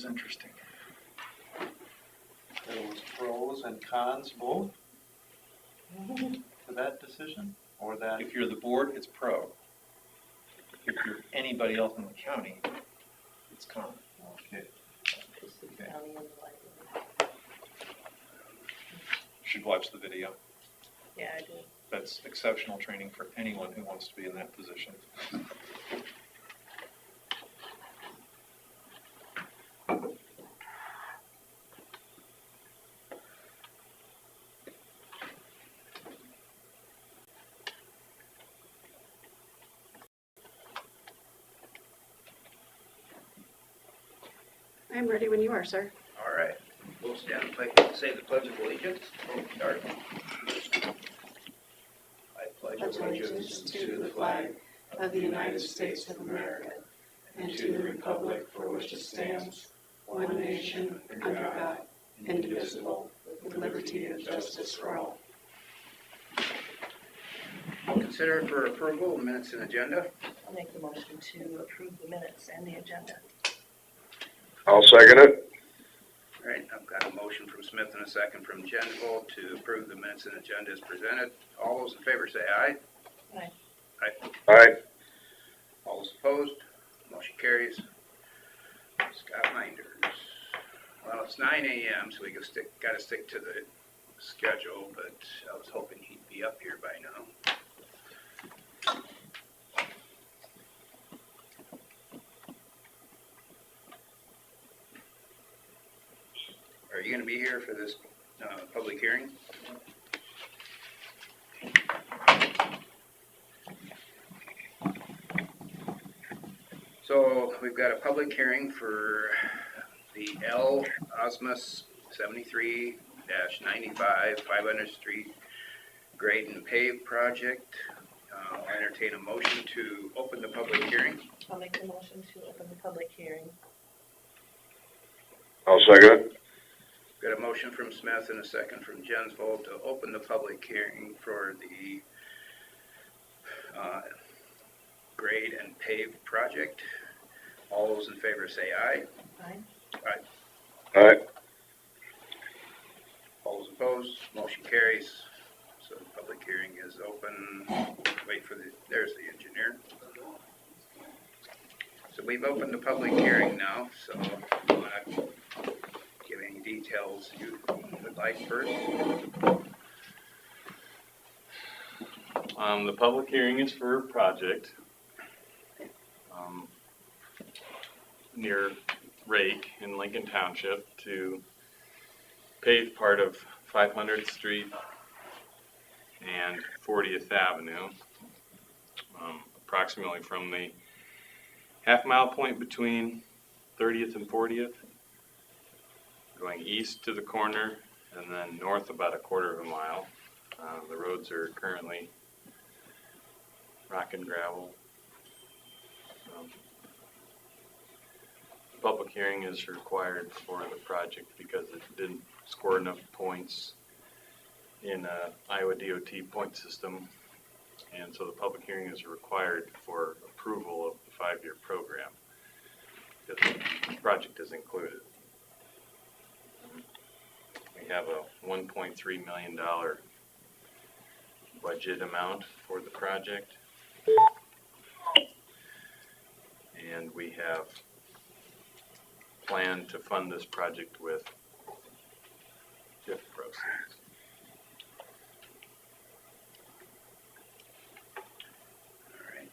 is interesting. There was pros and cons both for that decision, or that If you're the board, it's pro. If you're anybody else in the county, it's con. okay. You should watch the video. Yeah, I do. That's exceptional training for anyone who wants to be in that position. I'm ready when you are, sir. All right, we'll stand and say the Pledge of Allegiance. Start. I pledge Allegiance to the flag of the United States of America and to the republic for which it stands, one nation, under God, indivisible, with liberty and justice for all. We'll consider for approval minutes and agenda. I'll make the motion to approve the minutes and the agenda. I'll second it. All right, I've got a motion from Smith and a second from Gensel to approve the minutes and agenda as presented. All those in favor say aye. Aye. Aye. Aye. All those opposed, motion carries. Scott Minders. Well, it's 9 a.m., so we got to stick to the schedule, but I was hoping he'd be up here by now. Are you going to be here for this public hearing? So we've got a public hearing for the L. Osmus 73-95 500th Street grade and pave project. I'll entertain a motion to open the public hearing. I'll make the motion to open the public hearing. I'll second it. Got a motion from Smith and a second from Jensvold to open the public hearing for the grade and pave project. All those in favor say aye. Aye. Aye. Aye. All those opposed, motion carries. So the public hearing is open. Wait for there's the engineer. So we've opened the public hearing now, so you want to give any details you would like first? The public hearing is for a project near Rake in Lincoln Township to pave part of 500th Street and 40th Avenue, approximately from the half-mile point between 30th and 40th, going east to the corner, and then north about a quarter of a mile. The roads are currently rock and gravel. Public hearing is required for the project because it didn't score enough points in Iowa DOT point system, and so the public hearing is required for approval of the 5-year program because the project is included. We have a $1.3 million budget amount for the project, and we have planned to fund this project with TIF proceeds. All right.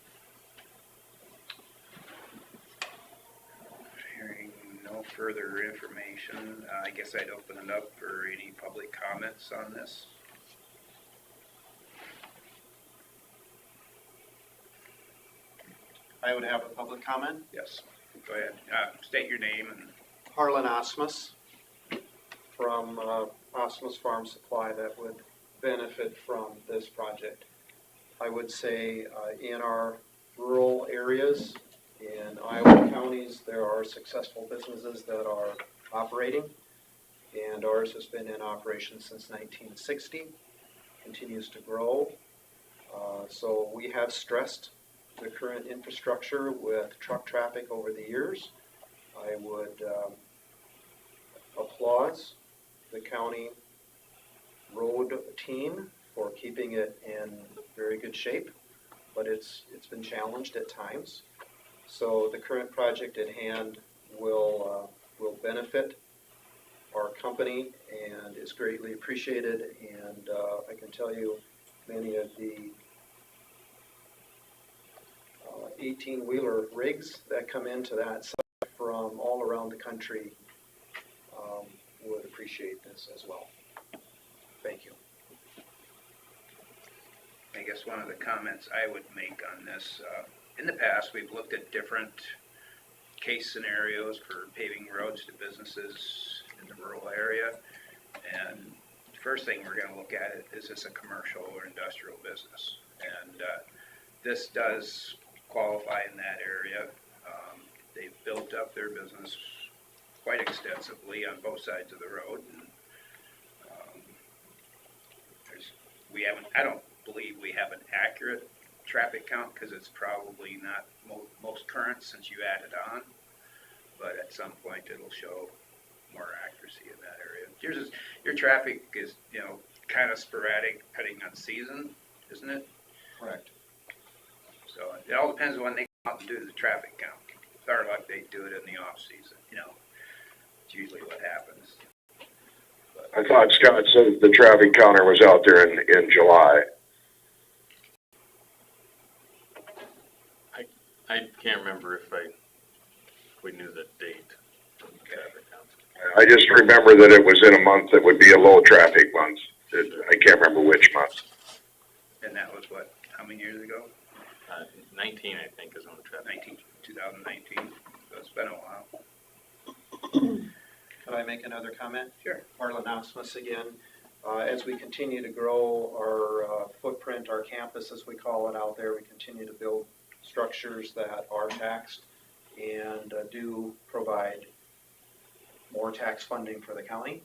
Hearing no further information, I guess I'd open it up for any public comments on this. I would have a public comment. Yes, go ahead. State your name and Harlan Osmus from Osmus Farm Supply that would benefit from this project. I would say in our rural areas in Iowa counties, there are successful businesses that are operating, and ours has been in operation since 1960, continues to grow. So we have stressed the current infrastructure with truck traffic over the years. I would applause the county road team for keeping it in very good shape, but it's been challenged at times. So the current project at hand will benefit our company and is greatly appreciated. And I can tell you, many of the 18-wheeler rigs that come into that site from all around the country would appreciate this as well. Thank you. I guess one of the comments I would make on this, in the past, we've looked at different case scenarios for paving roads to businesses in the rural area. And the first thing we're going to look at is this a commercial or industrial business? And this does qualify in that area. They've built up their business quite extensively on both sides of the road. And, I don't believe we have an accurate traffic count because it's probably not most current since you added on, but at some point it'll show more accuracy in that area. Your traffic is, kind of sporadic depending on season, isn't it? Correct. So it all depends on when they come out and do the traffic count. With our luck, they do it in the off season, it's usually what happens. I thought Scott said the traffic counter was out there in July. I can't remember if we knew the date of the traffic count. I just remember that it was in a month that would be a low traffic month. I can't remember which month. And that was what, how many years ago? 19, I think, is when the traffic. 2019. So it's been a while. Could I make another comment? Sure. Marlon Osmus again. As we continue to grow our footprint, our campus as we call it out there, we continue to build structures that are taxed and do provide more tax funding for the county.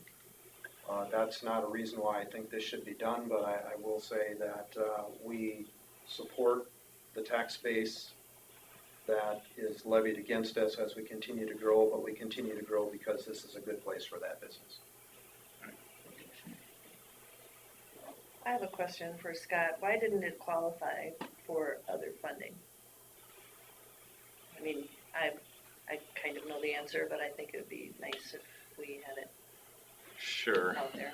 That's not a reason why I think this should be done, but I will say that we support the tax base that is levied against us as we continue to grow, but we continue to grow because this is a good place for that business. I have a question for Scott. Why didn't it qualify for other funding? I mean, I kind of know the answer, but I think it would be nice if we had it Sure. out there.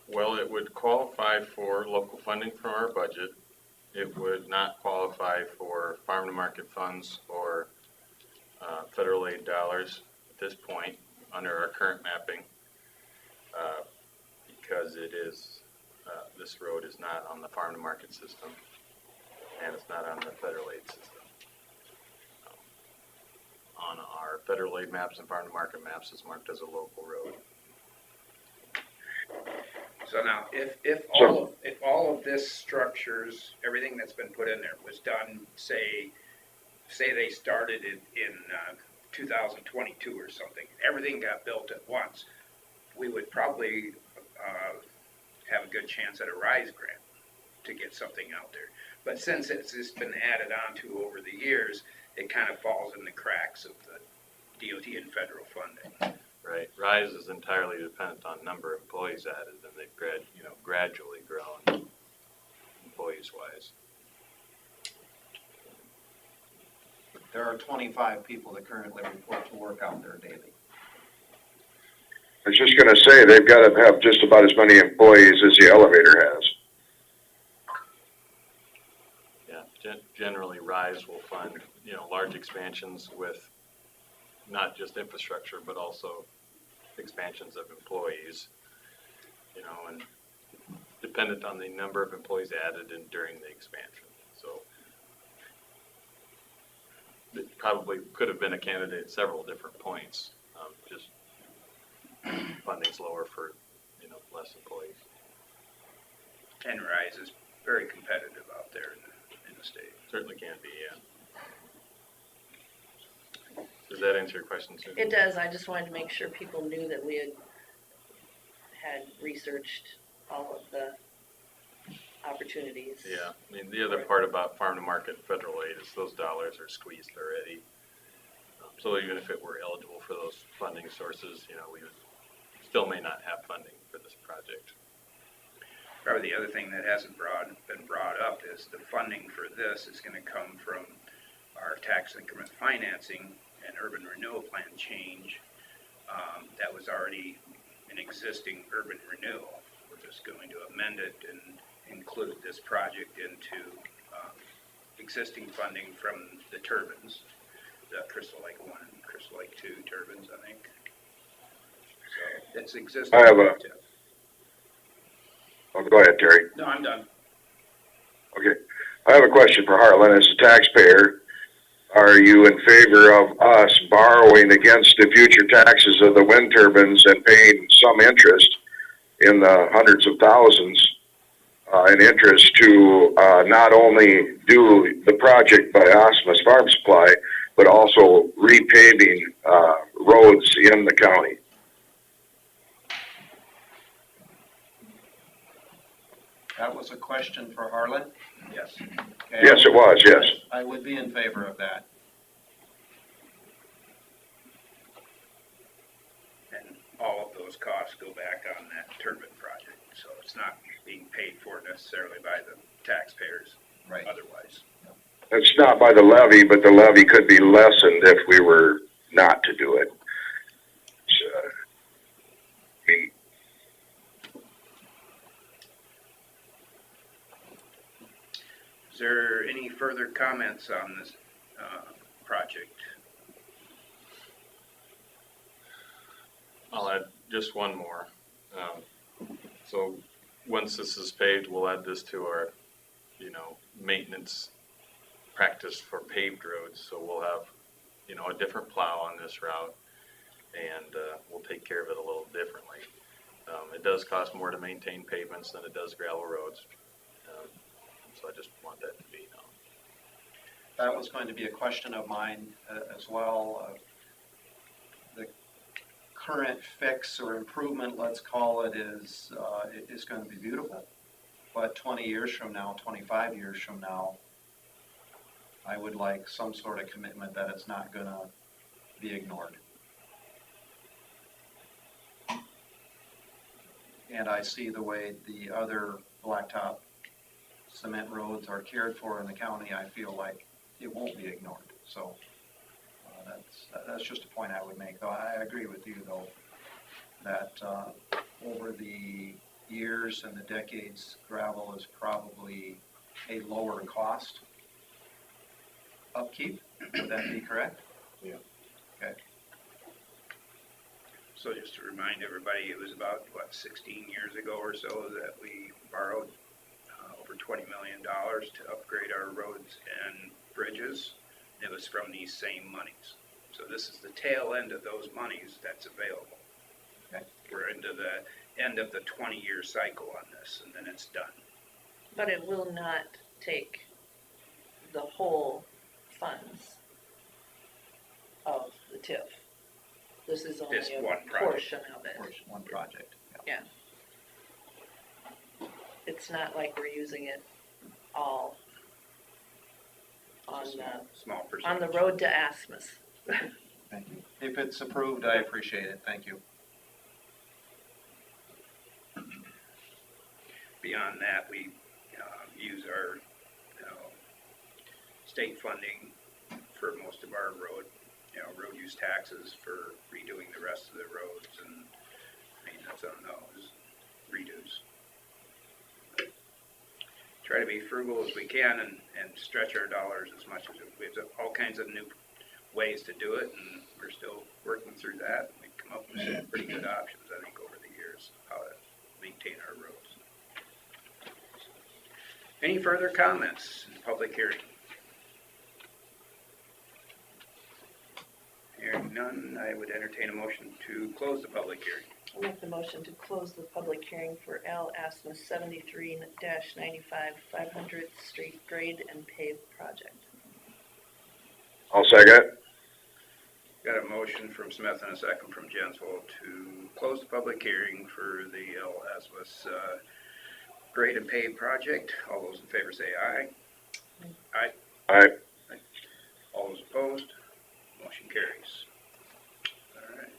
Well, it would qualify for local funding from our budget. It would not qualify for farm to market funds or federal aid dollars at this point under our current mapping because it is, this road is not on the farm to market system and it's not on the federal aid system. On our federal aid maps and farm to market maps, it's marked as a local road. So now, if all of this structures, everything that's been put in there was done, say they started in 2022 or something, everything got built at once, we would probably have a good chance at a RISE grant to get something out there. But since it's just been added on to over the years, it kind of falls in the cracks of the DOT and federal funding. Right, RISE is entirely dependent on number of employees added, and they've gradually grown employees-wise. There are 25 people that currently report to work out there daily. I was just going to say, they've got to have just about as many employees as the elevator has. Yeah, generally RISE will fund, large expansions with not just infrastructure, but also expansions of employees, and dependent on the number of employees added in during the expansion. So it probably could have been a candidate at several different points. Just funding's lower for, less employees. And RISE is very competitive out there in the state. Certainly can be, yeah. Does that answer your question, Susan? It does. I just wanted to make sure people knew that we had researched all of the opportunities. Yeah, I mean, the other part about farm to market federal aid is those dollars are squeezed already. So even if it were eligible for those funding sources, we would still may not have funding for this project. Probably the other thing that hasn't been brought up is the funding for this is gonna come from our tax increment financing and urban renewal plan change. That was already an existing urban renewal. We're just going to amend it and include this project into existing funding from the turbines, the Crystal Lake 1 and Crystal Lake 2 turbines, I think. So it's existing. I have oh, go ahead, Terry. No, I'm done. Okay. I have a question for Harlan. As a taxpayer, are you in favor of us borrowing against the future taxes of the wind turbines and paying some interest in the hundreds of thousands in interest to not only do the project by Osmus Farm Supply, but also repaving roads in the county? That was a question for Harlan? Yes. Okay. Yes, it was, yes. I would be in favor of that. And all of those costs go back on that turbine project, so it's not being paid for necessarily by the taxpayers Right. otherwise. It's not by the levy, but the levy could be lessened if we were not to do it. So, Is there any further comments on this project? I'll add just one more. So once this is paved, we'll add this to our, maintenance practice for paved roads. So we'll have, a different plow on this route, and we'll take care of it a little differently. It does cost more to maintain pavements than it does gravel roads. So I just want that to be known. That was going to be a question of mine as well. The current fix or improvement, let's call it, is going to be beautiful. But 20 years from now, 25 years from now, I would like some sort of commitment that it's not going to be ignored. And I see the way the other blacktop cement roads are cared for in the county. I feel like it won't be ignored. So that's just a point I would make. Though I agree with you, though, that over the years and the decades, gravel is probably a lower cost upkeep. Would that be correct? Yeah. Okay. So just to remind everybody, it was about, 16 years ago or so that we borrowed over $20 million to upgrade our roads and bridges. It was from these same monies. So this is the tail end of those monies that's available. Okay. We're into the end of the 20-year cycle on this, and then it's done. But it will not take the whole funds of the TIF. This is only This a one project. portion of it. One project. Yeah. It's not like we're using it all on Small the percentage. road to Asmus. Thank you. If it's approved, I appreciate it. Thank you. Beyond that, we use our state funding for most of our road use taxes for redoing the rest of the roads and maintenance on those redos. Try to be frugal as we can and stretch our dollars as much as we have all kinds of new ways to do it, and we're still working through that. We've come up with some pretty good options, I think, over the years, how to maintain our roads. Any further comments in the public hearing? Hearing none, I would entertain a motion to close the public hearing. I'll make the motion to close the public hearing for L. Asmus 73-95 500th Street grade and pave project. I'll second. Got a motion from Smith and a second from Jensvold to close the public hearing for the L. Asmus grade and pave project. All those in favor say aye. Aye. Aye. All those opposed? Motion carries. All right.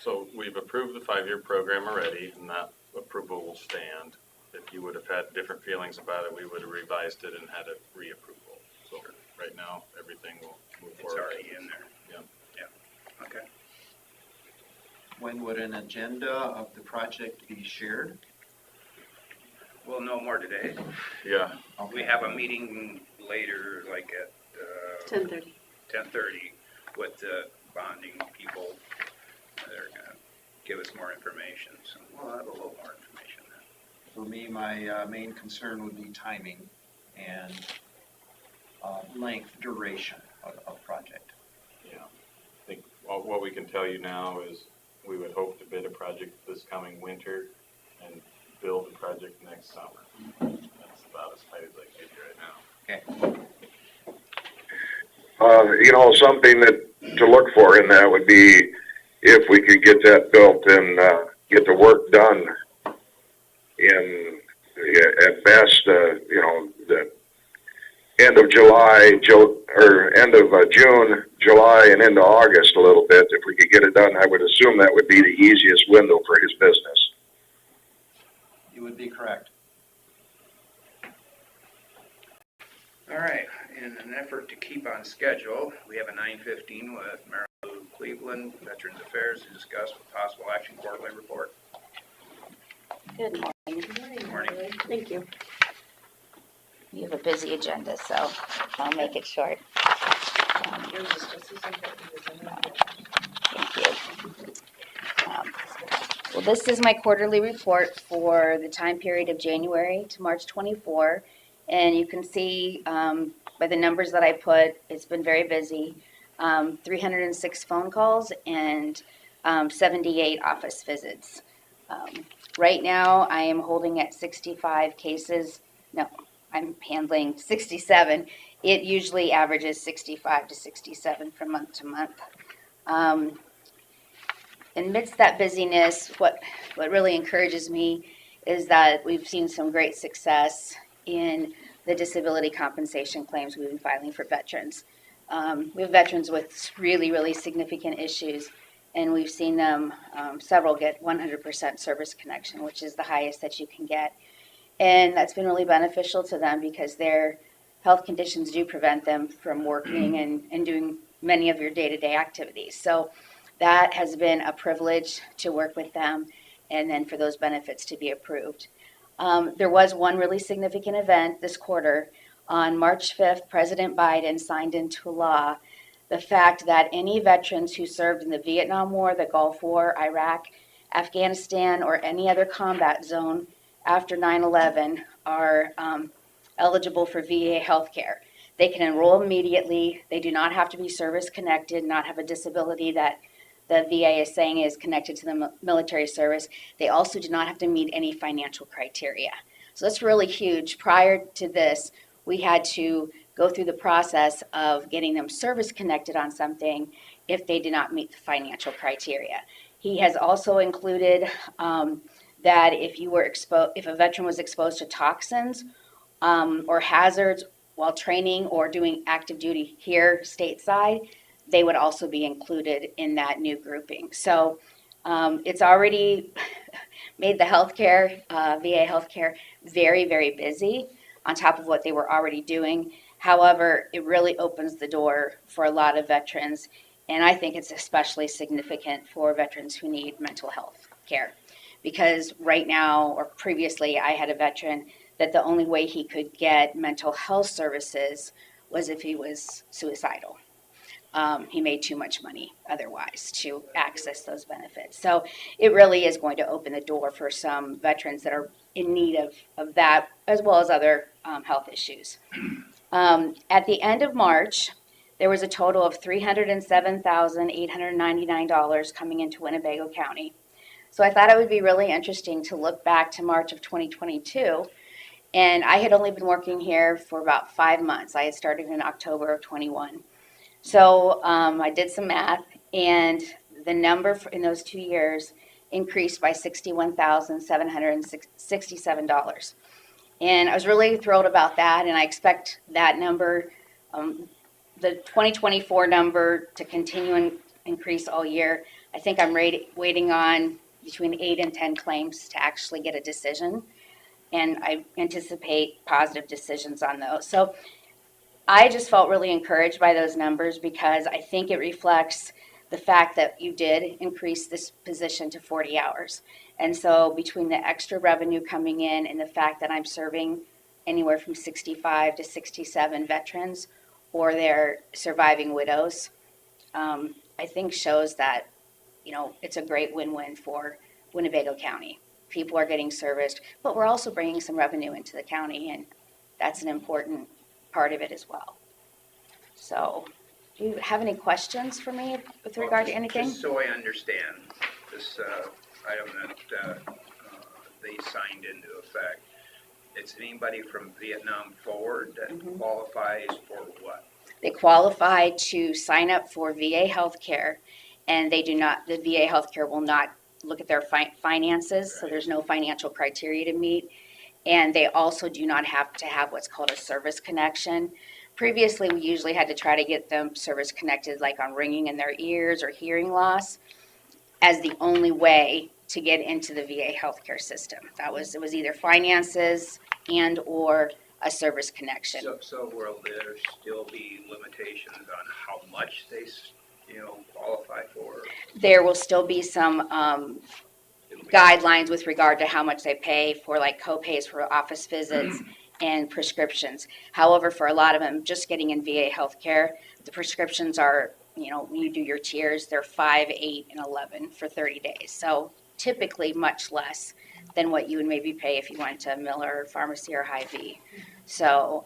So we've approved the 5-year program already, and that approval will stand. If you would have had different feelings about it, we would have revised it and had a reapproval. So right now, everything will move It's forward. already in there. Yeah. Okay. When would an agenda of the project be shared? We'll know more today. Yeah, We have a meeting later, like at 10:30. 10:30 with the bonding people. They're gonna give us more information, so we'll have a little more information then. For me, my main concern would be timing and length, duration of project. yeah. I think what we can tell you now is we would hope to bid a project this coming winter and build the project next summer. That's about as tight as I can get you right now. Something to look for in that would be if we could get that built and, get the work done in, at best, the end of July, or end of June, July, and into August a little bit. If we could get it done, I would assume that would be the easiest window for his business. You would be correct. All right, in an effort to keep on schedule, we have a 9:15 with Mary Lou Cleveland, Veterans Affairs, to discuss with possible action quarterly report. Good morning. Good morning. Thank you. You have a busy agenda, so I'll make it short. Yours is just as important as anyone else. Thank you. Well, this is my quarterly report for the time period of January to March 24. And you can see by the numbers that I put, it's been very busy. 306 phone calls and 78 office visits. Right now, I am holding at 65 cases. No, I'm handling 67. It usually averages 65 to 67 from month to month. Amidst that busyness, what really encourages me is that we've seen some great success in the disability compensation claims we've been filing for veterans. We have veterans with really, really significant issues, and we've seen them, several get 100% service connection, which is the highest that you can get. And that's been really beneficial to them because their health conditions do prevent them from working and doing many of your day-to-day activities. So that has been a privilege to work with them and then for those benefits to be approved. There was one really significant event this quarter. On March 5th, President Biden signed into law the fact that any veterans who served in the Vietnam War, the Gulf War, Iraq, Afghanistan, or any other combat zone after 9/11 are eligible for VA health care. They can enroll immediately. They do not have to be service connected, not have a disability that the VA is saying is connected to the military service. They also do not have to meet any financial criteria. So that's really huge. Prior to this, we had to go through the process of getting them service connected on something if they did not meet the financial criteria. He has also included that if a veteran was exposed to toxins or hazards while training or doing active duty here stateside, they would also be included in that new grouping. So it's already made the healthcare, VA healthcare, very, very busy on top of what they were already doing. However, it really opens the door for a lot of veterans, and I think it's especially significant for veterans who need mental health care. Because right now, or previously, I had a veteran that the only way he could get mental health services was if he was suicidal. He made too much money otherwise to access those benefits. So it really is going to open the door for some veterans that are in need of that, as well as other health issues. At the end of March, there was a total of $307,899 coming into Winnebago County. So I thought it would be really interesting to look back to March of 2022. And I had only been working here for about 5 months. I had started in October of 21. So I did some math, and the number in those 2 years increased by $61,767. And I was really thrilled about that, and I expect that number the 2024 number to continue and increase all year. I think I'm waiting on between 8 and 10 claims to actually get a decision. And I anticipate positive decisions on those. So I just felt really encouraged by those numbers because I think it reflects the fact that you did increase this position to 40 hours. And so between the extra revenue coming in and the fact that I'm serving anywhere from 65 to 67 veterans or their surviving widows, I think shows that, it's a great win-win for Winnebago County. People are getting serviced, but we're also bringing some revenue into the county, and that's an important part of it as well. So, do you have any questions for me with regard to anything? Just so I understand, this item that they signed into effect, it's anybody from Vietnam forward that qualifies for what? They qualify to sign up for VA healthcare, and the VA healthcare will not look at their finances, so there's no financial criteria to meet. And they also do not have to have what's called a service connection. Previously, we usually had to try to get them service connected, like on ringing in their ears or hearing loss, as the only way to get into the VA healthcare system. It was either finances and or a service connection. So will there still be limitations on how much they, qualify for? There will still be some guidelines with regard to how much they pay for, like co-pays for office visits and prescriptions. However, for a lot of them, just getting in VA healthcare, the prescriptions are, when you do your tiers, they're 5, 8, and 11 for 30 days. So typically much less than what you would maybe pay if you went to Miller Pharmacy or Hy-Vee. So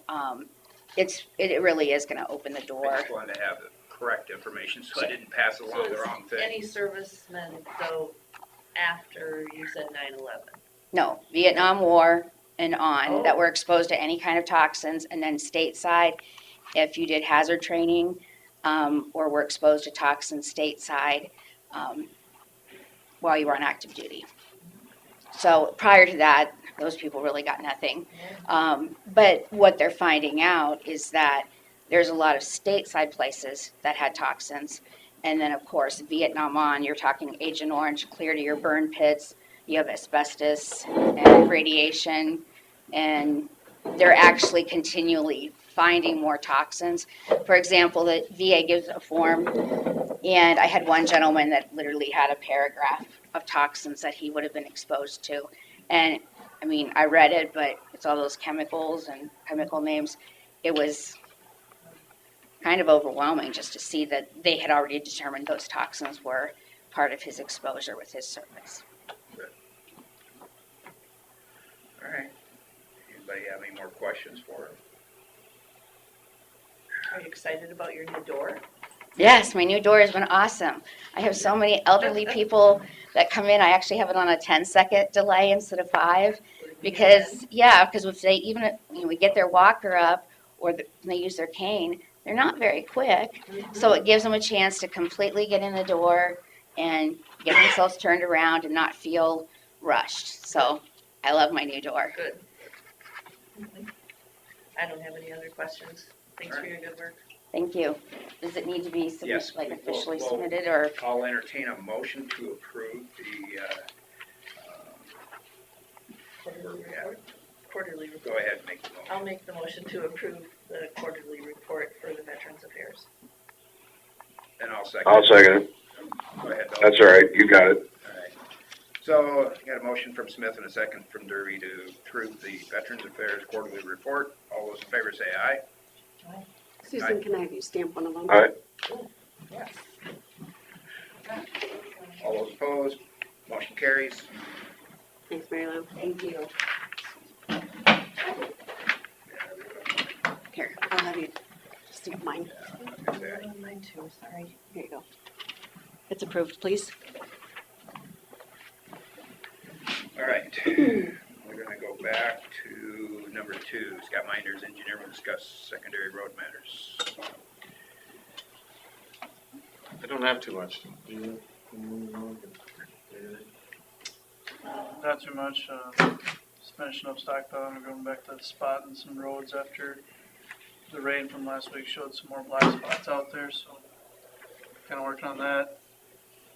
it really is going to open the door. I just wanted to have the correct information so I didn't pass along the wrong thing. Any servicemen go after you said 9/11? No, Vietnam War and on that were exposed to any kind of toxins, and then stateside, if you did hazard training or were exposed to toxins stateside while you were on active duty. So prior to that, those people really got nothing. But what they're finding out is that there's a lot of stateside places that had toxins. And then, of course, Vietnam on, you're talking Agent Orange, clear to your burn pits. You have asbestos and radiation. And they're actually continually finding more toxins. For example, the VA gives a form, and I had one gentleman that literally had a paragraph of toxins that he would have been exposed to. And, I mean, I read it, but it's all those chemicals and chemical names. It was kind of overwhelming just to see that they had already determined those toxins were part of his exposure with his service. All right. Anybody have any more questions for her? Are you excited about your new door? Yes, my new door has been awesome. I have so many elderly people that come in. I actually have it on a 10-second delay instead of 5 because if they we get their walker up or they use their cane, they're not very quick. So it gives them a chance to completely get in the door and get themselves turned around and not feel rushed. So I love my new door. Good. I don't have any other questions. Thanks for your good work. Thank you. Does it need to be Yes, officially we'll- submitted or? I'll entertain a motion to approve the, Quarterly report. go ahead and make the motion. I'll make the motion to approve the quarterly report for the Veterans Affairs. And I'll second. I'll second it. Go ahead, Bill. That's all right, you got it. All right. So, got a motion from Smith and a second from Derby to approve the Veterans Affairs quarterly report. All those in favor say aye. Susan, can I have you stamp one of them? All right, Yes. All those opposed, motion carries. Thanks, Mary Lou. Thank you. Here, I'll have you stamp mine. Mine too, sorry. Here you go. It's approved, please. All right, we're gonna go back to number 2. Scott Minders, engineer, will discuss secondary road matters. I don't have too much. Do you? Not too much, just finishing up stockpiling, we're going back to the spot and some roads after the rain from last week showed some more black spots out there, so kinda working on that.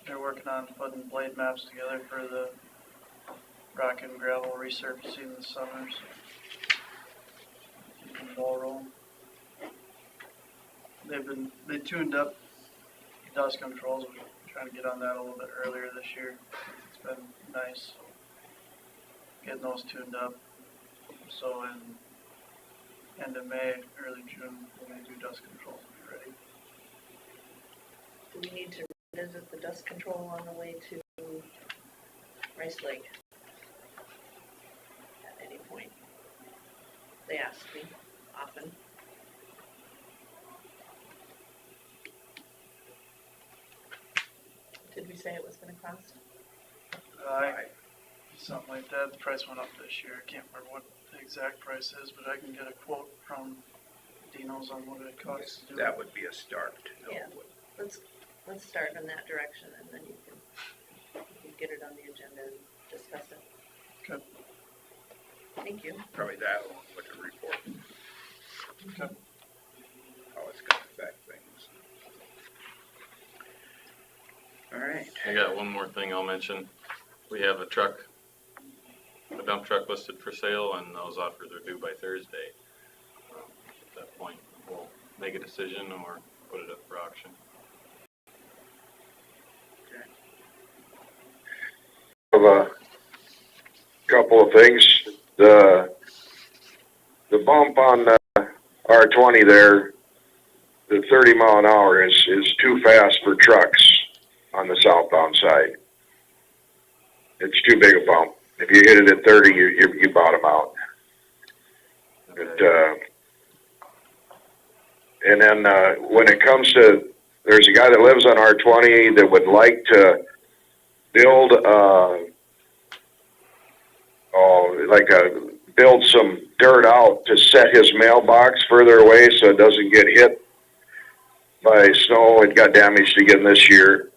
They're working on putting blade maps together for the rock and gravel resurfacing this summer, so keeping the ball rolling. They tuned up dust controls. We're trying to get on that a little bit earlier this year. It's been nice getting those tuned up. So in end of May, early June, we're gonna do dust controls and be ready. Do we need to revisit the dust control on the way to Rice Lake? At any point? They ask me often. Did we say it was gonna cost? Something like that. The price went up this year. I can't remember what the exact price is, but I can get a quote from Dino's on what it costs to do That it. would be a start. Yeah. Let's start in that direction and then you can get it on the agenda and discuss it. Okay. Thank you. Probably that along with the report, Okay. how it's gonna affect things. All right. I got one more thing I'll mention. We have a dump truck listed for sale, and those offers are due by Thursday. At that point, we'll make a decision or put it up for auction. Of a couple of things. The bump on R20 there, the 30 mile an hour is too fast for trucks on the southbound side. It's too big a bump. If you hit it at 30, you bottom out. And then when it comes to, there's a guy that lives on R20 that would like to build build some dirt out to set his mailbox further away so it doesn't get hit by snow. It got damaged again this year.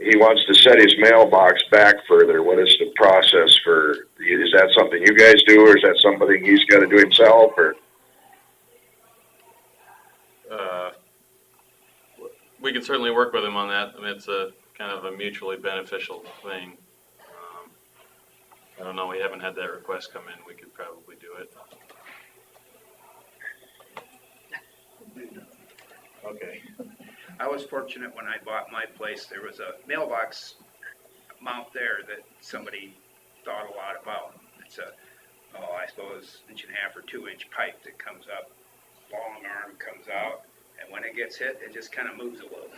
He wants to set his mailbox back further. What is the process for, is that something you guys do, or is that something he's got to do himself, or? We can certainly work with him on that. I mean, it's a kind of a mutually beneficial thing. I don't know, we haven't had that request come in. We could probably do it. Okay. I was fortunate when I bought my place, there was a mailbox mount there that somebody thought a lot about. It's a, I suppose, 1.5 or 2 inch pipe that comes up, long arm comes out, and when it gets hit, it just kind of moves a little.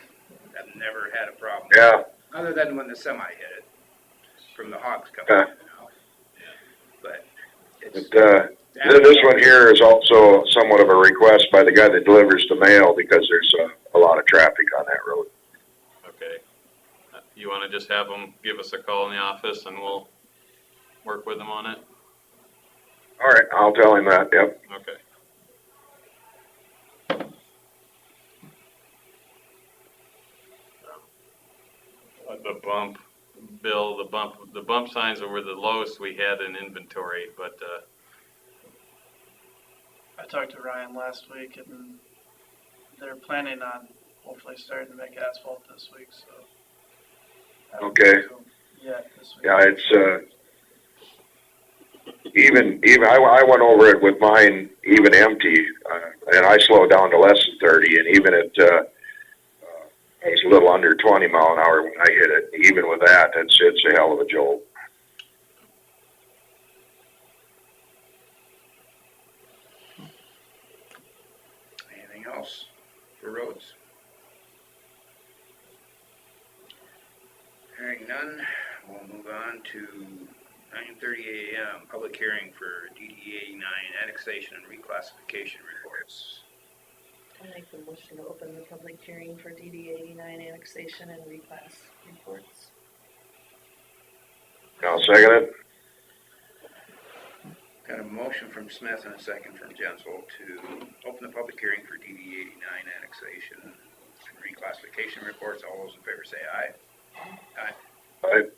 I've never had a problem. Yeah. Other than when the semi hit it, from the hogs coming in and out. But it's. This one here is also somewhat of a request by the guy that delivers the mail, because there's a lot of traffic on that road. Okay. You want to just have him give us a call in the office and we'll work with him on it? All right, I'll tell him that, yep. Okay. The bump, Bill, the bump signs were the lowest we had in inventory, but, I talked to Ryan last week and they're planning on hopefully starting to make asphalt this week, so. Okay. Yeah, this week. Yeah, it's, even I went over it with mine even empty, and I slowed down to less than 30, and even at, I was a little under 20 mile an hour when I hit it. Even with that, it's a hell of a jolt. Anything else for roads? Hearing none, we'll move on to 9:30 a.m. Public hearing for DD 89 annexation and reclassification reports. I'll make the motion to open the public hearing for DD 89 annexation and reclass reports. I'll second it. Got a motion from Smith and a second from Jensel to open the public hearing for DD 89 annexation and reclassification reports. All those in favor say aye. Aye. Aye.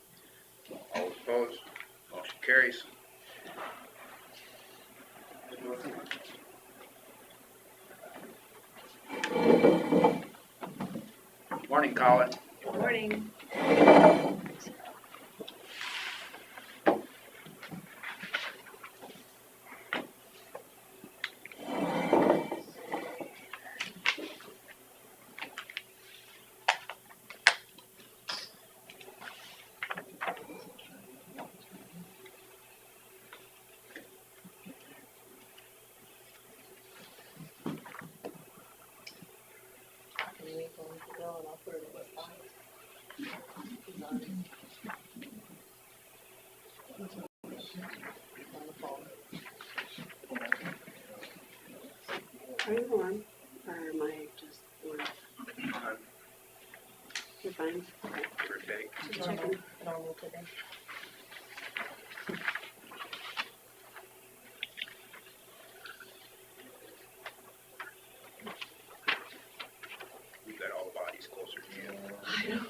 All those opposed, motion carries. Morning, Colin. Good morning. Can you wait for him to go and I'll put it in the box? He's on it. On the phone. Are you on, or am I just on? You're fine. Perfect. Just checking. Normal today. We've got all the bodies closer to you. I know.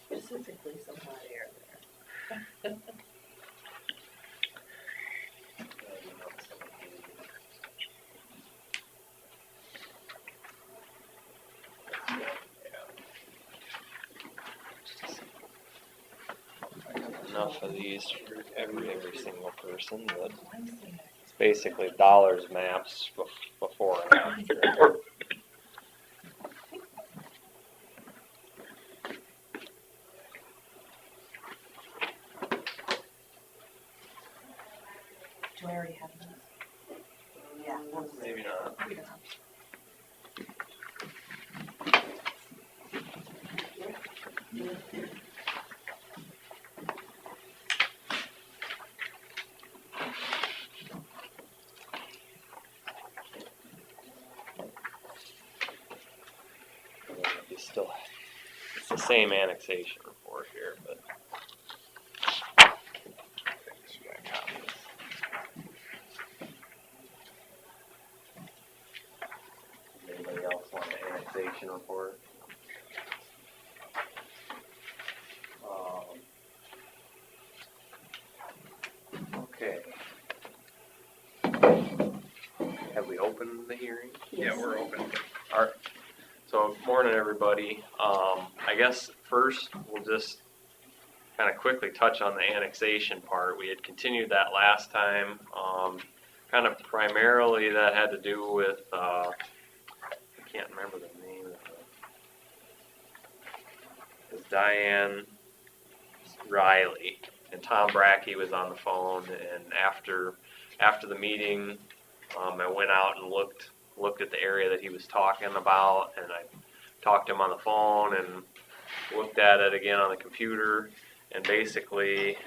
Specifically some hot air there. Enough of these for every single person, but it's basically dollars maps before and after. Do I already have those? Yeah. Maybe not. You still, it's the same annexation report here, but. I think you got copies. Anybody else want the annexation report? Okay. Have we opened the hearing? Yeah, we're open. Alright, so morning everybody. I guess first we'll just kind of quickly touch on the annexation part. We had continued that last time. Kind of primarily that had to do with, I can't remember the name of it. It was Diane Riley and Tom Brackey was on the phone, and after the meeting, I went out and looked at the area that he was talking about, and I talked to him on the phone and looked at it again on the computer, and basically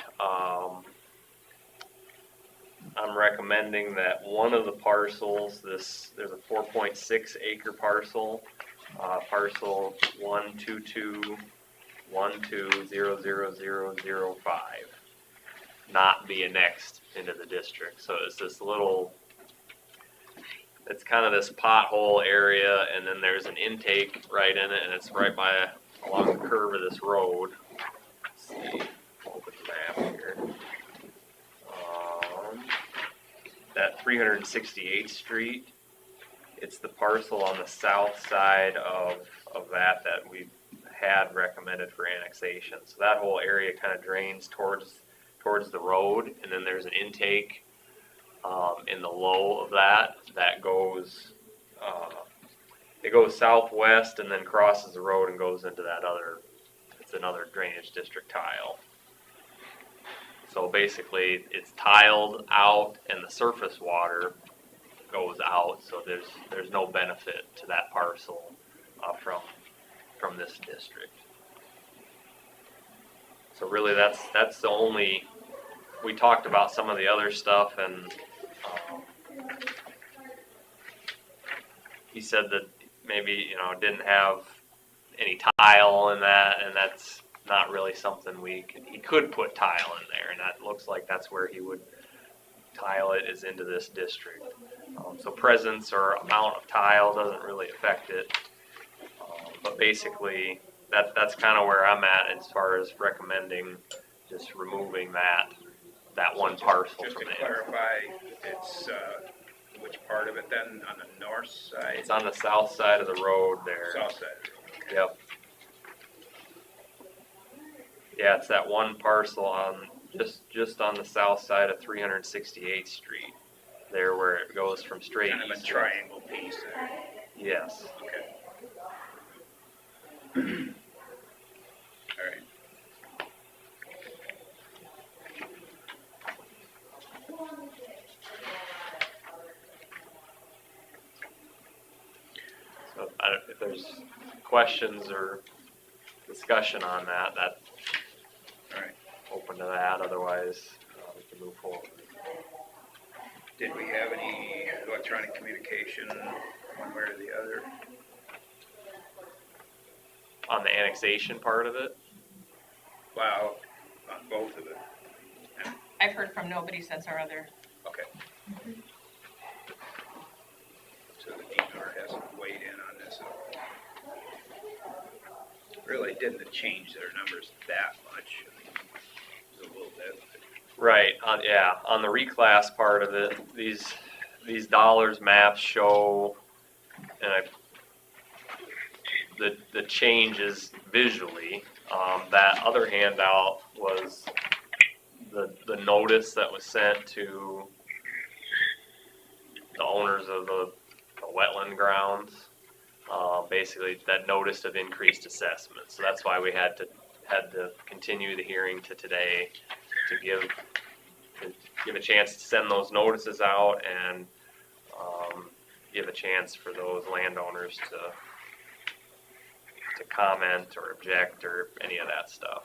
I'm recommending that one of the parcels, there's a 4.6 acre parcel, parcel 12212000005, not be annexed into the district. So it's this little, it's kind of this pothole area, and then there's an intake right in it, and it's right along the curve of this road. Let's see, open the map here. That 368th Street, it's the parcel on the south side of that we had recommended for annexation. So that whole area kind of drains towards the road, and then there's an intake in the low of that goes, it goes southwest and then crosses the road and goes into that it's another drainage district tile. So basically it's tiled out and the surface water goes out, so there's no benefit to that parcel from this district. So really that's the only, we talked about some of the other stuff, and he said that maybe, didn't have any tile in that, and that's not really something he could put tile in there, and that looks like that's where he would tile it, is into this district. So presence or amount of tile doesn't really affect it, but basically that's kind of where I'm at as far as recommending just removing that one parcel Just from to there. clarify, it's, which part of it then, on the north side, It's on the south side of the road there. south side? Yep. Yeah, it's that one parcel on, just on the south side of 368th Street, there where it goes from straight Kind of a east. triangle piece there. Yes. Okay. All right. So if there's questions or discussion on that, All right. open to that, otherwise we can move forward. Did we have any electronic communication one way or the other? On the annexation part of it, Wow, on both of it. I've heard from nobody since our other. Okay. So the DNR hasn't weighed in on this at all. Really didn't change their numbers that much. I mean, it was a little bit. right, on the reclass part of it, these dollars maps show, and the changes visually. That other handout was the notice that was sent to the owners of the wetland grounds. Basically, that notice of increased assessment. So that's why we had to continue the hearing to today to give a chance to send those notices out and give a chance for those landowners to comment or object or any of that stuff.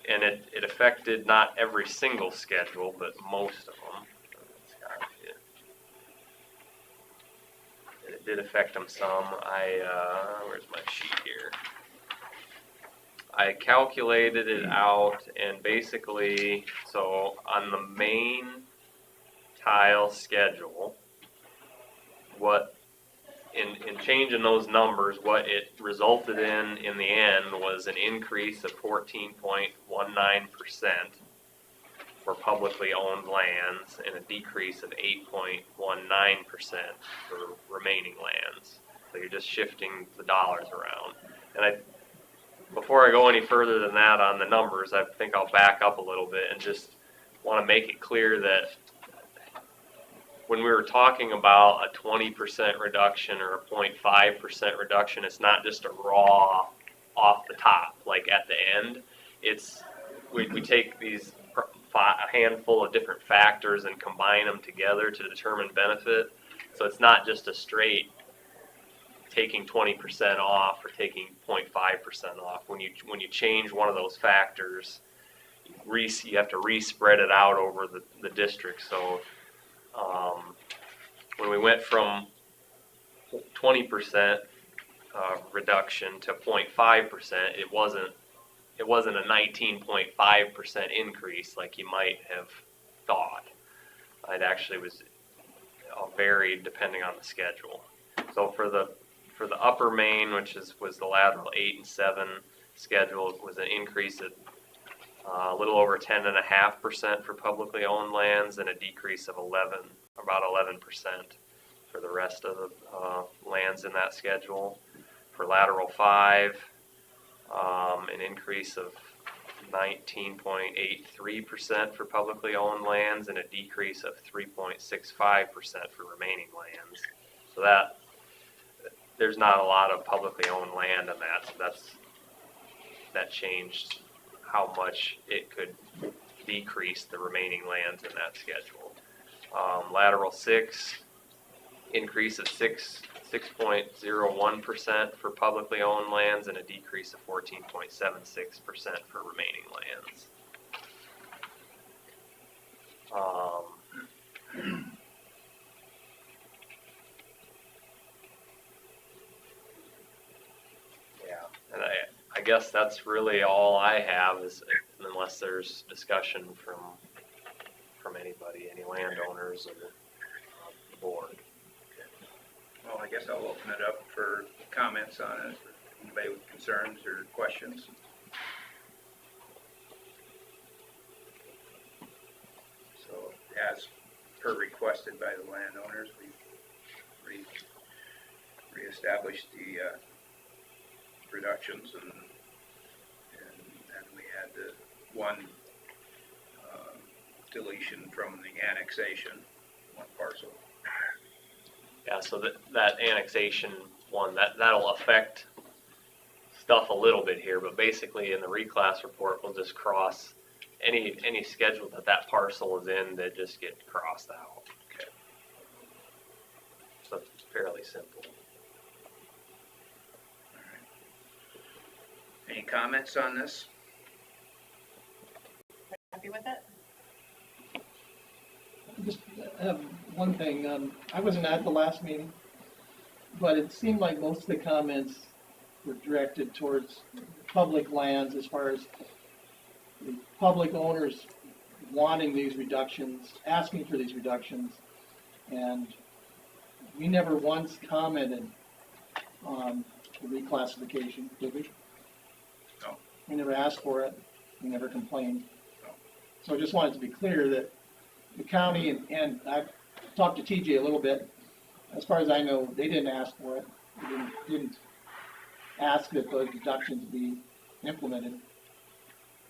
And it affected not every single schedule, but most of them. It did affect them some. Where's my sheet here? I calculated it out, and basically, so on the main tile schedule, what in changing those numbers, what it resulted in the end was an increase of 14.19% for publicly owned lands and a decrease of 8.19% for remaining lands. So you're just shifting the dollars around. And before I go any further than that on the numbers, I think I'll back up a little bit and just want to make it clear that when we were talking about a 20% reduction or a 0.5% reduction, it's not just a raw off the top, like at the end. It's we take these a handful of different factors and combine them together to determine benefit. So it's not just a straight taking 20% off or taking 0.5% off. When you change one of those factors, you have to re-spread it out over the district. So when we went from 20% reduction to 0.5%, it wasn't a 19.5% increase like you might have thought. It actually was varied depending on the schedule. So for the upper main, which was the lateral 8 and 7 schedule, was an increase of a little over 10.5% for publicly owned lands and a decrease of about 11% for the rest of the lands in that schedule. For lateral 5, an increase of 19.83% for publicly owned lands and a decrease of 3.65% for remaining lands. So there's not a lot of publicly owned land in that, so that changed how much it could decrease the remaining lands in that schedule. Lateral 6, increase of 6.01% for publicly owned lands and a decrease of 14.76% for remaining lands. And I guess that's really all I have, is unless there's discussion from anybody, any landowners or the board. Well, I guess I'll open it up for comments on it. Anybody with concerns or questions? So, established the reductions, and then we had the one deletion from the annexation, one parcel. Yeah, so that annexation one, that'll affect stuff a little bit here, but basically in the reclass report, we'll just cross any schedule that parcel is in, that just get crossed out. Okay. So it's fairly simple. Any comments on this? Happy with it? Just have one thing, I wasn't at the last meeting, but it seemed like most of the comments were directed towards public lands as far as the public owners wanting these reductions, asking for these reductions, and we never once commented on the reclassification, did we? No. We never asked for it, we never complained. No. So I just wanted to be clear that the county, and I talked to TJ a little bit, as far as I know, they didn't ask for it. They didn't ask that those deductions be implemented.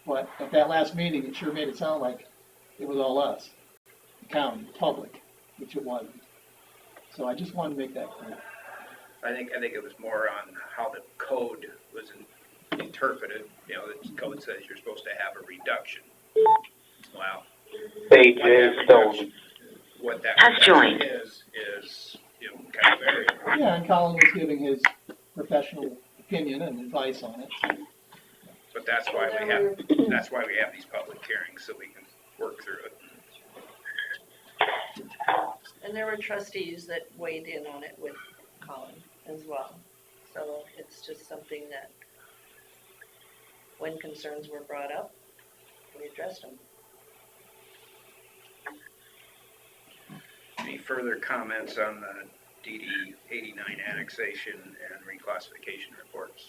But at that last meeting, it sure made it sound like it was all us, the county, the public, which it wasn't. So I just wanted to make that clear. I think it was more on how the code was interpreted. You know, the code says you're supposed to have a reduction. Wow. What that reduction is, you know, kind of variable. Yeah, and Colin was giving his professional opinion and advice on it. But that's why we have these public hearings, so we can work through it. And there were trustees that weighed in on it with Colin as well. So it's just something that, when concerns were brought up, we addressed them. Any further comments on the DD 89 annexation and reclassification reports?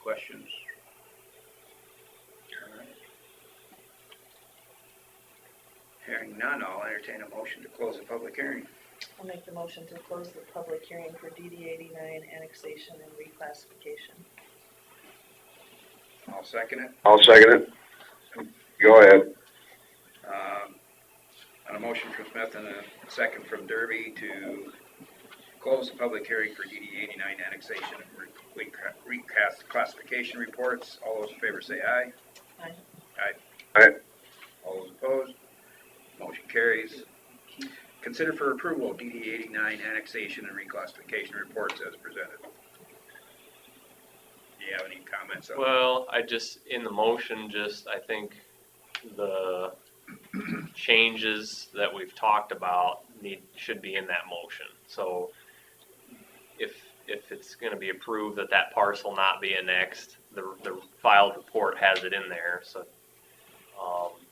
Questions? All right. Hearing none, I'll entertain a motion to close the public hearing. I'll make the motion to close the public hearing for DD 89 annexation and reclassification. I'll second it. I'll second it. Go ahead. On a motion from Smith and a second from Derby to close the public hearing for DD 89 annexation and reclassification reports. All those in favor say aye. Aye. Aye. Aye. All those opposed? Motion carries. Consider for approval DD 89 annexation and reclassification reports as presented. Do you have any comments on that? Well, in the motion, I think the changes that we've talked about should be in that motion. So if it's going to be approved that parcel not be annexed, the filed report has it in there. So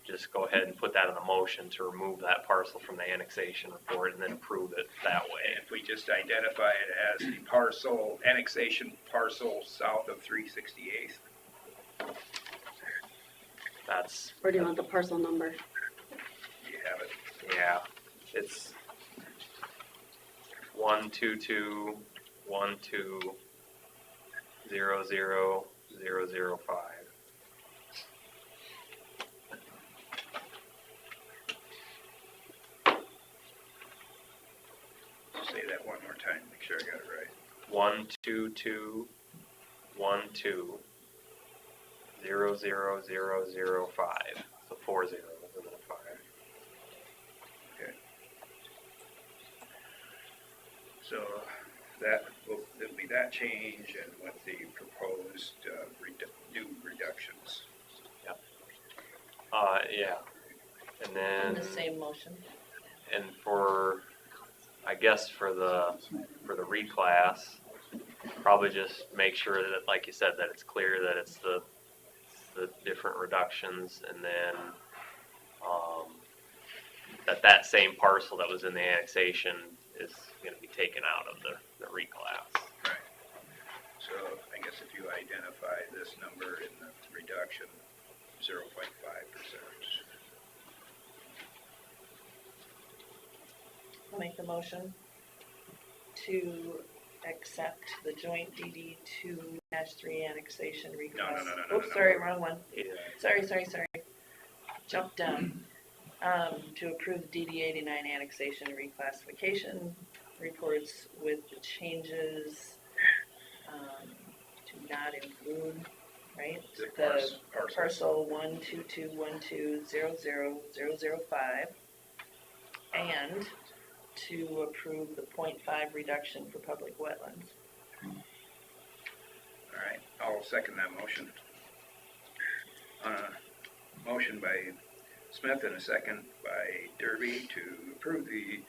just go ahead and put that in the motion to remove that parcel from the annexation report and then approve it that way. And if we just identify it as the parcel, annexation parcel south of 368th. That's, Or do you want the parcel number? You have it. yeah, it's 122.1200005. Say that one more time, make sure I got it right. 122.1200005. So 4 zeros and then a 5. Okay. So there'll be that change and with the proposed new reductions. Yeah. And then In the same motion. and for the reclass, probably just make sure that, like you said, that it's clear that it's the different reductions, and then that same parcel that was in the annexation is going to be taken out of the reclass. Right. So I guess if you identify this number in the reduction, 0.5%. I'll make the motion to accept the joint DD 2-3 annexation request. No. Oops, sorry, wrong one. Sorry. Jump down. To approve the DD 89 annexation reclassification reports with the changes to not include, right? The Parcel 12212000005 and to approve the 0.5 reduction for public wetlands. All right, I'll second that motion. Motion by Smith and a second by Derby to approve the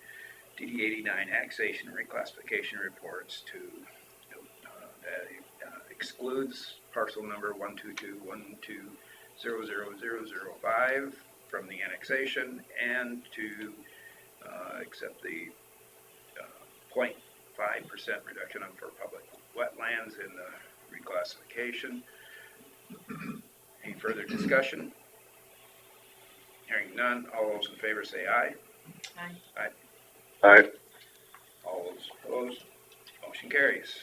DD 89 annexation and reclassification reports to, that excludes parcel number 12212000005 from the annexation and to accept the 0.5% reduction for public wetlands in the reclassification. Any further discussion? Hearing none, all those in favor say aye. Aye. Aye. All those opposed, motion carries.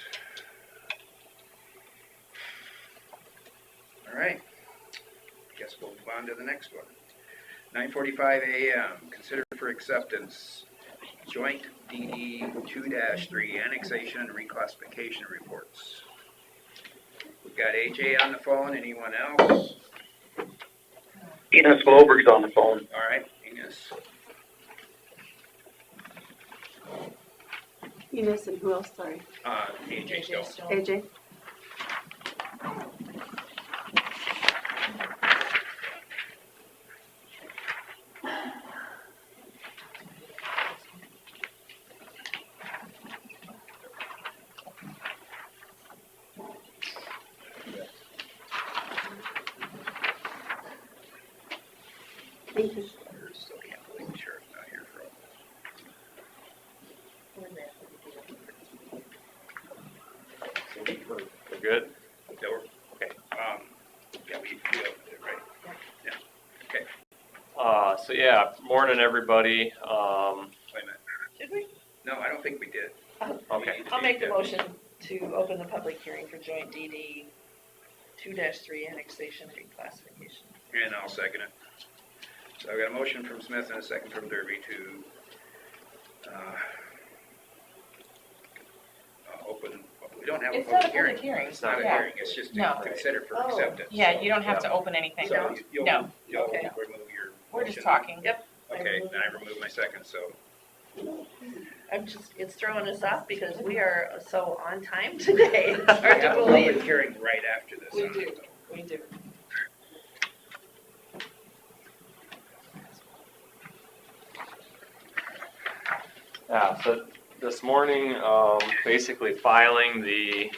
All right, guess we'll move on to the next one. 9:45 a.m., consider for acceptance, joint DD 2-3 annexation and reclassification reports. We've got AJ on the phone, anyone else? Enos Goldberg's on the phone. All right, Enos. Enos and who else, sorry? AJ Stone. AJ? Thank you. Still can't believe the sheriff's not here for We're good? Door. Okay, yeah, we opened it, right? Yeah, okay, So yeah, morning, everybody. wait a minute. Did we? No, I don't think we did. Okay. I'll make the motion to open the public hearing for joint DD 2-3 annexation reclassification. And I'll second it. So I've got a motion from Smith and a second from Derby to open, we don't have a It's not a public hearing. public hearing. It's not a Yeah. hearing, it's just to No. consider for Oh. acceptance. Yeah, you don't have to open anything. So you'll No. Okay. remove your We're just motion. talking. Yep. Okay, then I remove my second, so It's throwing us off because we are so on time today. It's we hard have to a public believe. hearing right after this. We on do. it, so. We do. Yeah, so this morning, basically filing the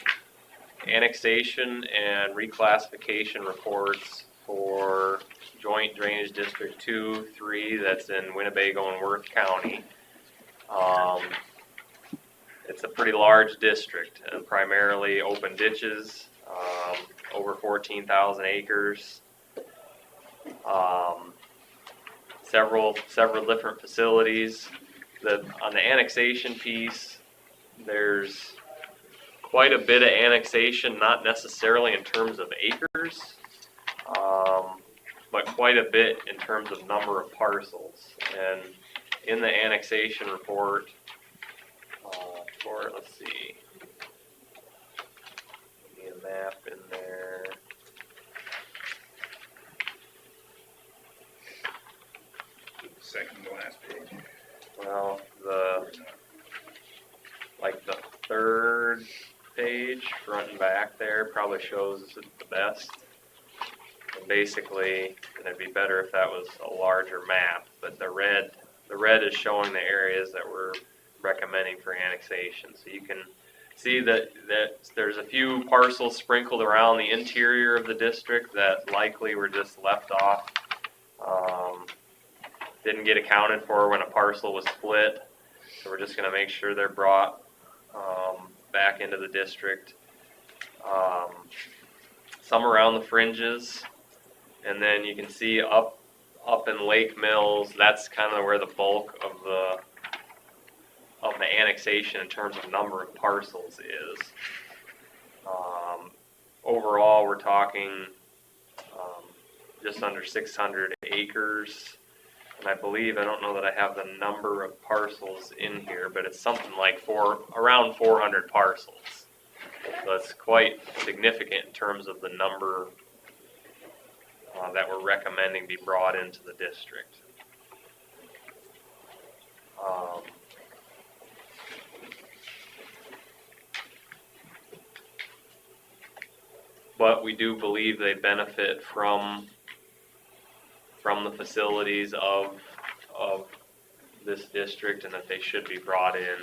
annexation and reclassification reports for Joint Drainage District 2, 3, that's in Winnebago and Worth County. It's a pretty large district, and primarily open ditches, over 14,000 acres. Several different facilities. On the annexation piece, there's quite a bit of annexation, not necessarily in terms of acres, but quite a bit in terms of number of parcels. And in the annexation report, let's see, give me a map in there. Second to last page. Well, the third page, front and back there, probably shows it the best. And basically, and it'd be better if that was a larger map, but the red is showing the areas that we're recommending for annexation. So you can see that there's a few parcels sprinkled around the interior of the district that likely were just left off. Didn't get accounted for when a parcel was split, so we're just going to make sure they're brought back into the district. Some around the fringes, and then you can see up in Lake Mills. That's kind of where the bulk of the annexation in terms of number of parcels is. Overall, we're talking just under 600 acres. And I believe, I don't know that I have the number of parcels in here, but it's something like around 400 parcels. So it's quite significant in terms of the number that we're recommending be brought into the district. But we do believe they benefit from the facilities of this district, and that they should be brought in.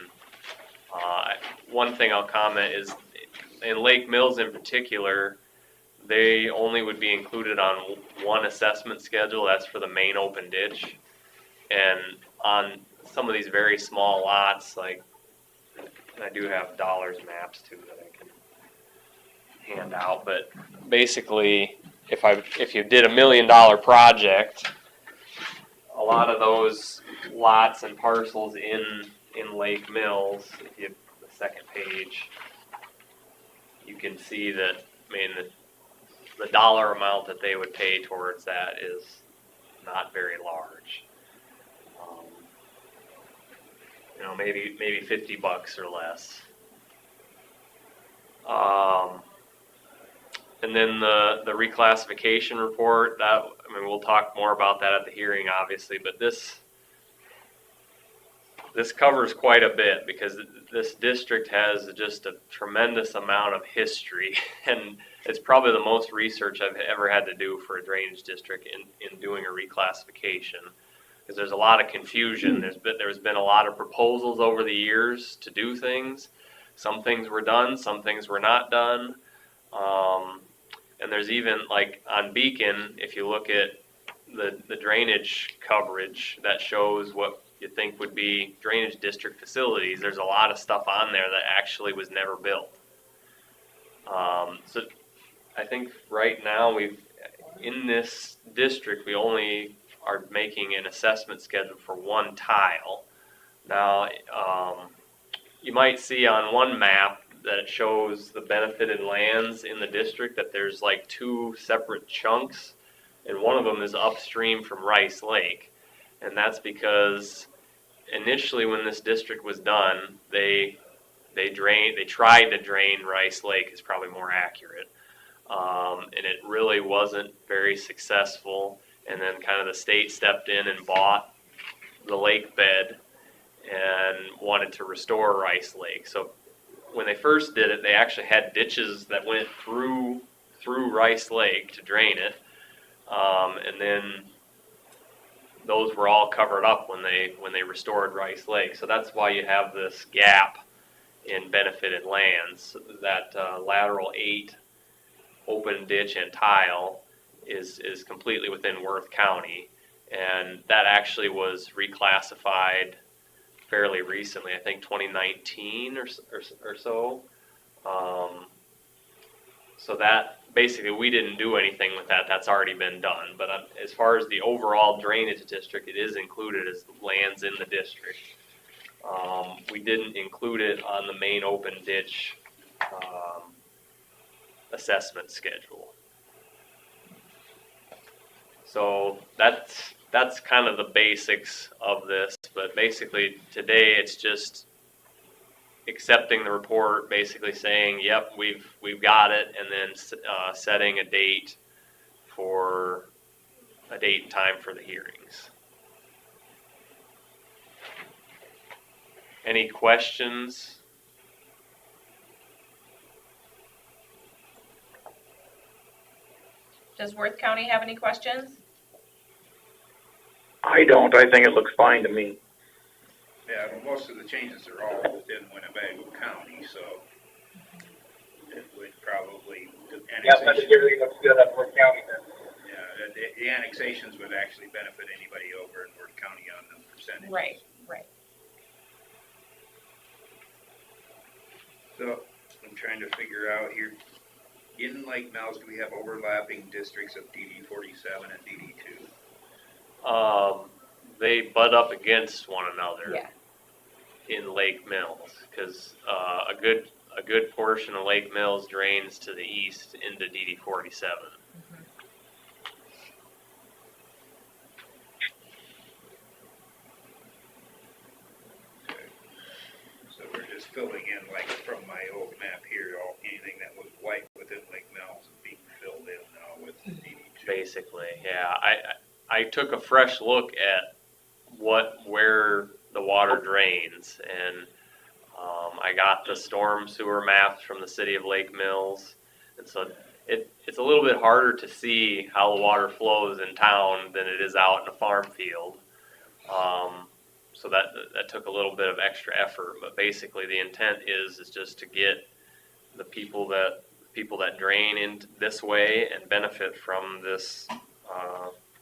One thing I'll comment is, in Lake Mills in particular, they only would be included on one assessment schedule. That's for the main open ditch. And on some of these very small lots, like, I do have dollars maps too that I can hand out, but basically, if you did $1 million project, a lot of those lots and parcels in Lake Mills, if you the second page, you can see that, I mean, the dollar amount that they would pay towards that is not very large. Maybe $50 or less. And then the reclassification report, we'll talk more about that at the hearing, obviously, but this covers quite a bit, because this district has just a tremendous amount of history, and it's probably the most research I've ever had to do for a drainage district in doing a reclassification, because there's a lot of confusion. There's been a lot of proposals over the years to do things. Some things were done, some things were not done. And there's even, like on Beacon, if you look at the drainage coverage that shows what you think would be drainage district facilities, there's a lot of stuff on there that actually was never built. So I think right now in this district, we only are making an assessment schedule for one tile. Now, you might see on one map that it shows the benefited lands in the district, that there's like 2 separate chunks, and one of them is upstream from Rice Lake. And that's because initially when this district was done, they tried to drain Rice Lake, is probably more accurate. And it really wasn't very successful. And then kind of the state stepped in and bought the lake bed and wanted to restore Rice Lake. So when they first did it, they actually had ditches that went through Rice Lake to drain it. And then those were all covered up when they restored Rice Lake. So that's why you have this gap in benefited lands. That lateral 8 open ditch and tile is completely within Worth County, and that actually was reclassified fairly recently, I think 2019 or so. So that basically, we didn't do anything with that. That's already been done. But as far as the overall drainage district, it is included as lands in the district. We didn't include it on the main open ditch assessment schedule. So that's kind of the basics of this. But basically today it's just accepting the report, basically saying, yep, we've got it, and then setting a date and time for the hearings. Any questions? Does Worth County have any questions? I don't. I think it looks fine to me. Yeah, well, most of the changes are all within Winnebago County, so it would probably, the annexation, everything looks good at Worth County then. yeah, the annexations would actually benefit anybody over in Worth County on the percentage. Right. So I'm trying to figure out here, in Lake Mills, do we have overlapping districts of DD 47 and DD 2? They butt up against one another. Yeah. in Lake Mills, because a good portion of Lake Mills drains to the east into DD 47. So we're just filling in, like from my old map here, anything that was white within Lake Mills is being filled in now with DD2. Basically, yeah. I took a fresh look at where the water drains, and I got the storm sewer maps from the city of Lake Mills, and so it's a little bit harder to see how the water flows in town than it is out in a farm field. So that took a little bit of extra effort, but basically the intent is just to get the people that drain in this way and benefit from this,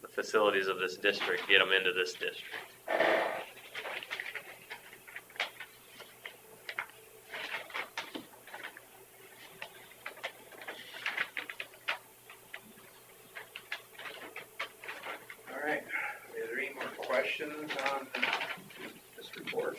the facilities of this district, get them into this district. All right, is there any more questions on this report?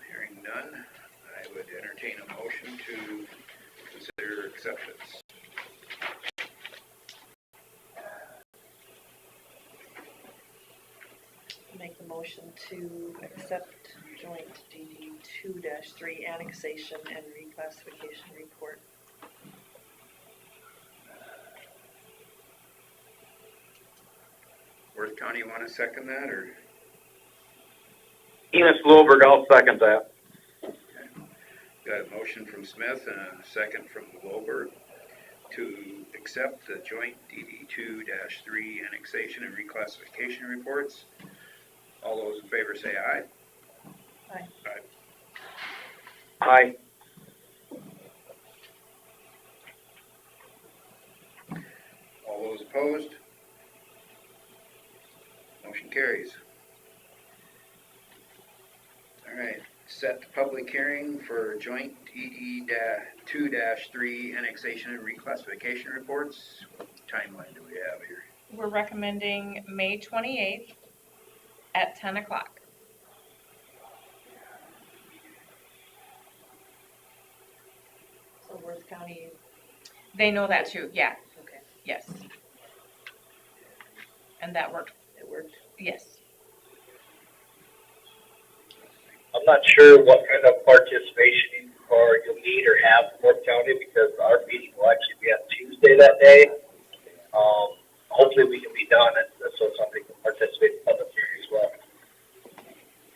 Hearing none, I would entertain a motion to consider acceptance. Make the motion to accept joint DD 2-3 annexation and reclassification report. Worth County, you want to second that, or? Enos Bloberg, I'll second that. Got a motion from Smith and a second from Wilbur to accept the joint DD 2-3 annexation and reclassification reports. All those in favor say aye. Aye. Aye. All those opposed? Motion carries. All right, set the public hearing for joint DD 2-3 annexation and reclassification reports. What timeline do we have here? We're recommending May 28th at 10 o'clock. So Worth County, They know that too, yeah, okay, yes. And that worked, it worked. yes. I'm not sure what kind of participation or you'll need or have from North County because our meeting will actually be on Tuesday that day. Hopefully we can be done and so somebody can participate in the public hearing as well.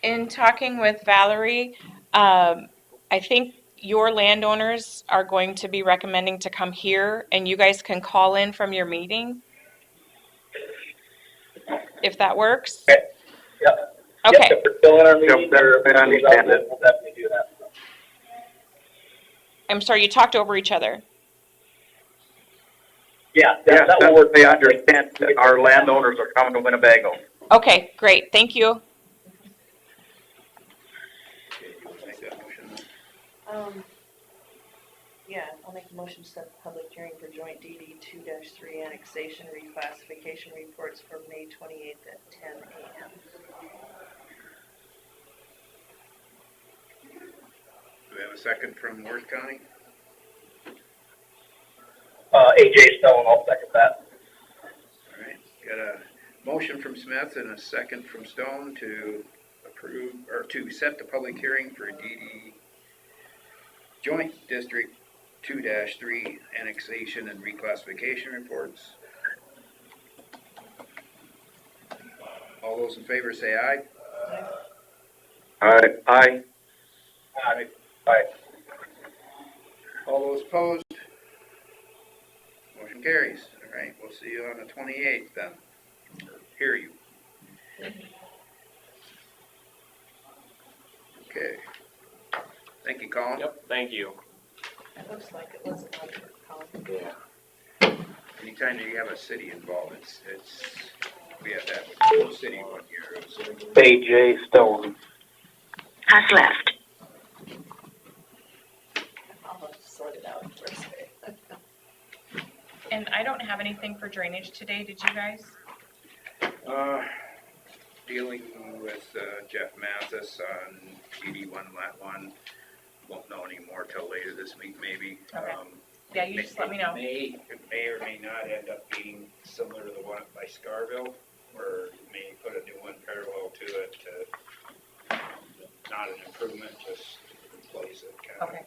In talking with Valerie, I think your landowners are going to be recommending to come here and you guys can call in from your meeting. If that works? Okay. Yep. Okay. Yep, if we're still in our meeting, I understand it. we'll definitely do that. I'm sorry, you talked over each other. Yeah, Yes, that will work. they understand that our landowners are coming to Winnebago. Okay, great, thank you. Okay, you want to make that motion? Yeah, I'll make a motion to set the public hearing for joint DD 2-3 annexation reclassification reports for May 28th at 10 a.m. Do we have a second from Worth County? AJ Stone, I'll second that. All right, got a motion from Smith and a second from Stone to approve, or to set the public hearing for DD Joint District 2-3 annexation and reclassification reports. All those in favor say aye. Aye. Aye. Aye. All those opposed? Motion carries. All right, we'll see you on the 28th then. Or hear you. Okay. Thank you, Colin. Yep, thank you. It looks like it wasn't on the column. Yeah. Anytime you have a city involved, we had that with the city one year. It was AJ Stone. Has left. I'll have to sort it out for a second. And I don't have anything for drainage today, did you guys? Dealing with Jeff Mathis on 81 Lat 1. Won't know any more till later this week, maybe. Okay. Yeah, you just let me know. It may or may not end up being similar to the one up by Scarville, or may put a new one parallel to it. Not an improvement, just replace it. Kind of. Okay,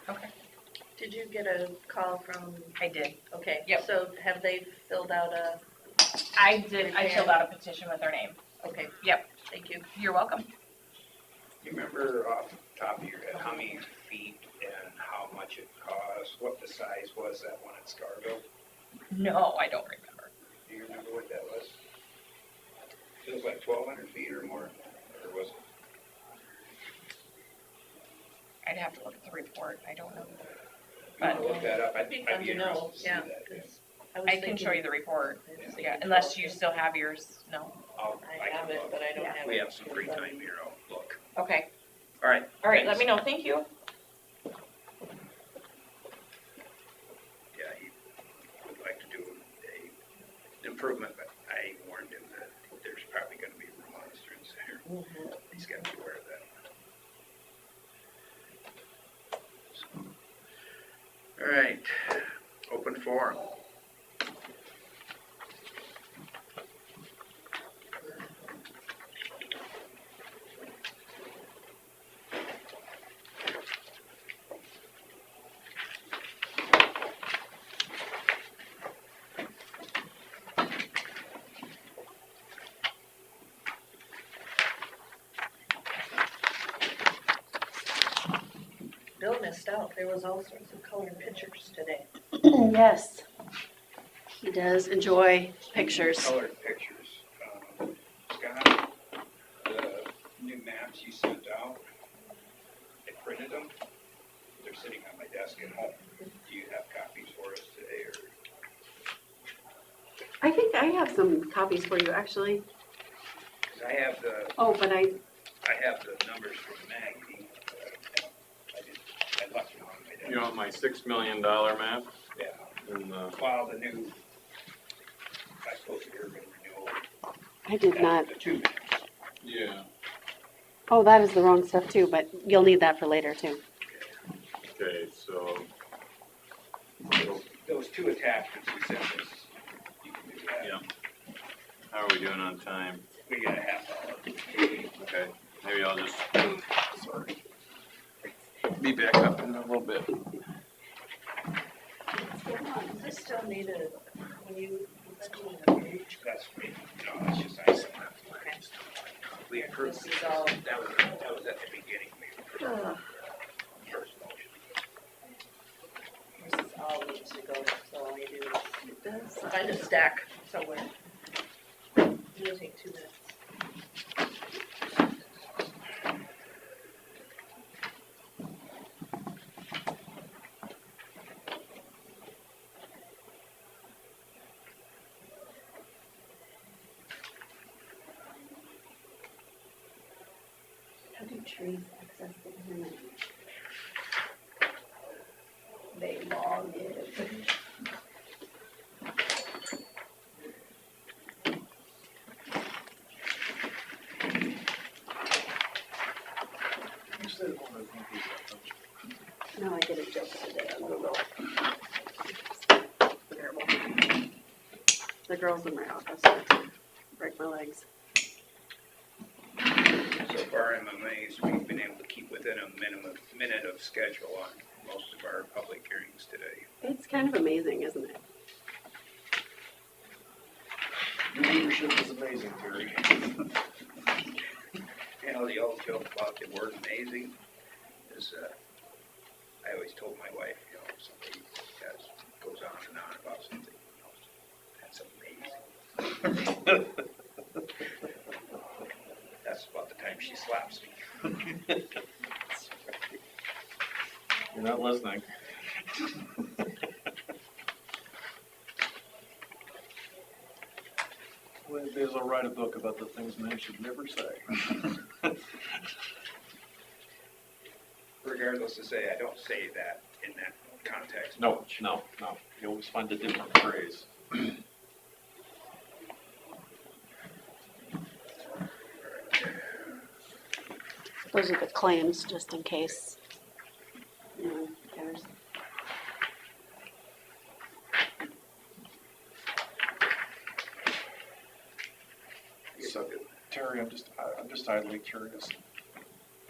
okay. Did you get a call from, I did. okay, Yep. so have they filled out a, I did, I filled out a petition with their name. okay, Yep, thank you. you're welcome. Do you remember off the top of your head how many feet and how much it cost? What the size was that one at Scarville? No, I don't remember. Do you remember what that was? It was like 1,200 feet or more, or was it? I'd have to look at the report, I don't know. You wanna look that up? It'd be fun to know, interested to see yeah, that. 'cause I was I can show thinking- you the report, I was yeah, thinking unless you 12, still have yours, no? I have it, but I don't have it. We have some free time here, I'll look. Okay, All right. all right, let thanks. me know, thank you. Yeah, he would like to do a improvement, but I warned him that there's probably gonna be remonstrance here. Mhm. He's got to be aware of that. So, all right, open forum. Bill missed out, there was all sorts of colored pictures today. Yes. He does enjoy pictures. Colored pictures. Scott, the new maps you sent out, I printed them. They're sitting on my desk at home. Do you have copies for us today, or? I think I have some copies for you, actually. 'Cause I have the Oh, but I have the numbers from Maggie. I left them on my desk. You want my $6 million map? Yeah. And, Well, the new, I suppose the urban renewal. I did not. The two maps. yeah, Oh, that is the wrong stuff too, but you'll need that for later too. okay, so, Those two attachments we sent us, you can do that. yeah. How are we doing on time? We got a half hour. Okay, maybe I'll just, sorry. Be back up in a little bit. I still need a, when you, That's me, no, it's just I said that. okay, We approved, this is all, that was at the beginning, we approved Ugh. the first motion. this is all needs to go, so all I do It does. is find a stack somewhere. It'll take 2 minutes. How do trees access the internet? They log in. No, I did a joke today on Google. Terrible. The girls in my office break my legs. So far, I'm amazed we've been able to keep within a minute of schedule on most of our public hearings today. It's kind of amazing, isn't it? Your leadership is amazing, Terry. You know, the old joke about the word amazing is, I always told my wife, you know, somebody goes on and on about something, you know, that's amazing. That's about the time she slaps me. You're not listening. One of these days I'll write a book about the things men should never say. Regardless to say, I don't say that in that context. No, no, no. You always find a different phrase. Those are the claims, just in case. There's So, Terry, I'm just idly curious.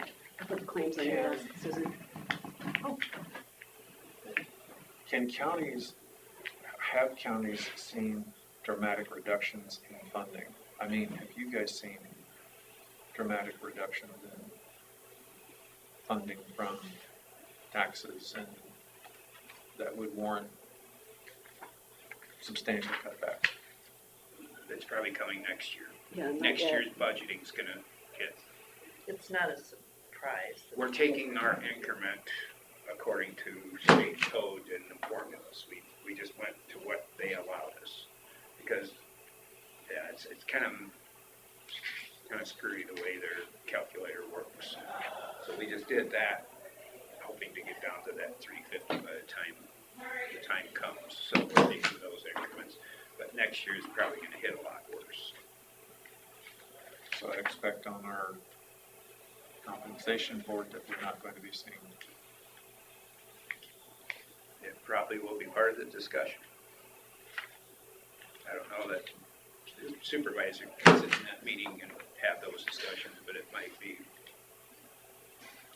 I put the claims on your desk, Susan. Have counties seen dramatic reductions in funding? I mean, have you guys seen dramatic reductions in funding from taxes and that would warrant substantial cutbacks? It's probably coming next year. Yeah, not Next yet. year's budgeting's gonna hit. It's not a surprise. We're taking our increment according to state code and the formulas. We just went to what they allowed us. Because, yeah, it's kind of screwy the way their calculator works. So we just did that, hoping to get down to that 350 by the time comes. So we're taking those increments. But next year's probably gonna hit a lot worse. So I expect on our compensation board that we're not going to be seeing. It probably will be part of the discussion. I don't know that the supervisor can sit in that meeting and have those discussions, but it might be.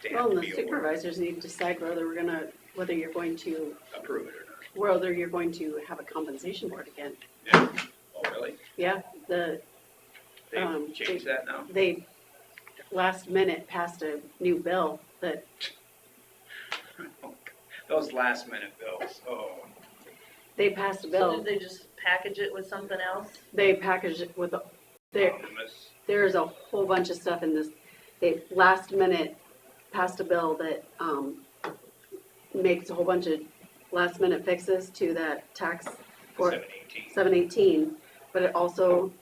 They have Well, to the be aware, supervisors need to decide whether you're going to, approve it or not. whether you're going to have a compensation board again. Yeah. Oh, really? Yeah, They Um, changed that now? they last minute passed a new bill that, Those last minute bills, oh. they passed a So bill. did they just package it with something else? They packaged it with, Omnibus. there's a whole bunch of stuff in this. They last minute passed a bill that, makes a whole bunch of last minute fixes to that tax for 718. 718, but it also,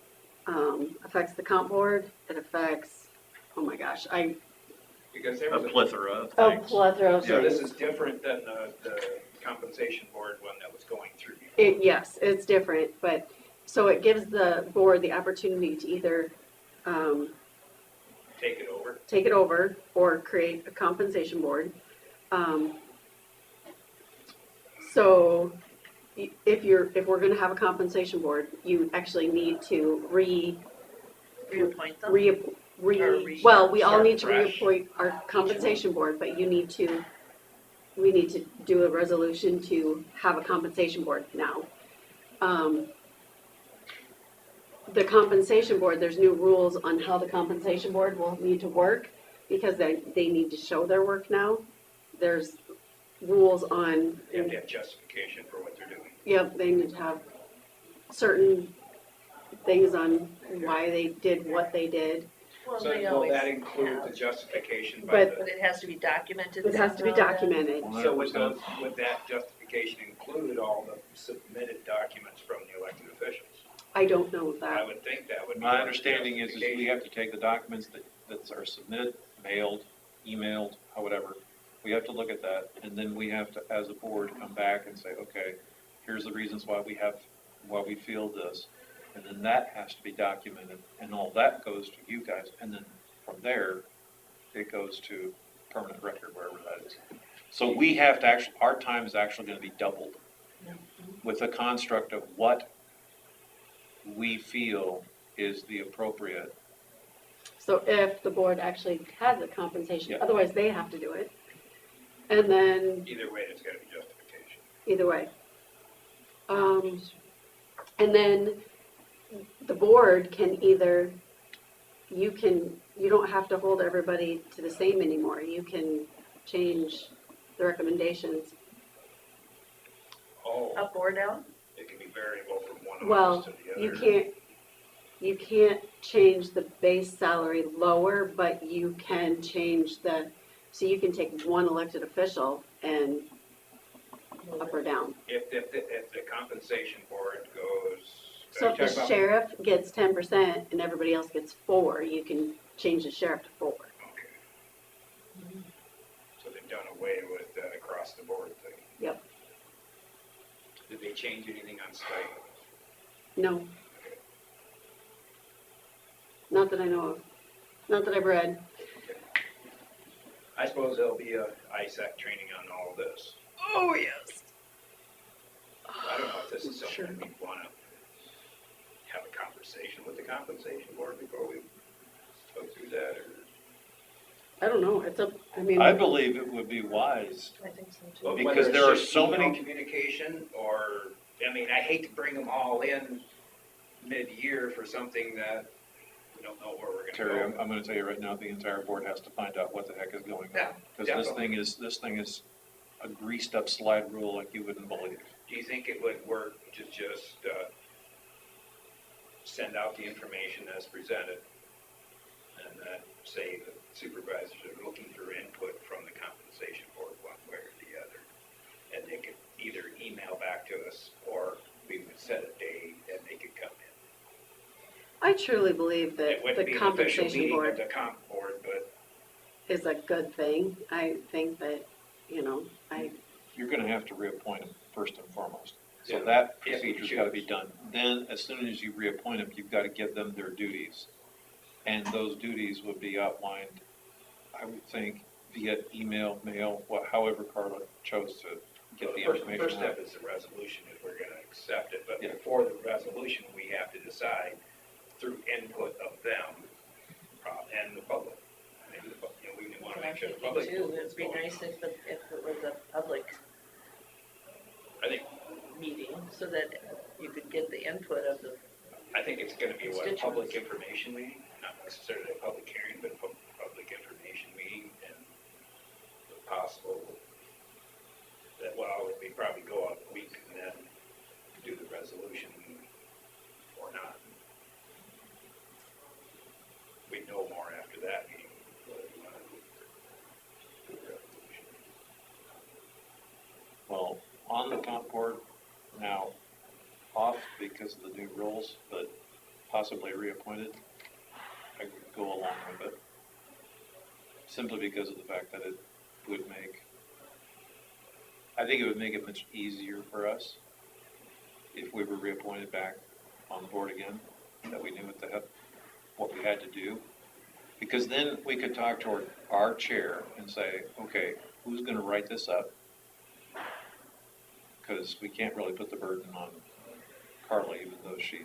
affects the comp board. It affects, oh my gosh, Because there A was plethora of a things. plethora of So this things. is different than the compensation board one that was going through. Yes, it's different, but, so it gives the board the opportunity to either, Take it over. take it over or create a compensation board. So if we're gonna have a compensation board, you actually need to Reappoint them? well, we all Start need to fresh. reappoint our compensation board, but we need to do a resolution to have a compensation board now. The compensation board, there's new rules on how the compensation board will need to work, because they need to show their work now. There's rules on, You have to have justification for what they're doing. yep, they need to have certain things on why they did what they did. Well, So they will always that include have. the justification by But But it has to be documented it has to be somehow then? documented. So would that justification include all the submitted documents from the elected officials? I don't know I that. would think that would be. My understanding is we have to take the documents that are submitted, mailed, emailed, however. We have to look at that, and then we have to, as a board, come back and say, okay, here's the reasons why we feel this. And then that has to be documented, and all that goes to you guys, and then from there, it goes to permanent record, wherever that is. So we have to our time is actually gonna be doubled with a construct of what we feel is the appropriate. So if the board actually has a compensation, Yeah. otherwise they have to do it. And then, Either way, it's gotta be justification. either way. And then the board can either, you don't have to hold everybody to the same anymore. You can change the recommendations. Oh, Up or down? it can be variable from one office Well, to the other. you can't change the base salary lower, but you can change so you can take one elected official and up or down. If the compensation board goes. So are if you the talking about- sheriff gets 10% and everybody else gets 4, you can change the sheriff to 4. Okay. So they've done away with that across the board thing. Yep. Did they change anything on site? No. Not that I know of. Not that I've read. I suppose there'll be a ISAC training on all of this. Oh, yes. I don't know if this is Sure. something we wanna have a conversation with the compensation board before we go through that, or? I don't know. It's up, I mean, I believe it would be wise. I think so too. Well, Because whether there are it's just so email many- communication, or, I mean, I hate to bring them all in mid-year for something that we don't know where we're Terry, gonna go. I'm gonna tell you right now, the entire board has to find out what the heck is going Yeah, on. Because definitely. this thing is a greased up slide rule like you wouldn't believe. Do you think it would work to just, send out the information as presented? And then say the supervisors are looking for input from the compensation board one way or the other. And they could either email back to us, or we would set a date and they could come in. I truly believe that It wouldn't the be an official compensation meeting of board the comp board, but is a good thing. I think that, you know, You're gonna have to reappoint them first and foremost. So Yeah. that If we procedure's gotta be choose. done. Then, as soon as you reappoint them, you've gotta give them their duties. And those duties would be outlined, I would think, via email, mail, however Carla chose to get the First information step out. is the resolution, if we're gonna accept it, but Yeah. before the resolution, we have to decide through input of them, and the public. Maybe the, you know, we wanna And I'm make sure the thinking public knows too, what's it'd be going nice on. if it was a public I think, meeting, so that you could get the input of the, I think it's gonna be what, a public Constituents. information meeting, not necessarily a public hearing, but a public information meeting, and if possible, that, well, we probably go out a week and then do the resolution, or not. We know more after that meeting, whether we wanna do the resolution. Well, on the comp board, now off because of the new rules, but possibly reappointed, I would go along with it. Simply because of the fact that it would make, I think it would make it much easier for us if we were reappointed back on the board again, that we knew what we had to do. Because then we could talk toward our chair and say, okay, who's gonna write this up? Because we can't really put the burden on Carla, even though she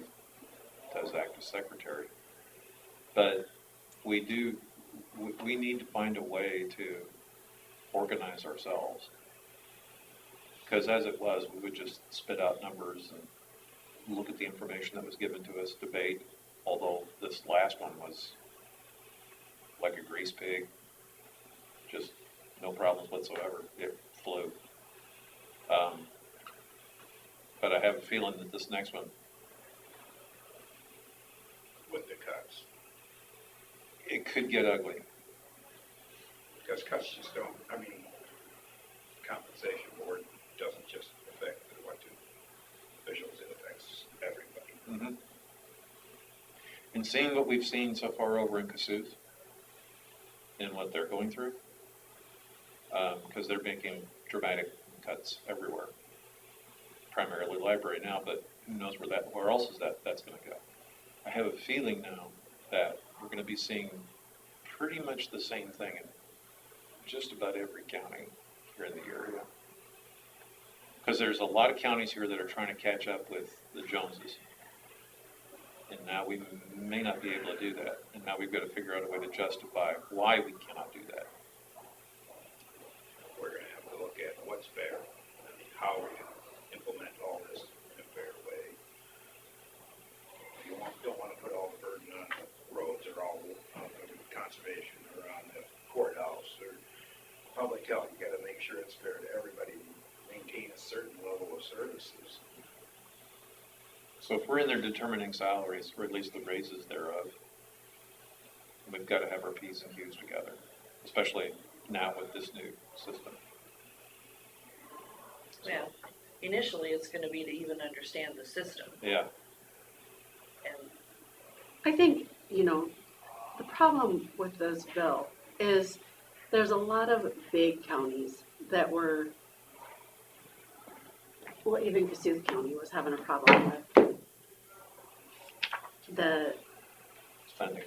does act as secretary. But we need to find a way to organize ourselves. Because as it was, we would just spit out numbers and look at the information that was given to us, debate, although this last one was like a grease pig, just no problems whatsoever, it flew. But I have a feeling that this next one, With the cuts, it could get ugly. because cuts just don't, I mean, compensation board doesn't just affect the elected officials, it affects everybody. And seeing what we've seen so far over in Cassuth and what they're going through, because they're making dramatic cuts everywhere. Primarily library now, but who knows where else that's gonna go. I have a feeling now that we're gonna be seeing pretty much the same thing in just about every county here in the area. Because there's a lot of counties here that are trying to catch up with the Joneses. And now we may not be able to do that. And now we've got to figure out a way to justify why we cannot do that. We're gonna have to look at what's fair, and how we can implement all this in a fair way. You don't wanna put all the burden on the roads, or all on the conservation, or on the courthouse, or public health. You gotta make sure it's fair to everybody, maintain a certain level of services. So if we're in there determining salaries, or at least the raises thereof, we've got to have our P's and Q's together, especially now with this new system. well, initially, it's gonna be to even understand the system, Yeah, and I think, you know, the problem with this bill is there's a lot of big counties that were Well, even Cassuth County was having a problem with the, Spending.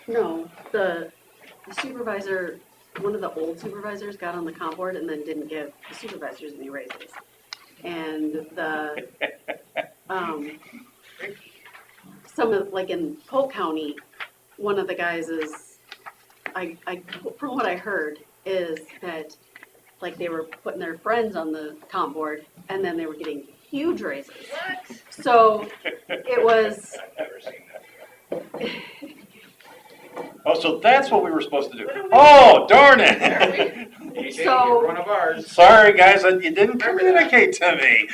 no, the supervisor, one of the old supervisors got on the comp board and then didn't give the supervisors any raises. And the, some of, like in Polk County, one of the guys is, from what I heard, is that like they were putting their friends on the comp board and then they were getting huge raises. What? So it was, I've never seen that. Oh, so that's what we were supposed to do. Oh, darn it. AJ, So- you're one of ours. Sorry, guys, you didn't communicate to me.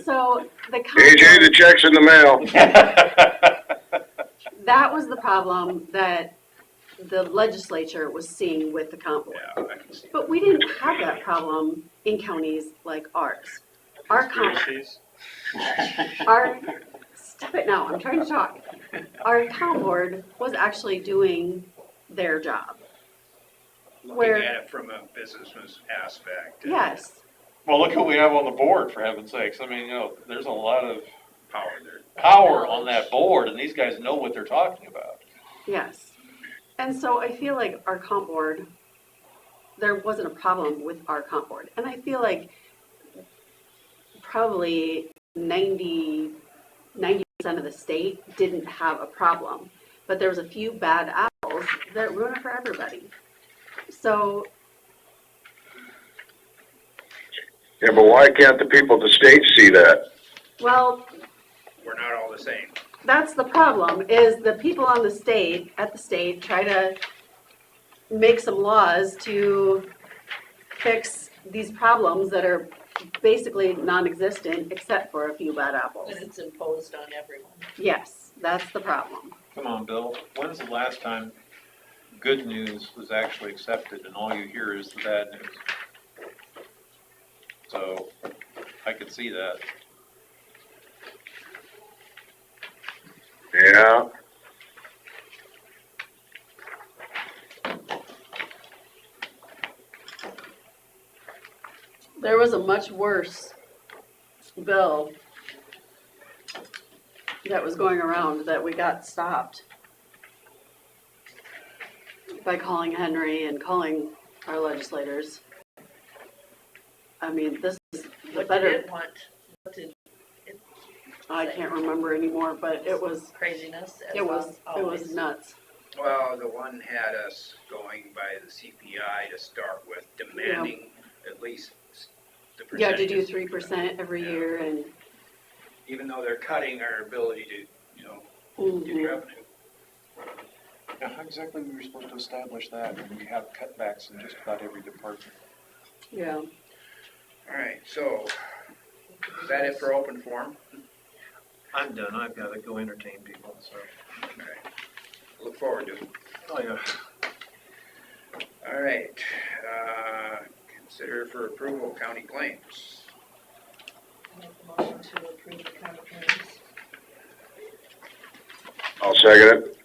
so the comp AJ, the board, check's in the mail. that was the problem that the legislature was seeing with the comp board. Yeah, I can see. But we didn't have that problem in counties like ours. Our comp, Conspiracies? our, stop it now, I'm trying to talk. Our comp board was actually doing their job. Looking Where- at it from a businessman's aspect. Yes, Well, look who we have on the board, for heaven's sakes. I mean, there's a lot of Power there. power on that board, and these guys know what they're talking about. yes. And so I feel like our comp board, there wasn't a problem with our comp board. And I feel like probably 90% of the state didn't have a problem. But there was a few bad apples that ruined it for everybody. So, Yeah, but why can't the people at the state see that? well, We're not all the same. that's the problem, is the people on the state, at the state, try to make some laws to fix these problems that are basically non-existent except for a few bad apples. But it's imposed on everyone. Yes, that's the problem. Come on, Bill. When's the last time good news was actually accepted and all you hear is the bad news? So, I could see that. Yeah, There was a much worse bill that was going around that we got stopped by calling Henry and calling our legislators. I mean, this is the What did better, it want? What did I can't remember anymore, but it was, craziness? as it was always. nuts. Well, the one had us going by the CPI to start with, demanding at least the Yeah, to do percentages. 3% every year and, Even though they're cutting our ability to, get mhm. revenue. Now, how exactly were we supposed to establish that when we have cutbacks in just about every department? Yeah. All right, so is that it for open forum? I'm done, I've gotta go entertain people, so. All right. Look forward to it. Oh, yeah. All right, consider for approval county claims. Make a motion to approve the county claims. I'll second it.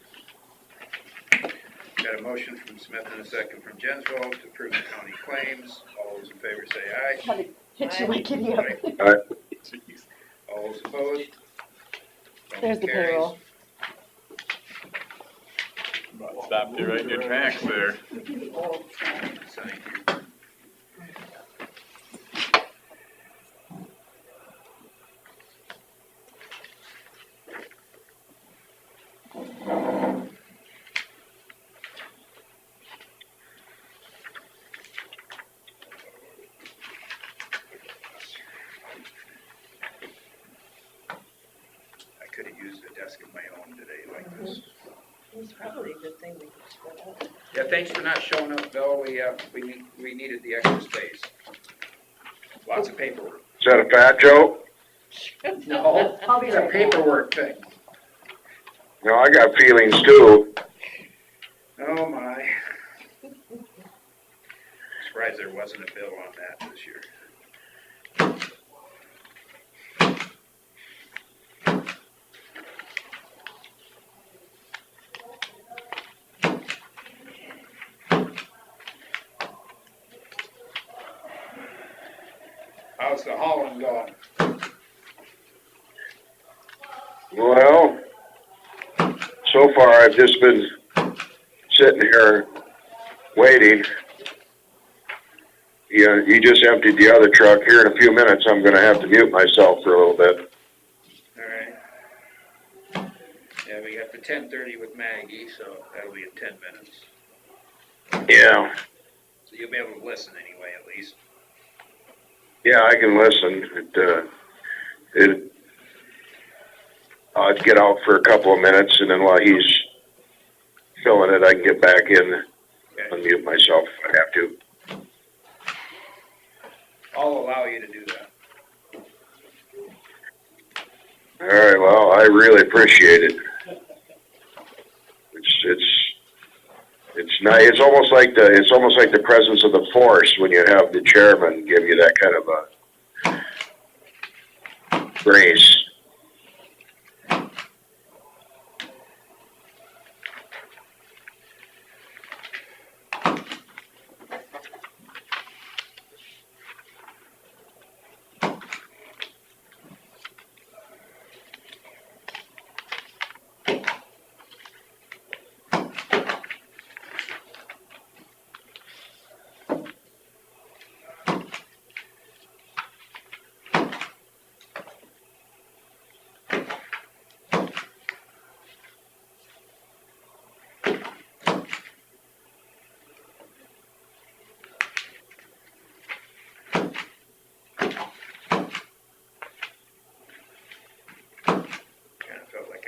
Got a motion from Smith and a second from Jensvold to approve the county claims. All those in favor say aye. Had to hit you like idiot. All those opposed? Motion There's the carries. payroll. Stopped you right in your tracks there. Sign here. I could have used a desk of my own today like this. It was probably a good thing we could spread out. Yeah, thanks for not showing up, Bill. We needed the extra space. Lots of paperwork. Is that a fat joke? No, I'll be it's a right back. paperwork thing. No, I got feelings too. Oh, my. Surprised there wasn't a bill on that this year. How's the hauling going? Well, so far I've just been sitting here waiting. You just emptied the other truck. Here in a few minutes, I'm gonna have to mute myself for a little bit. Alright. Yeah, we got the 10:30 with Maggie, so that'll be in 10 minutes. Yeah, So you'll be able to listen anyway, at least. yeah, I can listen. I'd get out for a couple of minutes, and then while he's filling it, I can get back in, unmute myself if I have to. I'll allow you to do that. All right, well, I really appreciate it. It's nice. It's almost like the presence of the force when you have the chairman give you that kind of a grace.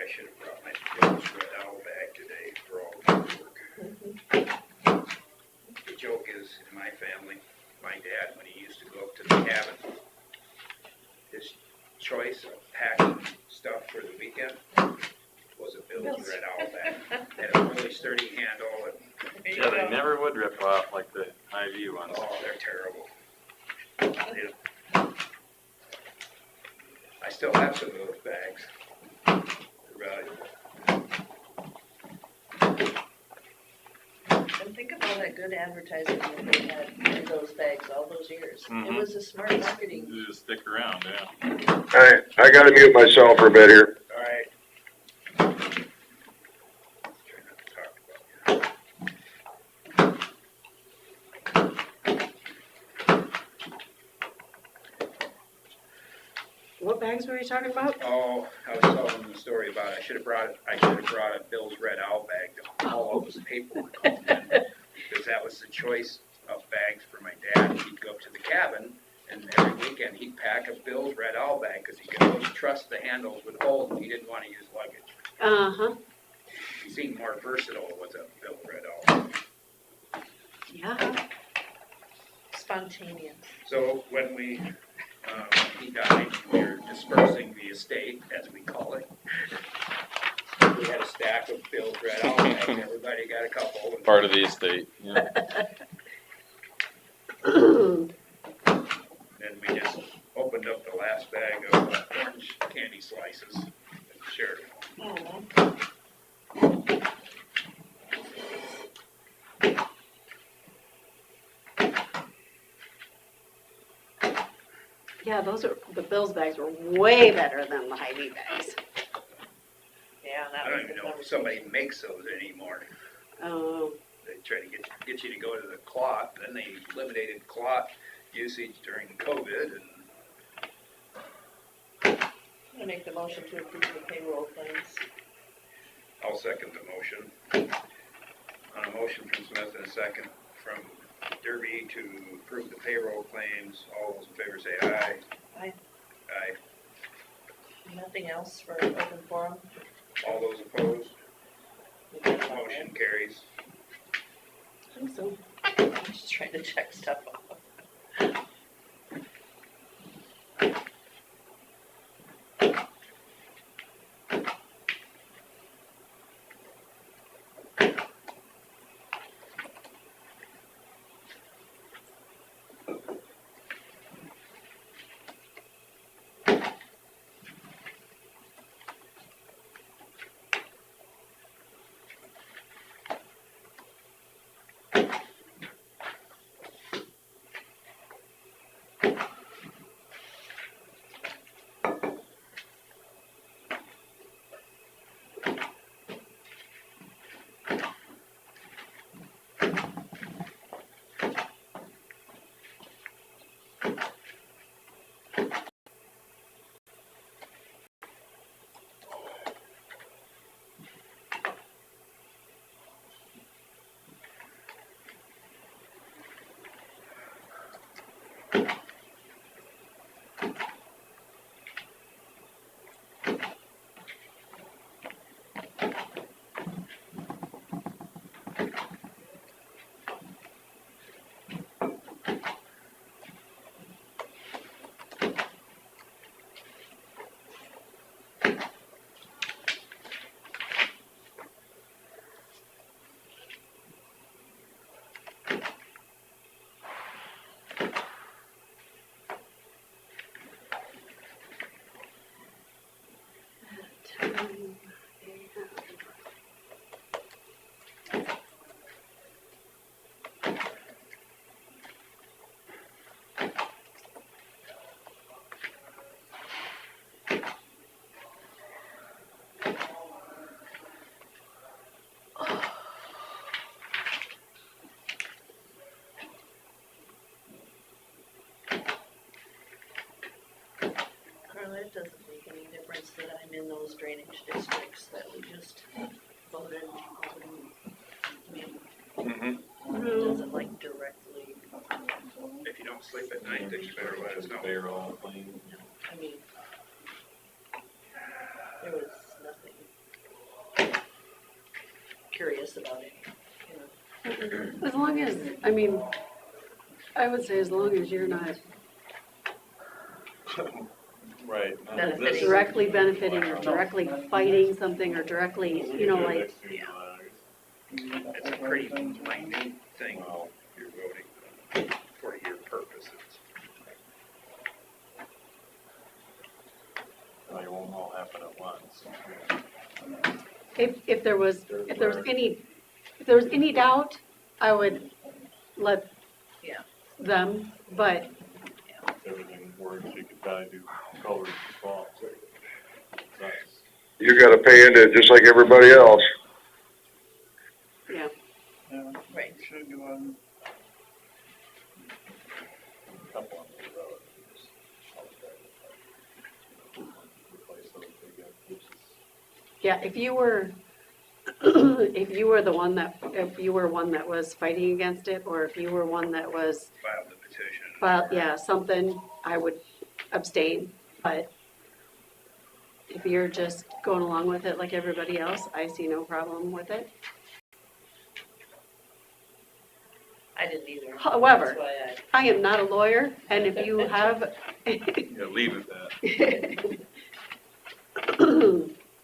I should have brought my Bill's Red Owl bag today for all the work. The joke is, in my family, my dad, when he used to go up to the cabin, his choice of packing stuff for the weekend was a Bill's Red Owl bag. Had a really sturdy handle and. Yeah, they never would rip off like the IV ones. Oh, they're terrible. I still have some of those bags. And think of all that good advertising that they had in those bags all those years. It Mhm. was a smart marketing. You just stick around, yeah. All right, I gotta mute myself for a bit here. All right. Try not to talk about What bags were you talking about? Oh, I was telling the story about I should have brought a Bill's Red Owl bag to haul all this paperwork home in, because that was the choice of bags for my dad. He'd go up to the cabin, and every weekend he'd pack a Bill's Red Owl bag because he could always trust the handles would hold, and he didn't want to use luggage. Uh-huh, He seemed more versatile with a Bill's Red Owl. yeah. Spontaneous. So when he died, we were dispersing the estate, as we call it. We had a stack of Bill's Red Owl bags, everybody got a couple. And Part of the estate, yeah. then we just opened up the last bag of orange candy slices and shared them. Yeah, the Bill's bags were way better than the Hy-Vee bags. Yeah, that I was don't even the know if somebody makes those anymore. Oh, They try to get you to go to the cloth, then they eliminated cloth usage during COVID, and I'm gonna make the motion to approve the payroll claims. I'll second the motion. On a motion from Smith and a second from Derby to approve the payroll claims, all those in favor say aye. Aye. Aye. Nothing else for open forum? All those opposed, motion carries. I think so. I'm just trying to check stuff off. Carla, it doesn't make any difference that I'm in those drainage districts that we just voted on. It doesn't like directly, If you don't sleep at night, then you better let us know. Payroll, clean. I mean, there was nothing curious about it, you know. As long as, I mean, I would say as long as you're not Right. Benefiting. directly benefiting or directly fighting something or directly, you know, like, It's a pretty minute thing, you're voting for your purposes. Well, it won't all happen at once. if there was any doubt, I would let Yeah. them, but If everything works, you could probably do colors and swaps. Nice. You gotta pay into it just like everybody else. yeah. Yeah, Right. should go on. Couple on the road. Replace those big ditches. Yeah, if you were, if you were one that was fighting against it, or if you were one that was, Filed the petition. well, yeah, something, I would abstain, but if you're just going along with it like everybody else, I see no problem with it. I didn't either. However, That's why I am not a lawyer, and if you have, Yeah, leave it that.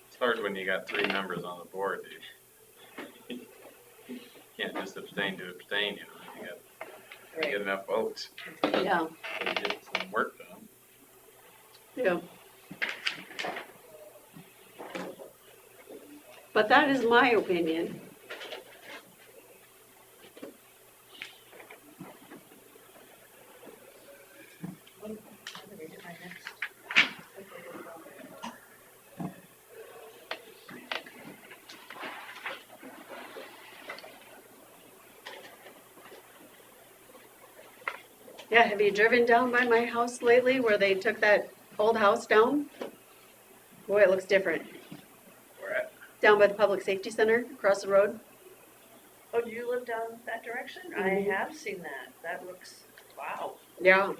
It's hard when you got 3 members on the board, dude. You can't just abstain to abstain, you know, you got to get enough votes yeah, to get some work done. yeah. But that is my opinion. I'm gonna read my next. Yeah, have you driven down by my house lately where they took that old house down? Boy, it looks different. Where at? Down by the Public Safety Center, across the road. Oh, do you live down that direction? I Mhm. have seen that. That looks, wow. Yeah.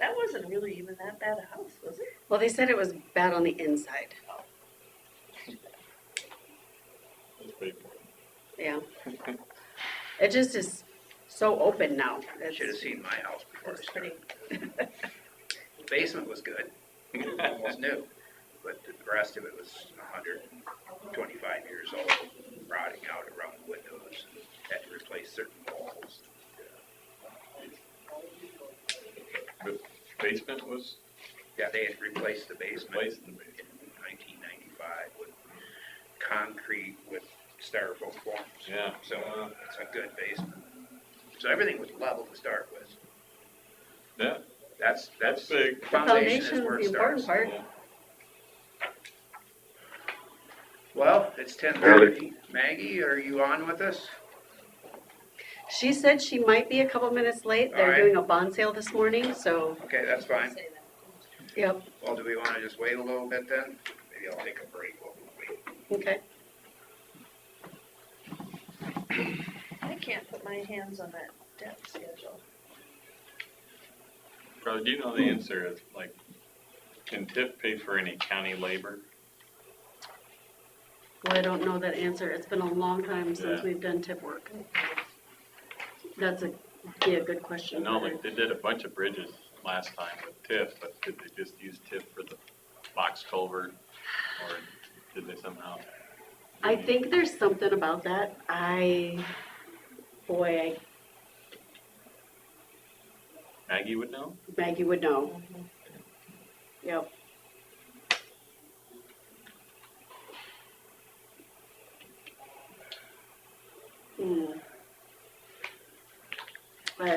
That wasn't really even that bad a house, was it? Well, they said it was bad on the inside. Let's pay for it. Yeah. It just is so open now. I should have It's, seen my house before I It's pretty, started. The basement was good, almost new, but the rest of it was 125 years old, rotting out around the windows, and had to replace certain walls. The basement was Yeah, they had replaced the basement placed in the basement. in 1995 with concrete with styrofoam forms. Yeah. So it's a good basement. So everything was level to start with. Yeah, That's big. the foundation foundation is where it is the important starts. part. Yeah. Well, it's 10:30. Maggie, are you on with us? She said she might be a couple minutes late. They're Alright. doing a bond sale this morning, so, Okay, that's fine. say that. yep, Well, do we want to just wait a little bit then? Maybe I'll take a break while we wait. okay. I can't put my hands on that debt schedule. Probably, do you know the answer is, like, can TIF pay for any county labor? Well, I don't know that answer. It's been a long time since Yeah. we've done tip work. That's be a good I question. know, like, they did a bunch of bridges last time with TIF, but did they just use TIF for the box culvert? Or did they somehow? I think there's something about that. Maggie would know? Maggie would know. Yep. Hmm.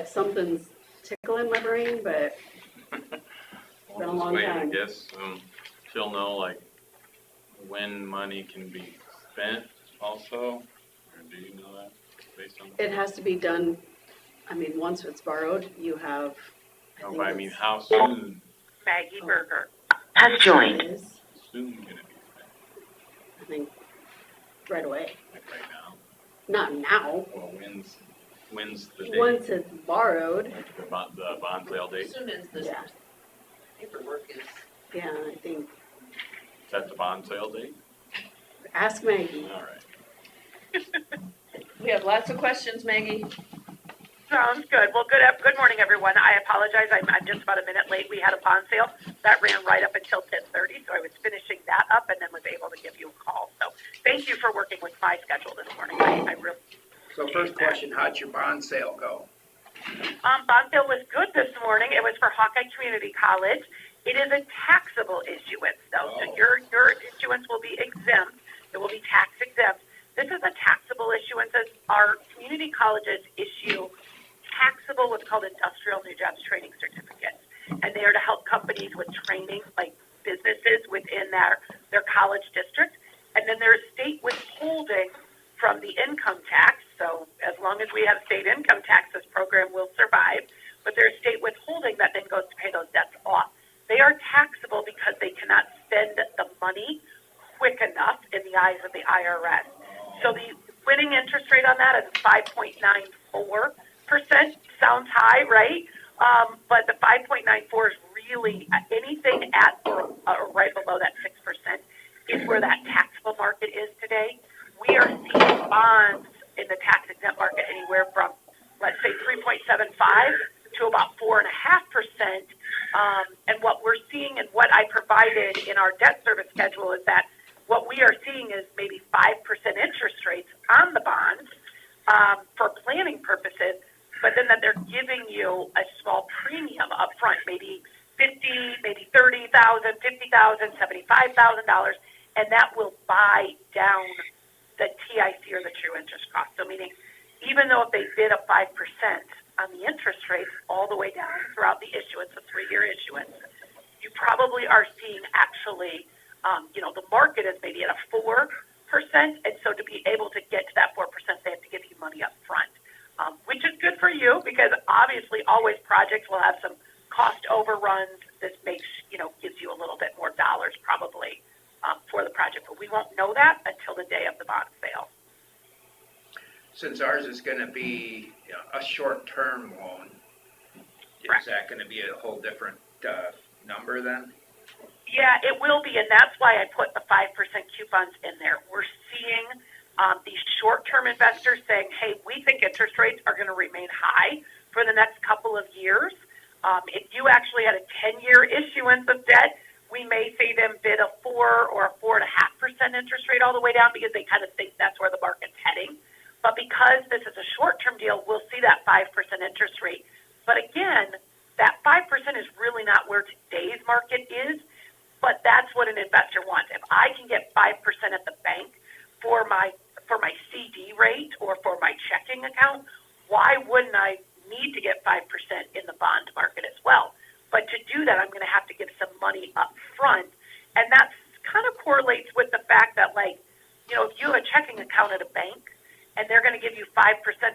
Something's tickling my brain, but Well, Been a just long wait, time. I guess, she'll know, like, when money can be spent also? Or do you know that based on? It has to be done, I mean, once it's borrowed, you have. No, think but I mean, it's- how soon, Maggie Oh. Berger. It is, soon can it be spent? I think, right away. Like right now? Not now. Well, when's the date? Once it's borrowed, Like the bond sale As date? soon as this yeah, paperwork is, yeah, I think, Is that the bond sale date? ask Maggie. All right. we have lots of questions, Maggie. Sounds good. Well, good morning, everyone. I apologize. I'm just about a minute late. We had a bond sale that ran right up until 10:30, so I was finishing that up and then was able to give you a call. So thank you for working with my schedule this morning. I really. So first question, how'd your bond sale go? Bond sale was good this morning. It was for Hawkeye Community College. It is a taxable issuance, though, so your issuance will be exempt. It will be tax exempt. This is a taxable issuance as our community colleges issue taxable, what's called industrial new jobs training certificates. And they are to help companies with training, like businesses within their college district. And then there's state withholding from the income tax. So as long as we have state income tax, this program will survive. But there's state withholding that then goes to pay those debts off. They are taxable because they cannot spend the money quick enough in the eyes of the IRS. So the winning interest rate on that is 5.94%. Sounds high, right? But the 5.94 is really anything at or right below that 6% is where that taxable market is today. We are seeing bonds in the tax exempt market anywhere from, let's say, 3.75 to about 4.5%. And what we're seeing and what I provided in our debt service schedule is that what we are seeing is maybe 5% interest rates on the bonds for planning purposes, but then that they're giving you a small premium up front, maybe $50,000, maybe $30,000, $50,000, $75,000, and that will buy down the TIC or the true interest cost. So meaning, even though if they bid a 5% on the interest rates all the way down throughout the issuance, a 3-year issuance, you probably are seeing actually, the market is maybe at a 4%, and so to be able to get to that 4%, they have to give you money up front, which is good for you because obviously always projects will have some cost overruns. This makes, gives you a little bit more dollars probably for the project, but we won't know that until the day of the bond sale. Since ours is gonna be a short-term loan, is that gonna be a whole different number then? Yeah, it will be, and that's why I put the 5% coupons in there. We're seeing these short-term investors saying, hey, we think interest rates are gonna remain high for the next couple of years. If you actually had a 10-year issuance of debt, we may see them bid a 4 or a 4.5% interest rate all the way down because they kind of think that's where the market's heading. But because this is a short-term deal, we'll see that 5% interest rate. But again, that 5% is really not where today's market is, but that's what an investor wants. If I can get 5% at the bank for my CD rate or for my checking account, why wouldn't I need to get 5% in the bond market as well? But to do that, I'm going to have to give some money up front. And that kind of correlates with the fact that, if you have a checking account at a bank and they're going to give you 5%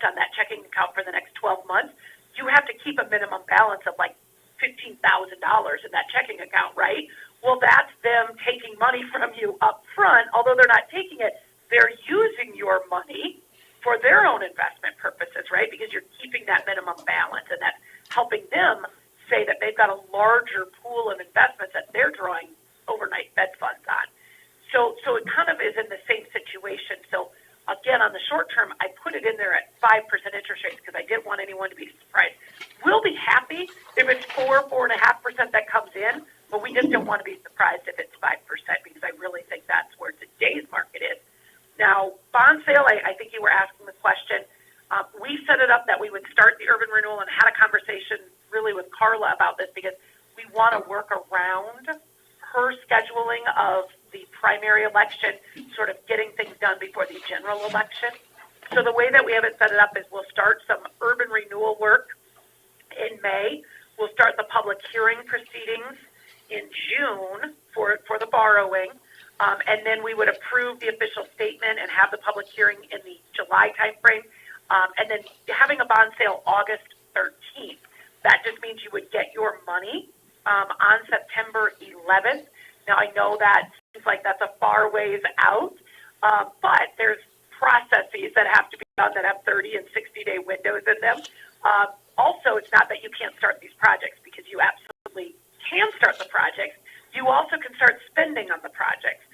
on that checking account for the next 12 months, you have to keep a minimum balance of $15,000 in that checking account, right? Well, that's them taking money from you up front. Although they're not taking it, they're using your money for their own investment purposes, right? Because you're keeping that minimum balance, and that's helping them say that they've got a larger pool of investments that they're drawing overnight Fed funds on. So it kind of is in the same situation. So again, on the short term, I put it in there at 5% interest rates because I didn't want anyone to be surprised. We'll be happy if it's 4.5% that comes in, but we just don't want to be surprised if it's 5% because I really think that's where today's market is. Now, bond sale, I think you were asking the question. We set it up that we would start the urban renewal and had a conversation really with Carla about this because we want to work around her scheduling of the primary election, sort of getting things done before the general election. So the way that we have it set it up is we'll start some urban renewal work in May. We'll start the public hearing proceedings in June for the borrowing. And then we would approve the official statement and have the public hearing in the July timeframe. And then having a bond sale August 13th. That just means you would get your money on September 11th. Now, I know that seems like that's a far ways out, but there's processes that have to be done that have 30 and 60-day windows in them. Also, it's not that you can't start these projects, because you absolutely can start the projects. You also can start spending on the projects.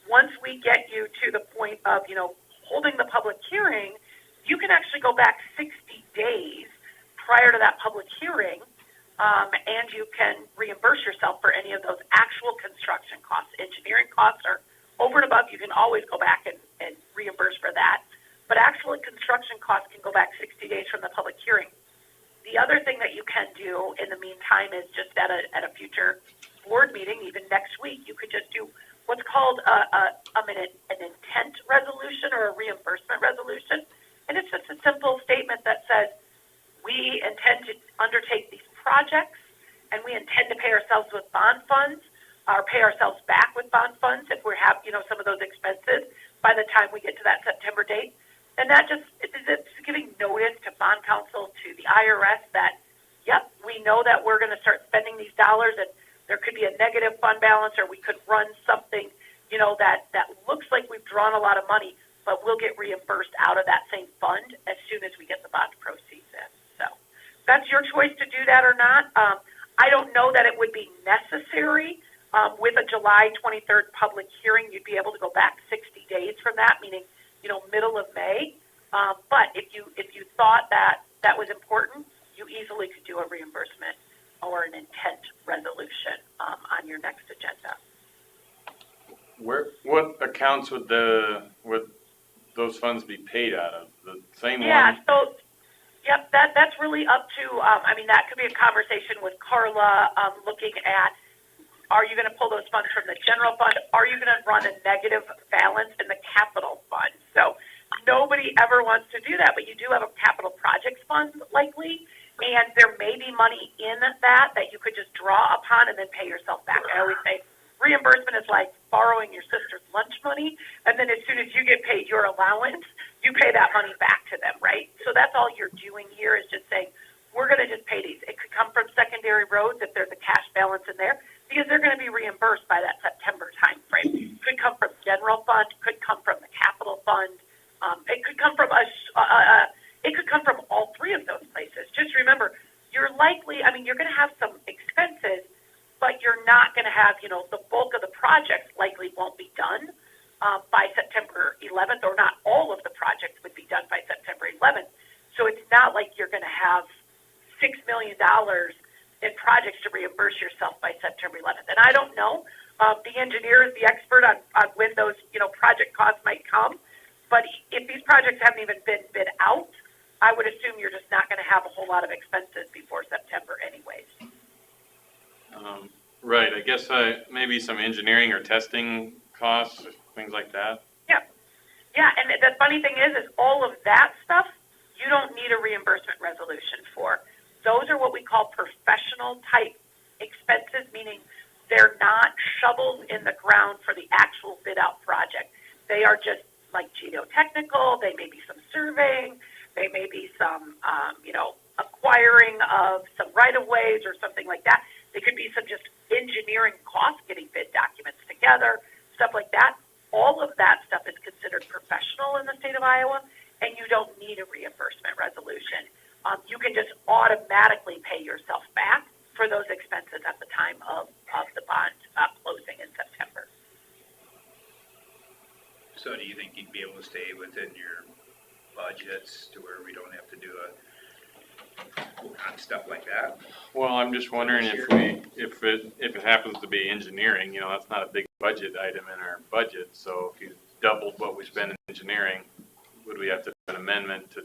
Once we get you to the point of, holding the public hearing, you can actually go back 60 days prior to that public hearing, and you can reimburse yourself for any of those actual construction costs. Engineering costs are over and above. You can always go back and reimburse for that. But actual construction costs can go back 60 days from the public hearing. The other thing that you can do in the meantime is just at a future board meeting, even next week, you could just do what's called an intent resolution or a reimbursement resolution. And it's just a simple statement that says, we intend to undertake these projects, and we intend to pay ourselves with bond funds, or pay ourselves back with bond funds if we have, some of those expenses by the time we get to that September date. And that it's giving notice to bond counsel, to the IRS that, yep, we know that we're going to start spending these dollars, and there could be a negative fund balance, or we could run something, that looks like we've drawn a lot of money, but we'll get reimbursed out of that same fund as soon as we get the bond proceeds in. So that's your choice to do that or not. I don't know that it would be necessary. With a July 23rd public hearing, you'd be able to go back 60 days from that, meaning, middle of May. But if you thought that was important, you easily could do a reimbursement or an intent resolution on your next agenda. What accounts would those funds be paid out of? The same one? Yeah, so, yep, that's really up to, that could be a conversation with Carla, looking at, are you going to pull those funds from the general fund? Are you going to run a negative balance in the capital fund? So nobody ever wants to do that, but you do have a capital projects fund likely, and there may be money in that you could just draw upon and then pay yourself back. I always say reimbursement is like borrowing your sister's lunch money, and then as soon as you get paid your allowance, you pay that money back to them, right? So that's all you're doing here, is just saying, we're going to just pay these. It could come from secondary roads if there's a cash balance in there, because they're going to be reimbursed by that September time frame. Could come from general fund, could come from the capital fund. It could come from it could come from all three of those places. Just remember, you're likely, you're going to have some expenses, but you're not going to have, the bulk of the projects likely won't be done by September 11th, or not all of the projects would be done by September 11th. So it's not like you're going to have $6 million in projects to reimburse yourself by September 11th. And I don't know, the engineer is the expert on when those, project costs might come. But if these projects haven't even been bid out, I would assume you're just not going to have a whole lot of expenses before September anyways. Right, I guess maybe some engineering or testing costs, things like that. Yeah, and the funny thing is all of that stuff, you don't need a reimbursement resolution for. Those are what we call professional type expenses, meaning they're not shovels in the ground for the actual bid out project. They are just like geotechnical, they may be some surveying, they may be some, acquiring of some right-of-ways or something like that. They could be some just engineering costs, getting bid documents together, stuff like that. All of that stuff is considered professional in the state of Iowa, and you don't need a reimbursement resolution. You can just automatically pay yourself back for those expenses at the time of the bond closing in September. So do you think you'd be able to stay within your budgets to where we don't have to do stuff like that? Well, I'm just wondering if it happens to be engineering, that's not a big budget item in our budget. So if you doubled what we spend in engineering, would we have to do an amendment to,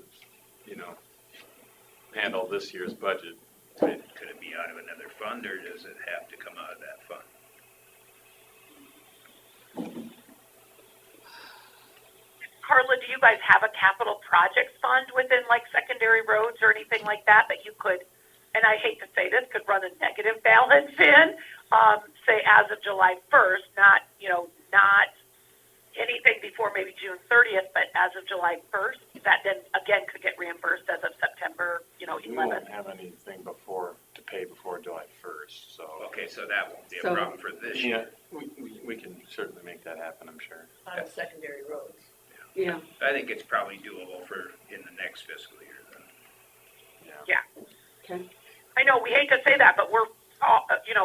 handle this year's budget? Could it be out of another fund, or does it have to come out of that fund? Carla, do you guys have a capital projects fund within like secondary roads or anything like that you could, and I hate to say this, could run a negative balance in, say as of July 1st, not, not anything before maybe June 30th, but as of July 1st, that then again could get reimbursed as of September, We 11th. won't have anything to pay before July 1st, so. Okay, so that won't be a So- problem for this year. Yeah, we can certainly make that happen, I'm sure. On secondary roads. Yeah, I think it's probably doable for in the next fiscal year then. Yeah. okay. I know, we hate to say that, but we're,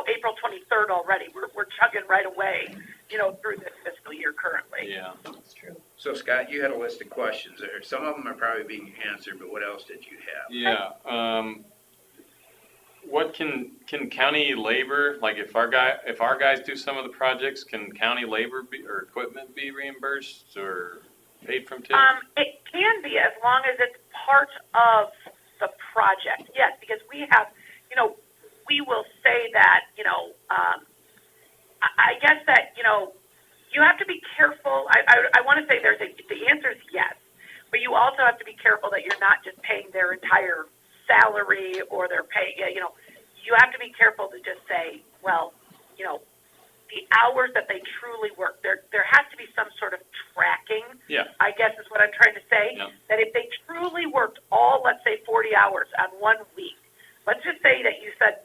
April 23rd already. We're chugging right away, through this fiscal year currently. Yeah. That's true. So Scott, you had a list of questions there. Some of them are probably being answered, but what else did you have? Yeah, what can county labor, like if our guys do some of the projects, can county labor or equipment be reimbursed or paid from TIF? It can be as long as it's part of the project, yes, because we have, we will say that, I guess that, you have to be careful. I want to say the answer is yes, but you also have to be careful that you're not just paying their entire salary or their pay, you have to be careful to just say, well, the hours that they truly work, there has to be some sort of tracking, Yeah. I guess is what I'm trying to say, Yeah. that if they truly worked all, let's say 40 hours on 1 week, let's just say that you said,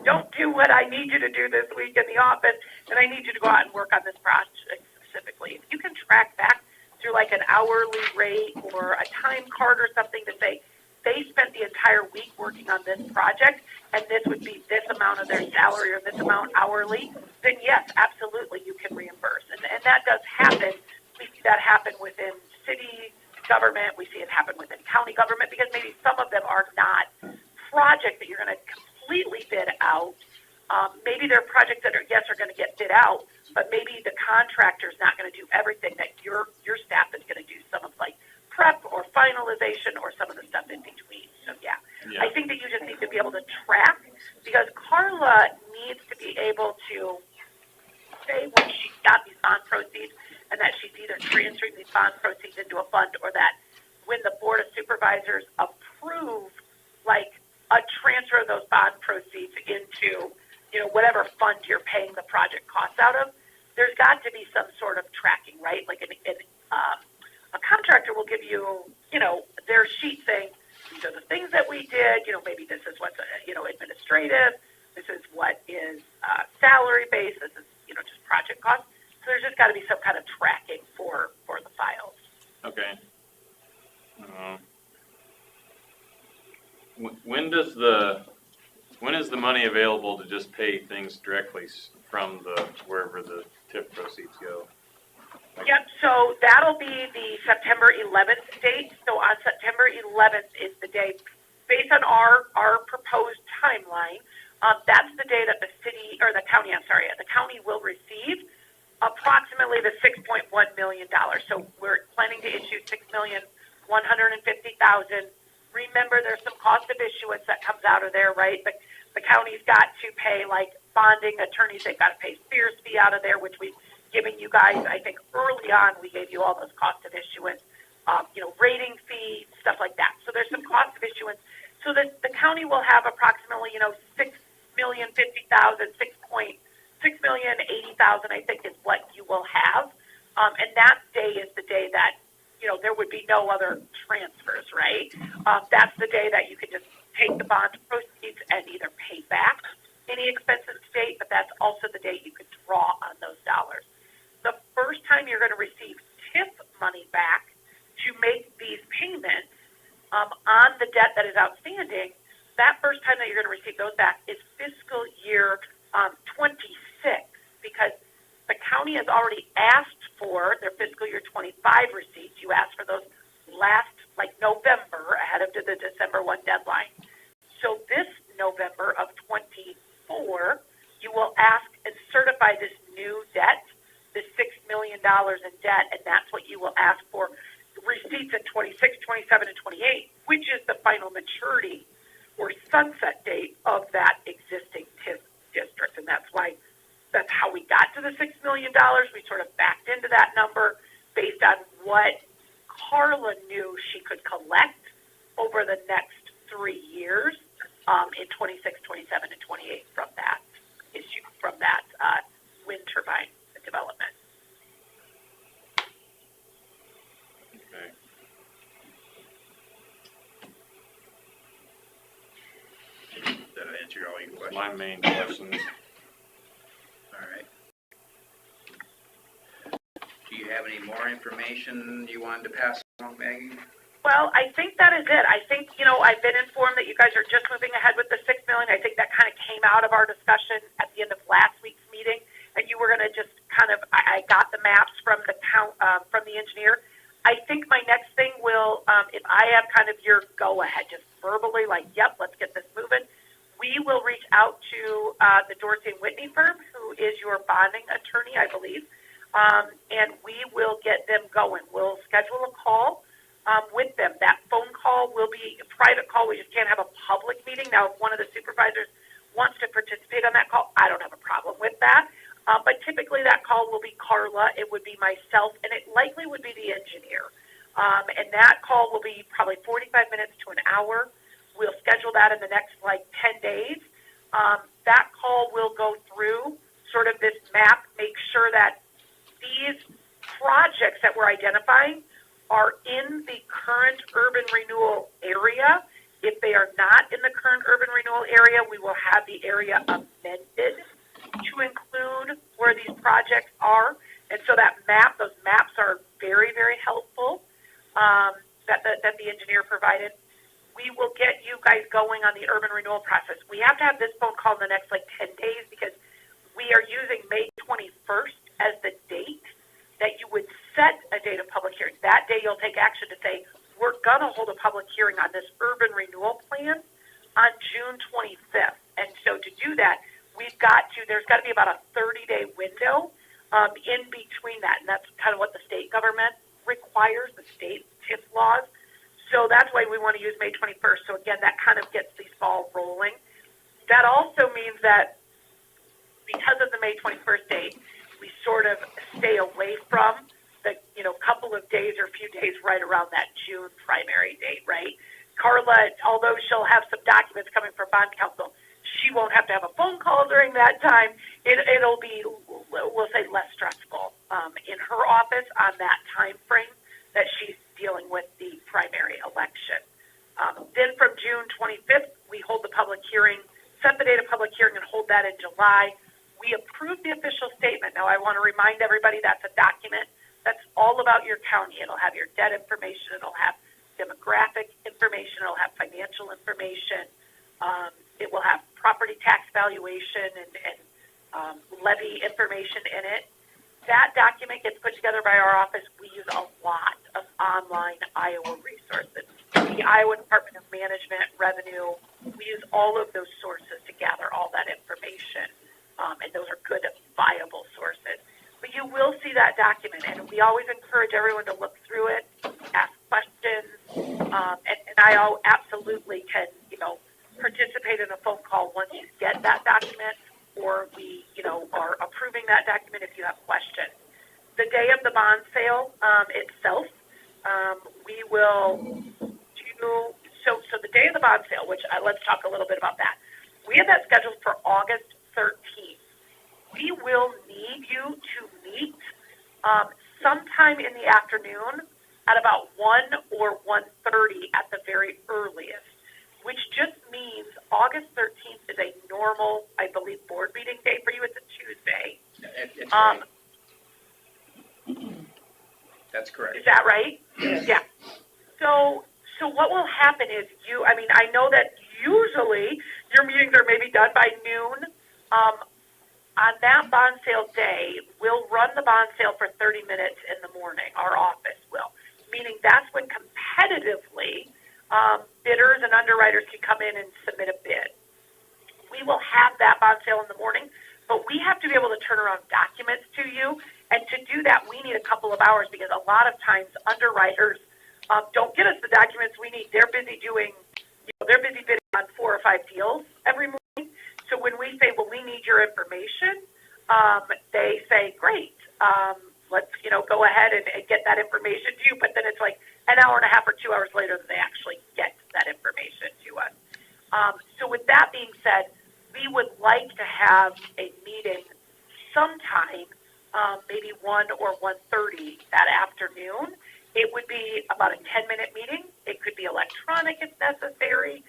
don't do what I need you to do this week in the office, and I need you to go out and work on this project specifically. If you can track back through like an hourly rate or a time card or something to say, they spent the entire week working on this project, and this would be this amount of their salary or this amount hourly, then yes, absolutely, you can reimburse. And that does happen. We see that happen within city government. We see it happen within county government because maybe some of them are not projects that you're going to completely bid out. Maybe they're projects that are going to get bid out, but maybe the contractor's not going to do everything that your staff is going to do. Some of like prep or finalization or some of the stuff in between. So yeah, I think that you just need to be able to track because Carla needs to be able to say when she got these bond proceeds and that she's either transferring these bond proceeds into a fund or that when the Board of Supervisors approve like a transfer of those bond proceeds into, whatever fund you're paying the project costs out of, there's got to be some sort of tracking, right? Like a contractor will give you, their sheet saying, these are the things that we did, maybe this is what's, administrative, this is what is salary based, this is, just project costs. So there's just got to be some kind of tracking for the files. Okay. When is the money available to just pay things directly from wherever the TIF proceeds go? Yep, so that'll be the September 11th date. So on September 11th is the day, based on our proposed timeline, that's the day that the county will receive approximately the $6.1 million. So we're planning to issue $6,150,000. Remember, there's some cost of issuance that comes out of there, right? But the county's got to pay like bonding attorneys. They've got to pay Spears fee out of there, which we've given you guys. I think early on we gave you all those cost of issuance, rating fee, stuff like that. So there's some cost of issuance. So the county will have approximately, $6,050,000, $6,080,000, I think is what you will have. And that day is the day that, there would be no other transfers, right? That's the day that you could just take the bond proceeds and either pay back any expenses to date, but that's also the date you could draw on those dollars. The first time you're going to receive TIF money back to make these payments on the debt that is outstanding, that first time that you're going to receive those back is fiscal year 26, because the county has already asked for their fiscal year 25 receipts. You asked for those last, November, ahead of the December 1 deadline. So this November of 24, you will ask and certify this new debt, this $6 million in debt, and that's what you will ask for receipts in 26, 27, and 28, which is the final maturity or sunset date of that existing TIF district. And that's how we got to the $6 million. We sort of backed into that number based on what Carla knew she could collect over the next 3 years in 26, 27, and 28 from that issue, from that wind turbine development. questions? my main questions. All right. Do you have any more information you wanted to pass along, Maggie? Well, I think that is it. I think, I've been informed that you guys are just moving ahead with the 6 million. I think that kind of came out of our discussion at the end of last week's meeting, and you were going to just kind of, I got the maps from the from the engineer. I think my next thing will, if I have kind of your go-ahead, just verbally, like, yep, let's get this moving, we will reach out to the Dorsey and Whitney firm, who is your bonding attorney, I believe, and we will get them going. We'll schedule a call with them. That phone call will be a private call. We just can't have a public meeting. Now, if one of the supervisors wants to participate on that call, I don't have a problem with that. But typically that call will be Carla, it would be myself, and it likely would be the engineer. And that call will be probably 45 minutes to an hour. We'll schedule that in the next 10 days. That call will go through sort of this map, make sure that these projects that we're identifying are in the current urban renewal area. If they are not in the current urban renewal area, we will have the area amended to include where these projects are. And so that map, those maps are very, very helpful that the engineer provided. We will get you guys going on the urban renewal process. We have to have this phone call in the next 10 days because we are using May 21st as the date that you would set a date of public hearing. That day you'll take action to say, we're going to hold a public hearing on this urban renewal plan on June 25th. And so to do that, there's got to be about a 30-day window in between that. And that's kind of what the state government requires, the state TIF laws. So that's why we want to use May 21st. So again, that kind of gets these balls rolling. That also means that because of the May 21st date, we sort of stay away from the, couple of days or few days right around that June primary date, right? Carla, although she'll have some documents coming from bond counsel, she won't have to have a phone call during that time. It'll be, we'll say, less stressful in her office on that time frame that she's dealing with the primary election. Then from June 25th, we hold the public hearing, set the date of public hearing and hold that in July. We approve the official statement. Now, I want to remind everybody that's a document that's all about your county. It'll have your debt information. It'll have demographic information. It'll have financial information. It will have property tax valuation and levy information in it. That document gets put together by our office. We use a lot of online Iowa resources. The Iowa Department of Management, Revenue, we use all of those sources to gather all that information. And those are good, viable sources. But you will see that document, and we always encourage everyone to look through it, ask questions, and I absolutely can, participate in a phone call once you get that document, or we, are approving that document if you have questions. The day of the bond sale itself, we will do, so the day of the bond sale, which let's talk a little bit about that. We have that scheduled for August 13th. We will need you to meet sometime in the afternoon at about 1 or 1:30 at the very earliest, which just means August 13th is a normal, I believe, board meeting day for you. It's a Tuesday. It's right. That's correct. Is that right? Yes. Yeah. So what will happen is I know that usually your meetings are maybe done by noon. On that bond sale day, we'll run the bond sale for 30 minutes in the morning. Our office will, meaning that's when competitively bidders and underwriters can come in and submit a bid. We will have that bond sale in the morning, but we have to be able to turn around documents to you. And to do that, we need a couple of hours because a lot of times underwriters don't get us the documents we need. They're busy they're busy bidding on 4 or 5 deals every morning. So when we say, well, we need your information, they say, great, let's, go ahead and get that information to you. But then it's like an hour and a half or 2 hours later that they actually get that information to us. So with that being said, we would like to have a meeting sometime, maybe 1 or 1:30 that afternoon. It would be about a 10-minute meeting. It could be electronic if necessary.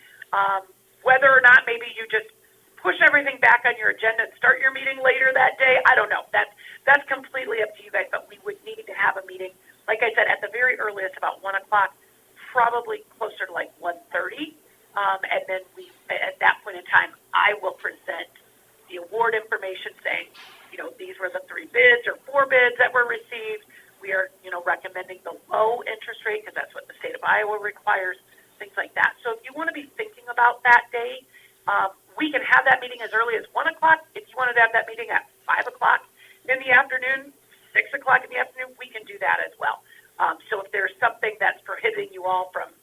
Whether or not maybe you just push everything back on your agenda and start your meeting later that day, I don't know. That's completely up to you guys, but we would need to have a meeting, like I said, at the very earliest, about 1 o'clock, probably closer to like 1:30. And then at that point in time, I will present the award information saying, these were the 3 bids or 4 bids that were received. We are, recommending the low interest rate because that's what the state of Iowa requires, things like that. So if you want to be thinking about that day, we can have that meeting as early as 1 o'clock. If you wanted to have that meeting at 5 o'clock in the afternoon, 6 o'clock in the afternoon, we can do that as well. So if there's something that's prohibiting you all from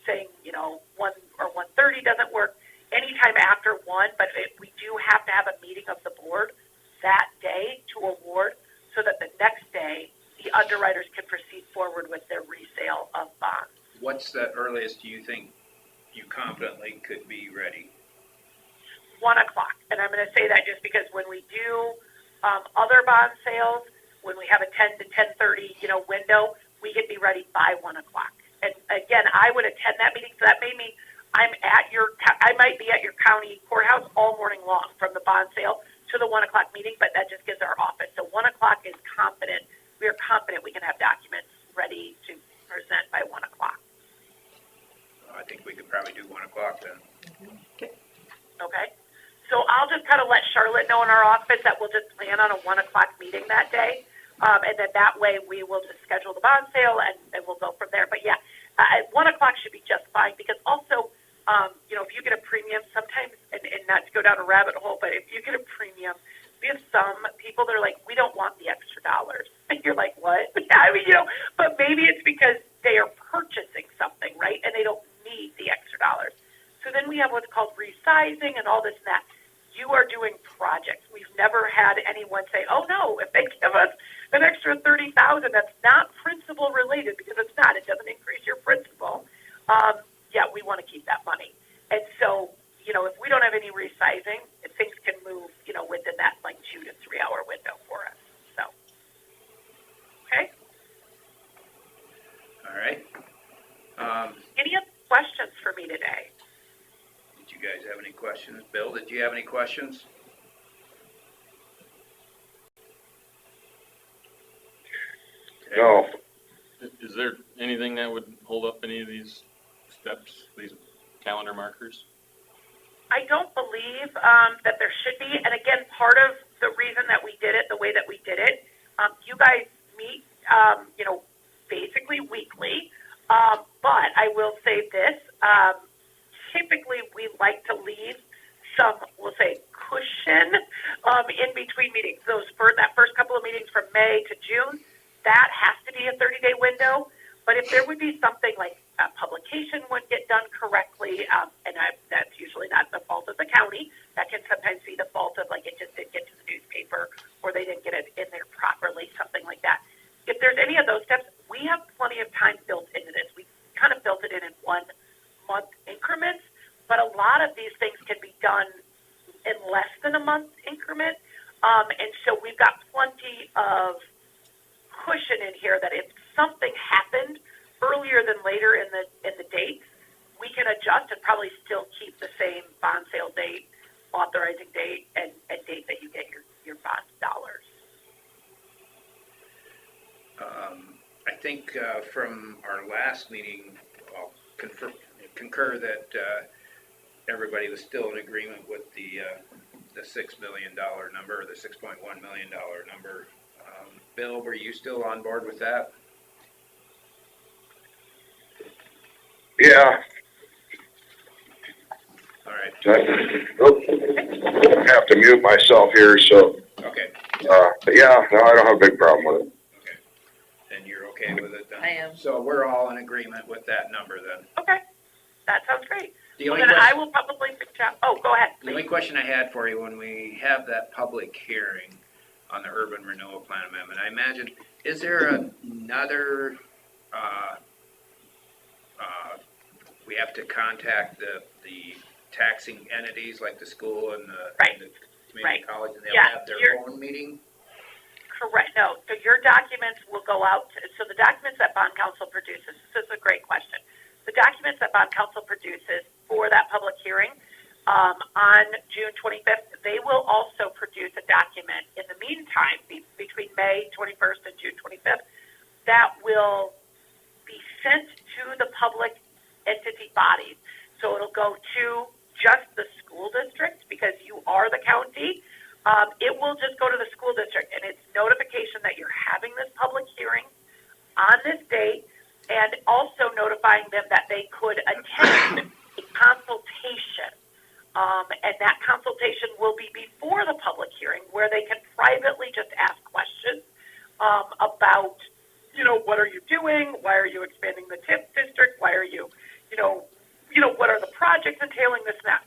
saying, 1 or 1:30 doesn't work, anytime after 1, but we do have to have a meeting of the board that day to award so that the next day the underwriters can proceed forward with their resale of bonds. What's the earliest you think you confidently could be ready? 1 o'clock. And I'm going to say that just because when we do other bond sales, when we have a 10 to 10:30, window, we can be ready by 1 o'clock. And again, I would attend that meeting, so that may mean I might be at your county courthouse all morning long from the bond sale to the 1 o'clock meeting, but that just gives our office. So 1 o'clock is confident. We are confident we can have documents ready to present by 1 o'clock. I think we could probably do 1 o'clock then. Okay? So I'll just kind of let Charlotte know in our office that we'll just plan on a 1 o'clock meeting that day. And then that way we will just schedule the bond sale and we'll go from there. But yeah, 1 o'clock should be just fine because also, if you get a premium sometimes, and not to go down a rabbit hole, but if you get a premium, we have some people that are like, we don't want the extra dollars. And you're like, what? I mean, but maybe it's because they are purchasing something, right? And they don't need the extra dollars. So then we have what's called resizing and all this and that. You are doing projects. We've never had anyone say, oh no, if they give us an extra $30,000, that's not principal related because it's not. It doesn't increase your principal. Yeah, we want to keep that money. And so, if we don't have any resizing, things can move, within that like 2 to 3 hour window for us. So, okay. All right. Any other questions for me today? Did you guys have any questions? Bill, did you have any questions? Okay. No, Is there anything that would hold up any of these steps, these calendar markers? I don't believe that there should be. And again, part of the reason that we did it the way that we did it, you guys meet, basically weekly. But I will say this, typically we like to leave some, we'll say, cushion in between meetings. That first couple of meetings from May to June, that has to be a 30-day window. But if there would be something like a publication wouldn't get done correctly, that's usually not the fault of the county. That can sometimes be the fault of like it just didn't get to the newspaper or they didn't get it in there properly, something like that. If there's any of those steps, we have plenty of time built into this. We kind of built it in 1 month increments, but a lot of these things can be done in less than a month increment. And so we've got plenty of cushion in here that if something happened earlier than later in the dates, we can adjust and probably still keep the same bond sale date, authorizing date, and date that you get your bond dollars. I think from our last meeting, I'll concur that everybody was still in agreement with the $6 million number, or the $6.1 million number. Bill, were you still on board with that? yeah. All right. I have to mute myself here, so, Okay. but yeah, no, I don't have a big problem with it. Okay. And you're okay with it then? I am. So we're all in agreement with that number then? Okay, that sounds great. The Well, only then I question, will probably reach out. Oh, go ahead, the only please. question I had for you, when we have that public hearing on the urban renewal plan amendment, I imagine, is there another, we have to contact the taxing entities like the school and the community college, and they'll have their own meeting? Correct. No. So your documents will go out. So the documents that bond counsel produces. This is a great question. The documents that bond counsel produces for that public hearing on June 25th. They will also produce a document in the meantime, between May 21st and June 25th, that will be sent to the public entity bodies. So it'll go to just the school district because you are the county. It will just go to the school district, and it's notification that you're having this public hearing on this date, and also notifying them that they could attend a consultation. And that consultation will be before the public hearing, where they can privately just ask questions about, what are you doing? Why are you expanding the TIF district? Why are you, what are the projects entailing this and that?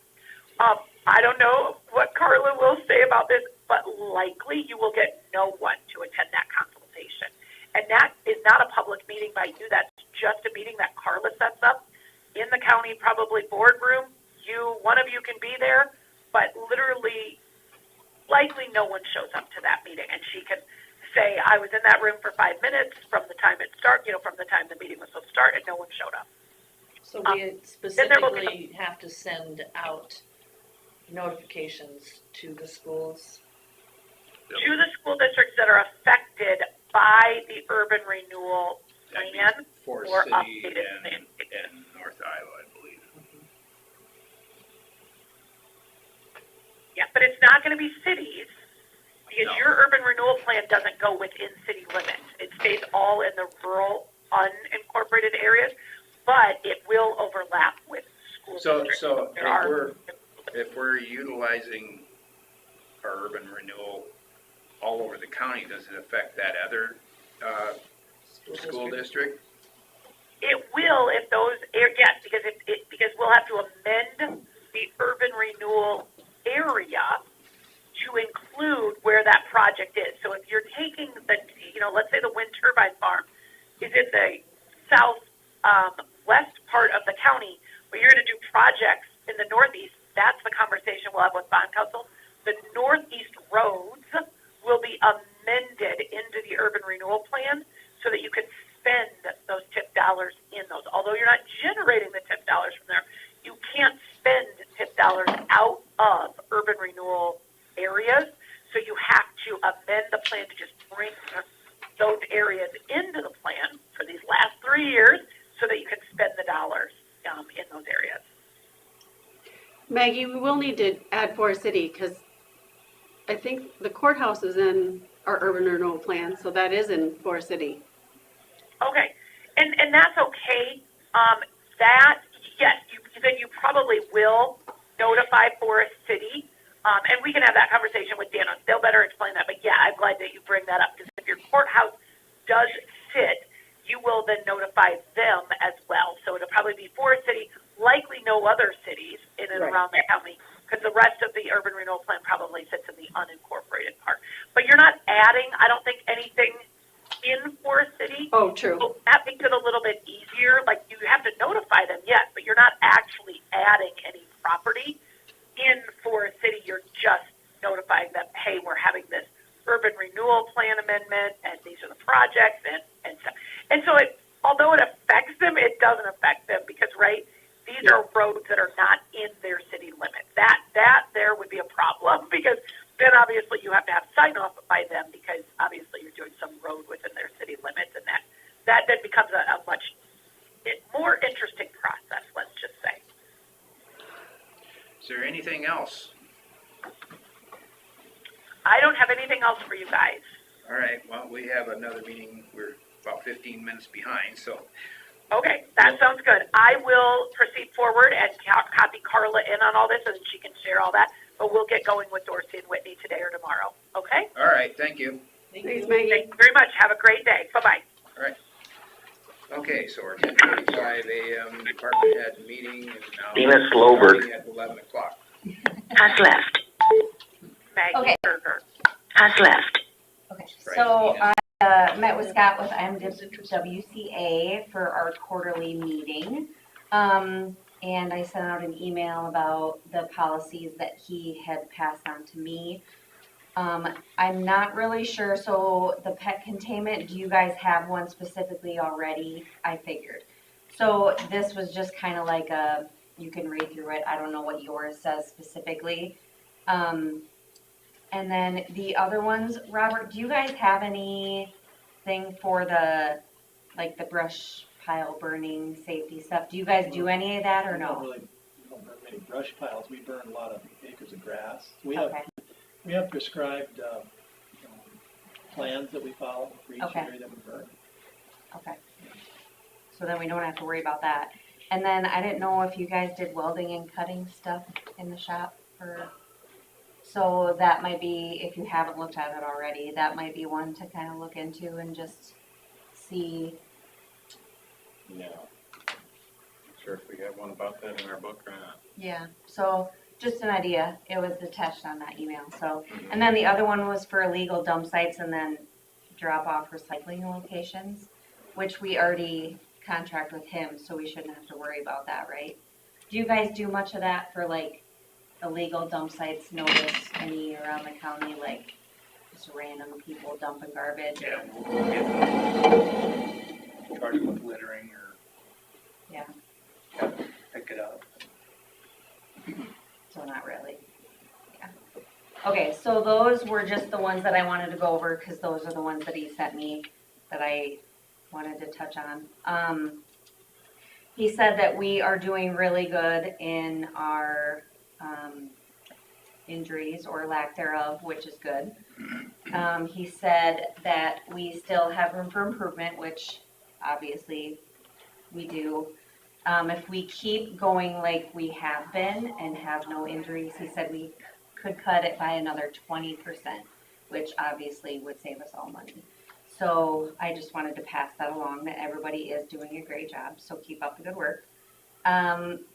I don't know what Carla will say about this, but likely you will get no one to attend that consultation. And that is not a public meeting by you. That's just a meeting that Carla sets up in the county, probably boardroom. One of you can be there, but literally, likely no one shows up to that meeting. And she can say, I was in that room for 5 minutes from the time it started, from the time the meeting was supposed to start, and no one showed up. So we specifically have to send out notifications to the schools. To the school districts that are affected by the urban renewal plan For or city updated plan. and North Iowa, I believe. Yeah, but it's not going to be cities because No. your urban renewal plan doesn't go within city limits. It stays all in the rural, unincorporated areas, but it will overlap with school districts. So There are- if we're utilizing our urban renewal all over the county, does it affect that other school district? It will if those, yes, because we'll have to amend the urban renewal area to include where that project is. So if you're taking let's say the wind turbine farm is in the west part of the county, but you're going to do projects in the northeast, that's the conversation we'll have with bond council. The northeast roads will be amended into the urban renewal plan so that you can spend those TIP dollars in those. Although you're not generating the TIP dollars from there, you can't spend TIP dollars out of urban renewal areas. So you have to amend the plan to just bring those areas into the plan for these last 3 years so that you can spend the dollars in those areas. Maggie, we will need to add Forest City because I think the courthouse is in our urban renewal plan, so that is in Forest City. Okay, and that's okay. Yes, then you probably will notify Forest City, and we can have that conversation with Dan. They'll better explain that. But yeah, I'm glad that you bring that up because if your courthouse does sit, you will then notify them as well. So it'll probably be Forest City, likely no other cities in and around the county, because the rest of the urban renewal plan probably sits in the unincorporated part. But you're not adding, I don't think, anything in Forest City. Oh, true. So that makes it a little bit easier. Like you have to notify them, yes, but you're not actually adding any property in Forest City. You're just notifying them, hey, we're having this urban renewal plan amendment, and these are the projects, and stuff. And so although it affects them, it doesn't affect them because, right, these are roads that are not in their city limits. That there would be a problem because then obviously you have to have sign off by them because obviously you're doing some road within their city limits, and that then becomes a much more interesting process, let's just say. Is there anything else? I don't have anything else for you guys. All right, well, we have another meeting. We're about 15 minutes behind, so. Okay, that sounds good. I will proceed forward and copy Carla in on all this so that she can share all that, but we'll get going with Dorsey and Whitney today or tomorrow, okay? All right, thank you. Thanks, Maggie. Thank you very much. Have a great day. Bye-bye. All right. Okay, so our 10:45 a.m. department head meeting is now. Dina Sloberg. starting at 11 o'clock. Has left. Maggie Okay. Berger. Has left. Okay, Right, so Tina. I met with Scott with MWCA for our quarterly meeting. And I sent out an email about the policies that he had passed on to me. I'm not really sure, so the pet containment, do you guys have one specifically already? I figured. So this was just kind of like you can read through it. I don't know what yours says specifically. And then the other ones, Robert, do you guys have anything for the, like the brush pile burning safety stuff? Do you guys do any of that or We don't no? really, we don't burn many brush piles, we burn a lot of acres of grass. We have, Okay, we have prescribed, plans that we follow for each Okay. area that we burn. okay. So then we don't have to worry about that. And then I didn't know if you guys did welding and cutting stuff in the shop for, so that might be, if you haven't looked at it already, that might be one to kind of look into and just see. Yeah. Sure if we have one about that in our book or not. Yeah, so just an idea. It was attached on that email, so. And then the other one was for illegal dump sites and then drop off recycling locations, which we already contract with him, so we shouldn't have to worry about that, right? Do you guys do much of that for like illegal dump sites, notice any around the county, like just random people dumping garbage? Yeah, we'll get them. Charge them with littering or. Yeah. Have them pick it up. So not really. Yeah. Okay, so those were just the ones that I wanted to go over, because those are the ones that he sent me that I wanted to touch on. He said that we are doing really good in our injuries or lack thereof, which is good. He said that we still have room for improvement, which obviously we do. If we keep going like we have been and have no injuries, he said we could cut it by another 20%, which obviously would save us all money. So I just wanted to pass that along, that everybody is doing a great job, so keep up the good work.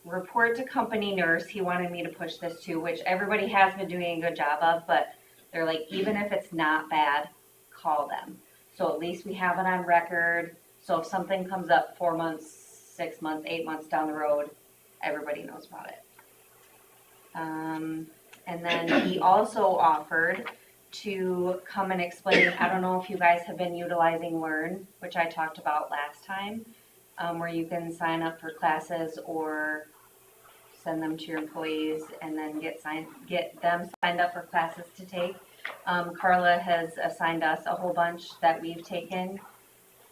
Report to company nurse, he wanted me to push this too, which everybody has been doing a good job of, but they're like, even if it's not bad, call them. So at least we have it on record, so if something comes up 4 months, 6 months, 8 months down the road, everybody knows about it. And then he also offered to come and explain, I don't know if you guys have been utilizing Learn, which I talked about last time, where you can sign up for classes or send them to your employees and then get them signed up for classes to take. Carla has assigned us a whole bunch that we've taken,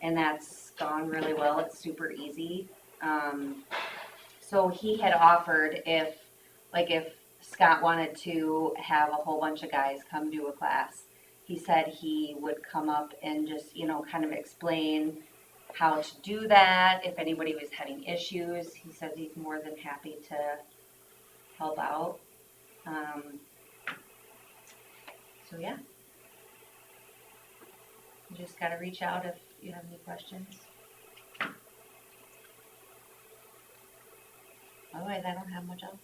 and that's gone really well. It's super easy. So he had offered if Scott wanted to have a whole bunch of guys come do a class, he said he would come up and just, kind of explain how to do that. If anybody was having issues, he says he's more than happy to help out. So yeah. You just gotta reach out if you have any questions. Otherwise, I don't have much else.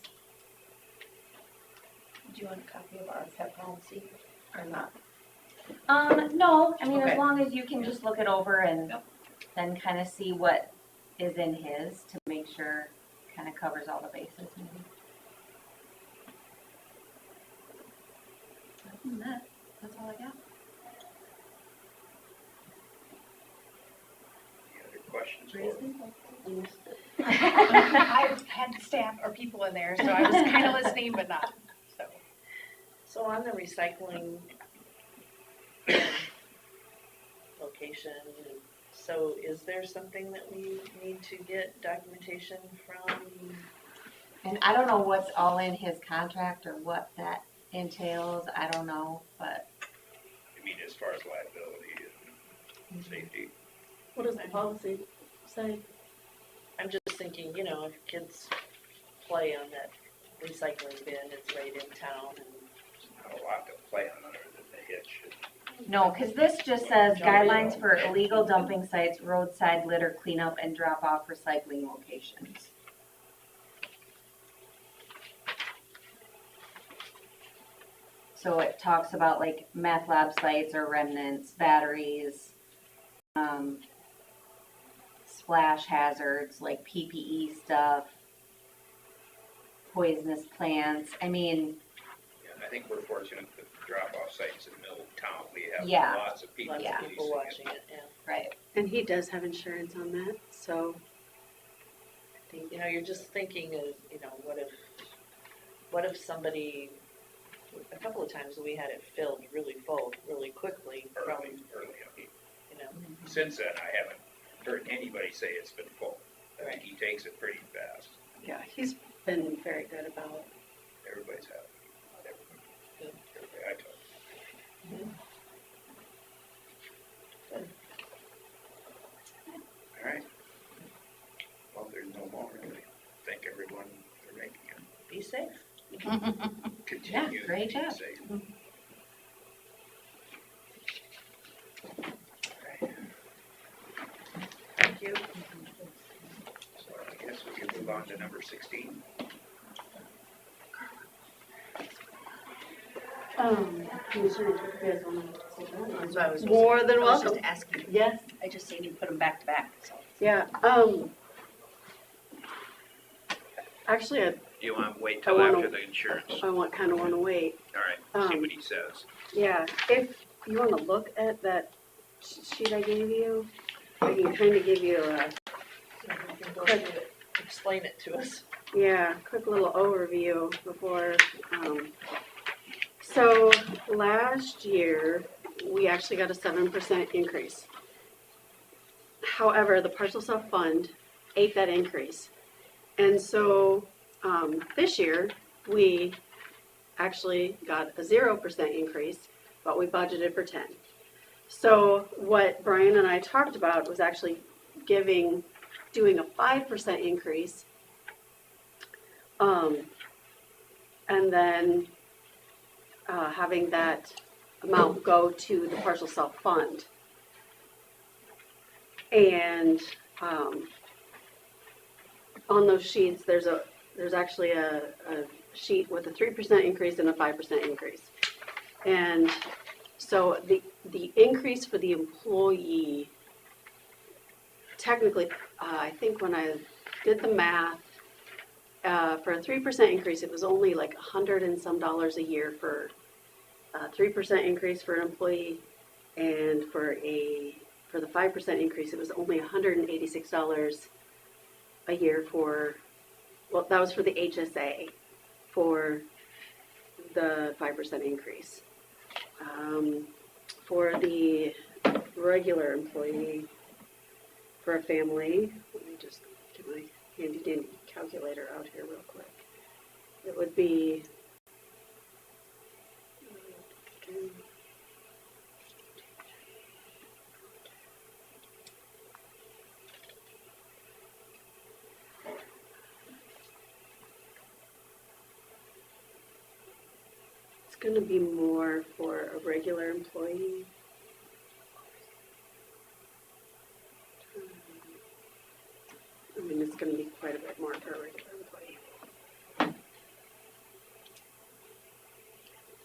Do you want a copy of our pet policy or not? No, I mean, Okay. as long as you can just look it over and Yep. then kind of see what is in his to make sure kind of covers all the bases maybe. Other than that, that's all I got. Any other questions? Pretty for- simple. I've had staff or people in there, so I was kind of listening, but not, so. So on the recycling location, so is there something that we need to get documentation from? And I don't know what's all in his contract or what that entails, I don't know, but I mean, as far as liability and safety. What does the policy say? I'm just thinking, if kids play on that recycling bin, it's right in town and. Not a lot to play on other than the hitch. no, because this just says guidelines for illegal dumping sites, roadside litter cleanup, and drop-off recycling locations. So it talks about like meth lab sites or remnants, batteries, splash hazards, like PPE stuff, poisonous plants. I mean, Yeah, I think we're fortunate that the drop-off sites in the middle of town, we have Yeah. lots of people. Lots Yeah. of people watching it, yeah. right. And he does have insurance on that, so You know, you're just thinking of, you know, what if somebody, a couple of times we had it filled really full, really quickly from, Early, you know. since then, I haven't heard anybody say it's been full. I think he takes it pretty fast. Yeah, he's been very good about, Everybody's happy. Not everybody. Everybody I talk to. All right. Well, if there's no more, I thank everyone for making it. Be safe. Continue great to be job. safe. Thank you. So I guess we can move on to number 16. Commissioners, if you guys want to say that. That's what I was. More than I was welcome. just asking. Yes, I just seen you put them back to back, so. yeah, actually, You want to wait I till wanna- after the insurance? I kind of want to wait. All right, see Um, what he says. Yeah, if you want to look at that sheet I gave you, I can kind of give you a, You can go through it, explain it to us. yeah, quick little overview before, so last year, we actually got a 7% increase. However, the partial self-fund ate that increase. And so, this year, we actually got a 0% increase, but we budgeted for 10. So what Brian and I talked about was actually doing a 5% increase, and then having that amount go to the partial self-fund. And on those sheets, there's actually a sheet with a 3% increase and a 5% increase. And so the increase for the employee, technically, I think when I did the math, for a 3% increase, it was only like $100 and some a year for a 3% increase for an employee, and for the 5% increase, it was only $186 a year for, well, that was for the HSA, for the 5% increase. For the regular employee, for a family, let me just get my handy dandy calculator out here real quick. It would be it's going to be more for a regular employee. I mean, it's going to be quite a bit more for a regular employee.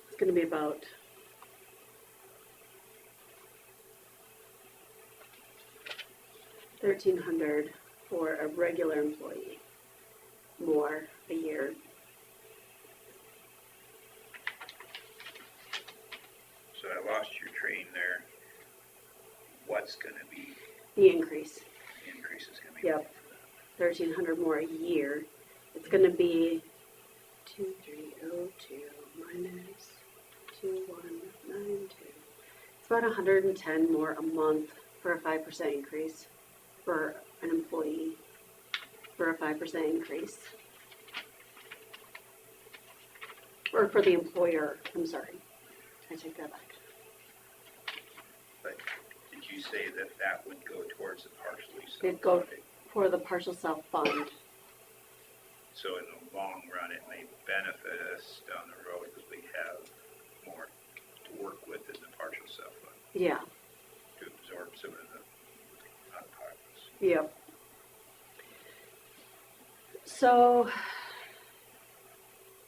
It's going to be about $1,300 for a regular employee, more a year. So I lost your train there. What's going to be, The increase, the increase is going to be? yep, $1,300 more a year. It's going to be 2302 minus 2192. It's about $110 more a month for a 5% increase for an employee, for a 5% increase. Or for the employer, I'm sorry. I take that back. But did you say that that would go towards the partially It'd go self-funding? for the partial self-fund. So in the long run, it may benefit us down the road because we have more to work with in the partial self-fund Yeah, to absorb some of the out-of-pockets. yep. So,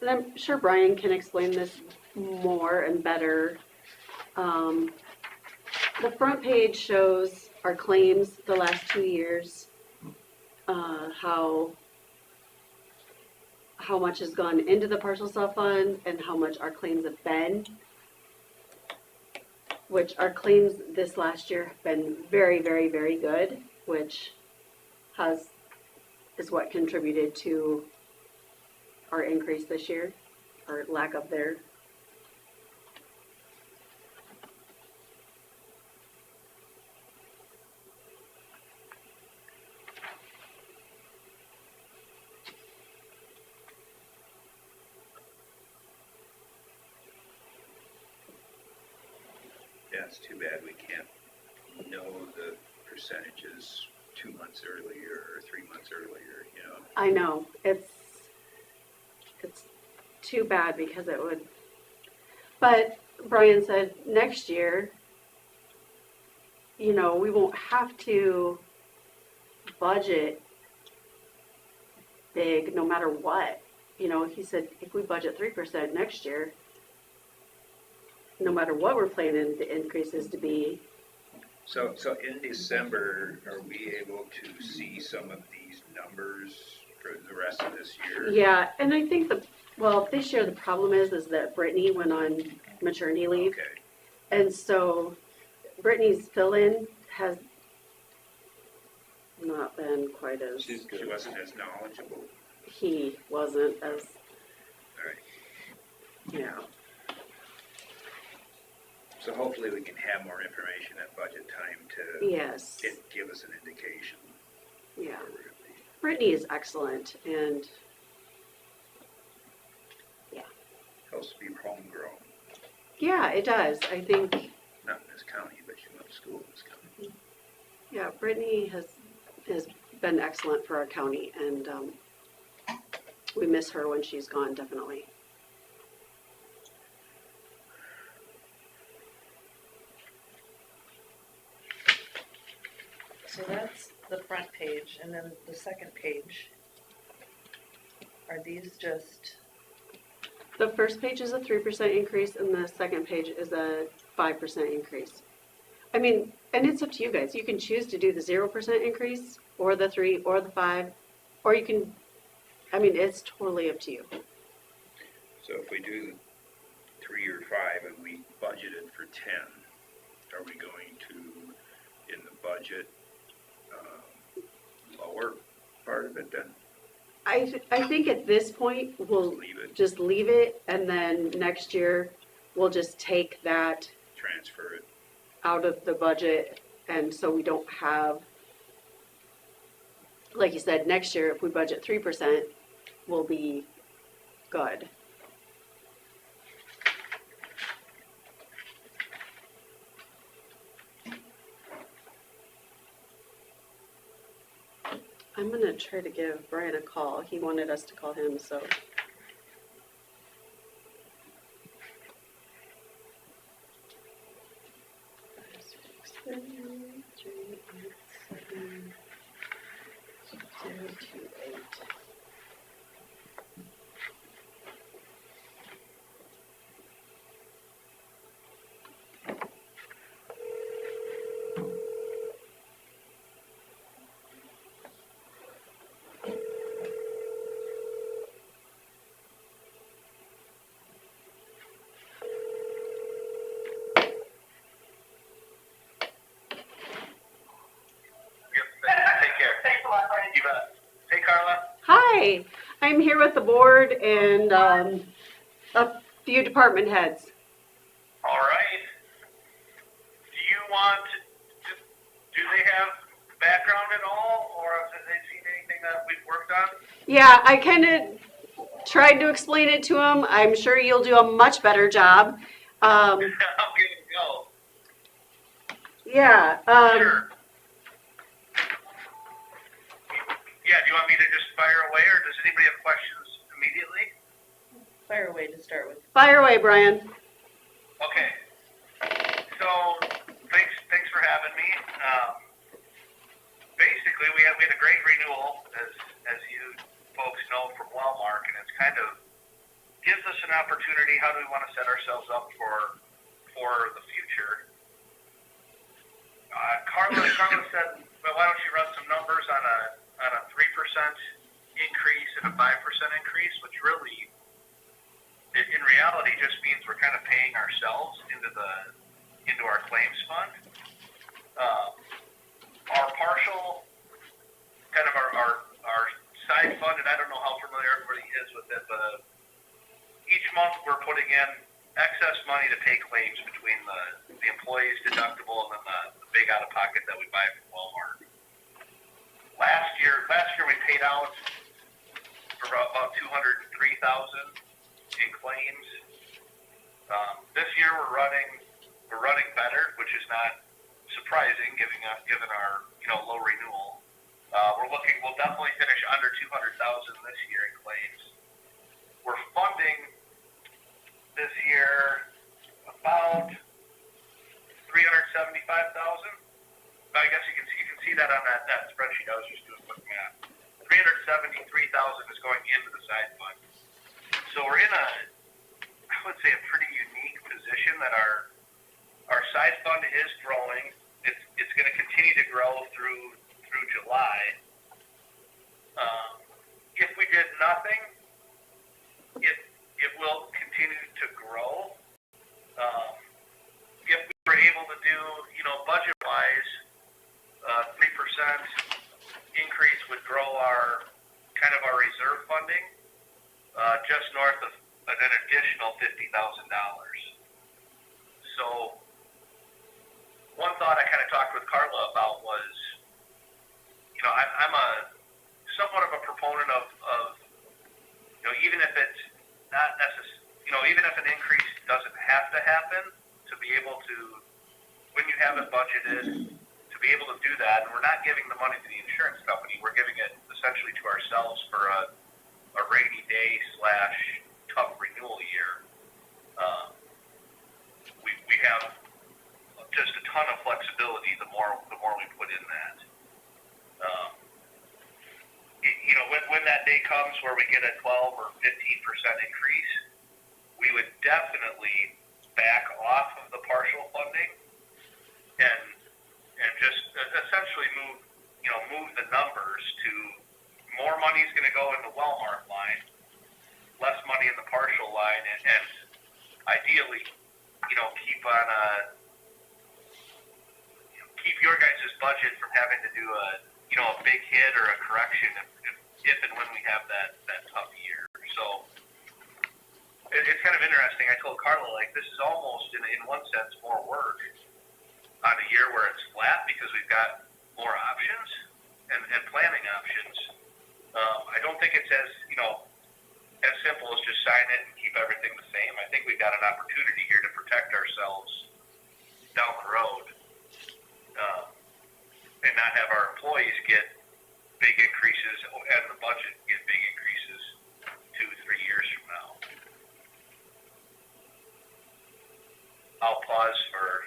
and I'm sure Brian can explain this more and better. The front page shows our claims the last 2 years, how much has gone into the partial self-fund and how much our claims have been. Which our claims this last year have been very, very, very good, which has is what contributed to our increase this year, or lack of there. Yeah, it's too bad we can't know the percentages 2 months earlier or 3 months earlier, you know? I know, it's too bad because it would, but Brian said next year, you know, we won't have to budget big no matter what. You know, he said if we budget 3% next year, no matter what we're planning the increases to be. So in December, are we able to see some of these numbers for the rest of this year? Yeah, and I think this year the problem is that Brittany went on maternity leave. Okay, And so Brittany's fill-in has not been quite as, she wasn't as knowledgeable. he wasn't as, All right. yeah. So hopefully we can have more information at budget time to Yes, give us an indication. yeah. where we're gonna be. Brittany is excellent and Supposed to be homegrown, yeah, it does. I think, not in this county, but she went to school in this county. yeah, Brittany has been excellent for our county and we miss her when she's gone, definitely. So that's the front page, and then the second page. Are these just, The first page is a 3% increase and the second page is a 5% increase. I mean, and it's up to you guys. You can choose to do the 0% increase or the 3 or the 5, or you can, I mean, it's totally up to you. So if we do 3 or 5 and we budgeted for 10, are we going to, in the budget, lower part of it then? I think at this point, we'll Leave it, just leave it and then next year, we'll just take that transfer it. out of the budget and so we don't have, like you said, next year, if we budget 3%, we'll be good. I'm gonna try to give Brian a call. He wanted us to call him, so. Take care. Thanks a lot, Brian. You bet. Hey, Carla. Hi, I'm here with the board and a few department heads. All right. Do you want do they have background at all, or have they seen anything that we've worked on? Yeah, I kind of tried to explain it to them. I'm sure you'll do a much better job. I'll give it a go. Yeah, Sure. Yeah, do you want me to just fire away, or does anybody have questions immediately? fire away to start with? fire away, Brian. Okay. So, thanks for having me. Basically, we had a great renewal, as you folks know from Wellmark, and it's kind of gives us an opportunity. How do we want to set ourselves up for the future? Carla said, well, why don't you run some numbers on a 3% increase and a 5% increase, which really, in reality, just means we're kind of paying ourselves into our claims fund. Our partial, kind of our putting in excess money to pay claims between the employee's deductible and then the big out-of-pocket that we buy from Walmart. Last year we paid out for about $203,000 in claims. This year we're running better, which is not surprising given our low renewal. We'll definitely finish under $200,000 this year in claims. We're funding this year about $375,000. I guess you can see that on that spreadsheet. I was just doing quick math. $373,000 is going into the side fund. So we're in I would say a pretty unique position that our side fund is growing. It's going to continue to grow through July. If we did nothing, it will continue to grow. If we were able to do, budget-wise, 3% increase would grow our reserve funding just north of an additional $50,000. So one thought I kind of talked with Carla about was, I'm somewhat of a proponent of even if it's not necessary, even if an increase doesn't have to happen, to be able to, when you have it budgeted, to be able to do that, and we're not giving the money to the insurance company, we're giving it essentially to ourselves for a rainy day / tough renewal year. We have just a ton of flexibility the more we put in that. When that day comes where we get a 12 or 15% increase, we would definitely back off of the partial funding and just essentially move the numbers to more money is going to go in the Walmart line, less money in the partial line, and ideally, keep your guys' budget from having to do a big hit or a correction if and when we have that tough year. So it's kind of interesting. I told Carla, this is almost in one sense more work on a year where it's flat because we've got more options and planning options. I don't think it's as simple as just sign it and keep everything the same. I think we've got an opportunity here to protect ourselves down the road and not have our employees get big increases and the budget get big increases 2-3 years from now. I'll pause for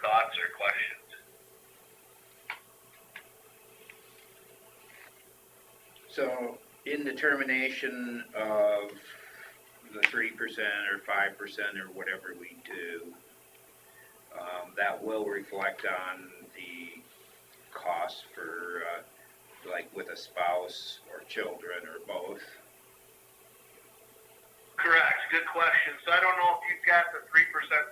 thoughts or questions. So, in determination of the 3% or 5% or whatever we do, that will reflect on the cost for, with a spouse or children or both. Correct. Good question. So I don't know if you've got the 3%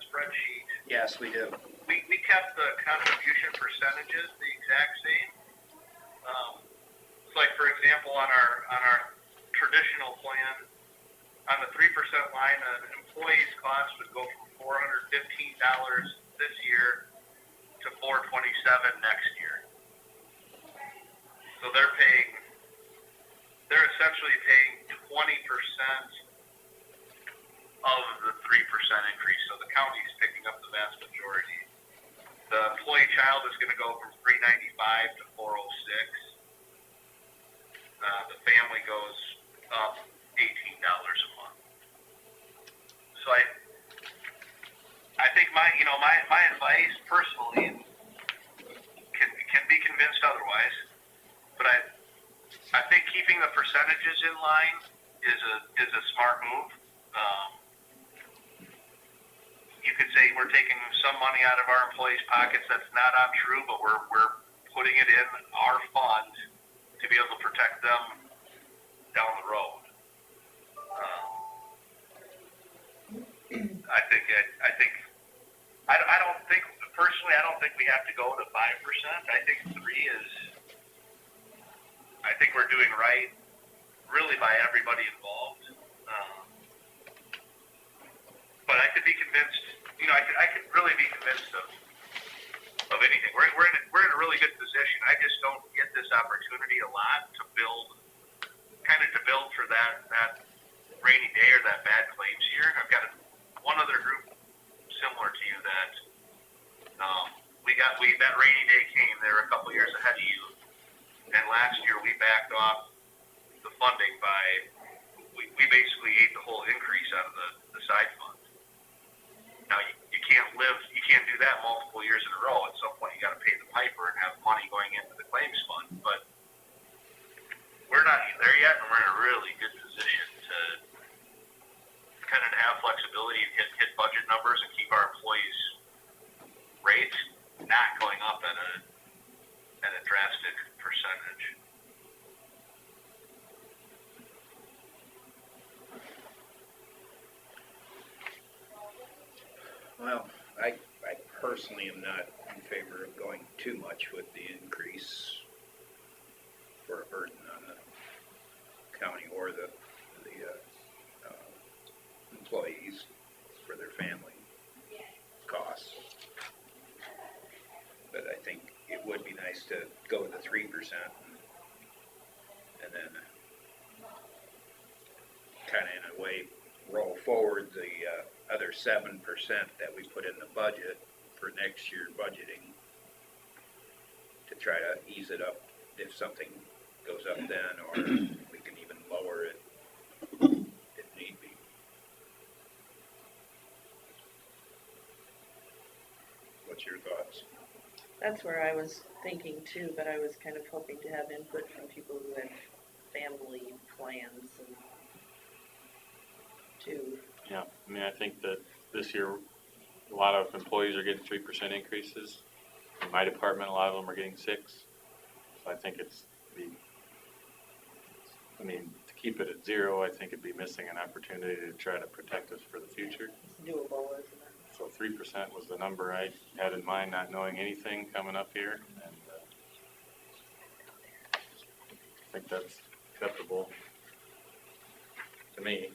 spreadsheet. Yes, we do. We kept the contribution percentages the exact same. So for example, on our traditional plan, on the 3% line, an employee's cost would go from $415 this year to $427 next year. So they're essentially paying 20% of the 3% increase. So the county's picking up the vast majority. The employee child is going to go from $395 to $406. The family goes up $18 a month. So I think my advice personally can be convinced otherwise, but I think keeping the percentages in line is a smart move. You could say we're taking some money out of our employees' pockets. That's not untrue, but we're putting it in our fund to be able to protect them down the road. I don't think personally. I don't think we have to go to 5%. I think 3 is. I think we're doing right, really, by everybody involved. but I could be convinced, I could really be convinced of anything. We're in a really good position. I just don't get this opportunity a lot to build for that rainy day or that bad claims year. I've got one other group similar to you that that rainy day came. They were a couple years ahead of you, and last year we backed off the funding by we basically ate the whole increase out of the side fund. Now you can't do that multiple years in a row. At some point you got to pay the piper and have money going into the claims fund, but we're not there yet, and we're in a really good position to kind of have flexibility and hit budget numbers and keep our employees' rates not going up at a drastic percentage. Well, I personally am not in favor of going too much with the increase for a burden on the county or the employees for their family costs. But I think it would be nice to go with the 3% and then kind of in a way roll forward the other 7% that we put in the budget for next year budgeting to try to ease it up if something goes up then, or we can even lower it if need be. What's your thoughts? That's where I was thinking too, but I was kind of hoping to have input from people who had family plans and too. Yeah, I mean, I think that this year, a lot of employees are getting 3% increases. In my department, a lot of them are getting 6. So I think to keep it at 0, I think it'd be missing an opportunity to try to protect us for the future. It's doable, isn't it? So 3% was the number I had in mind, not knowing anything coming up here. And I think that's acceptable to me.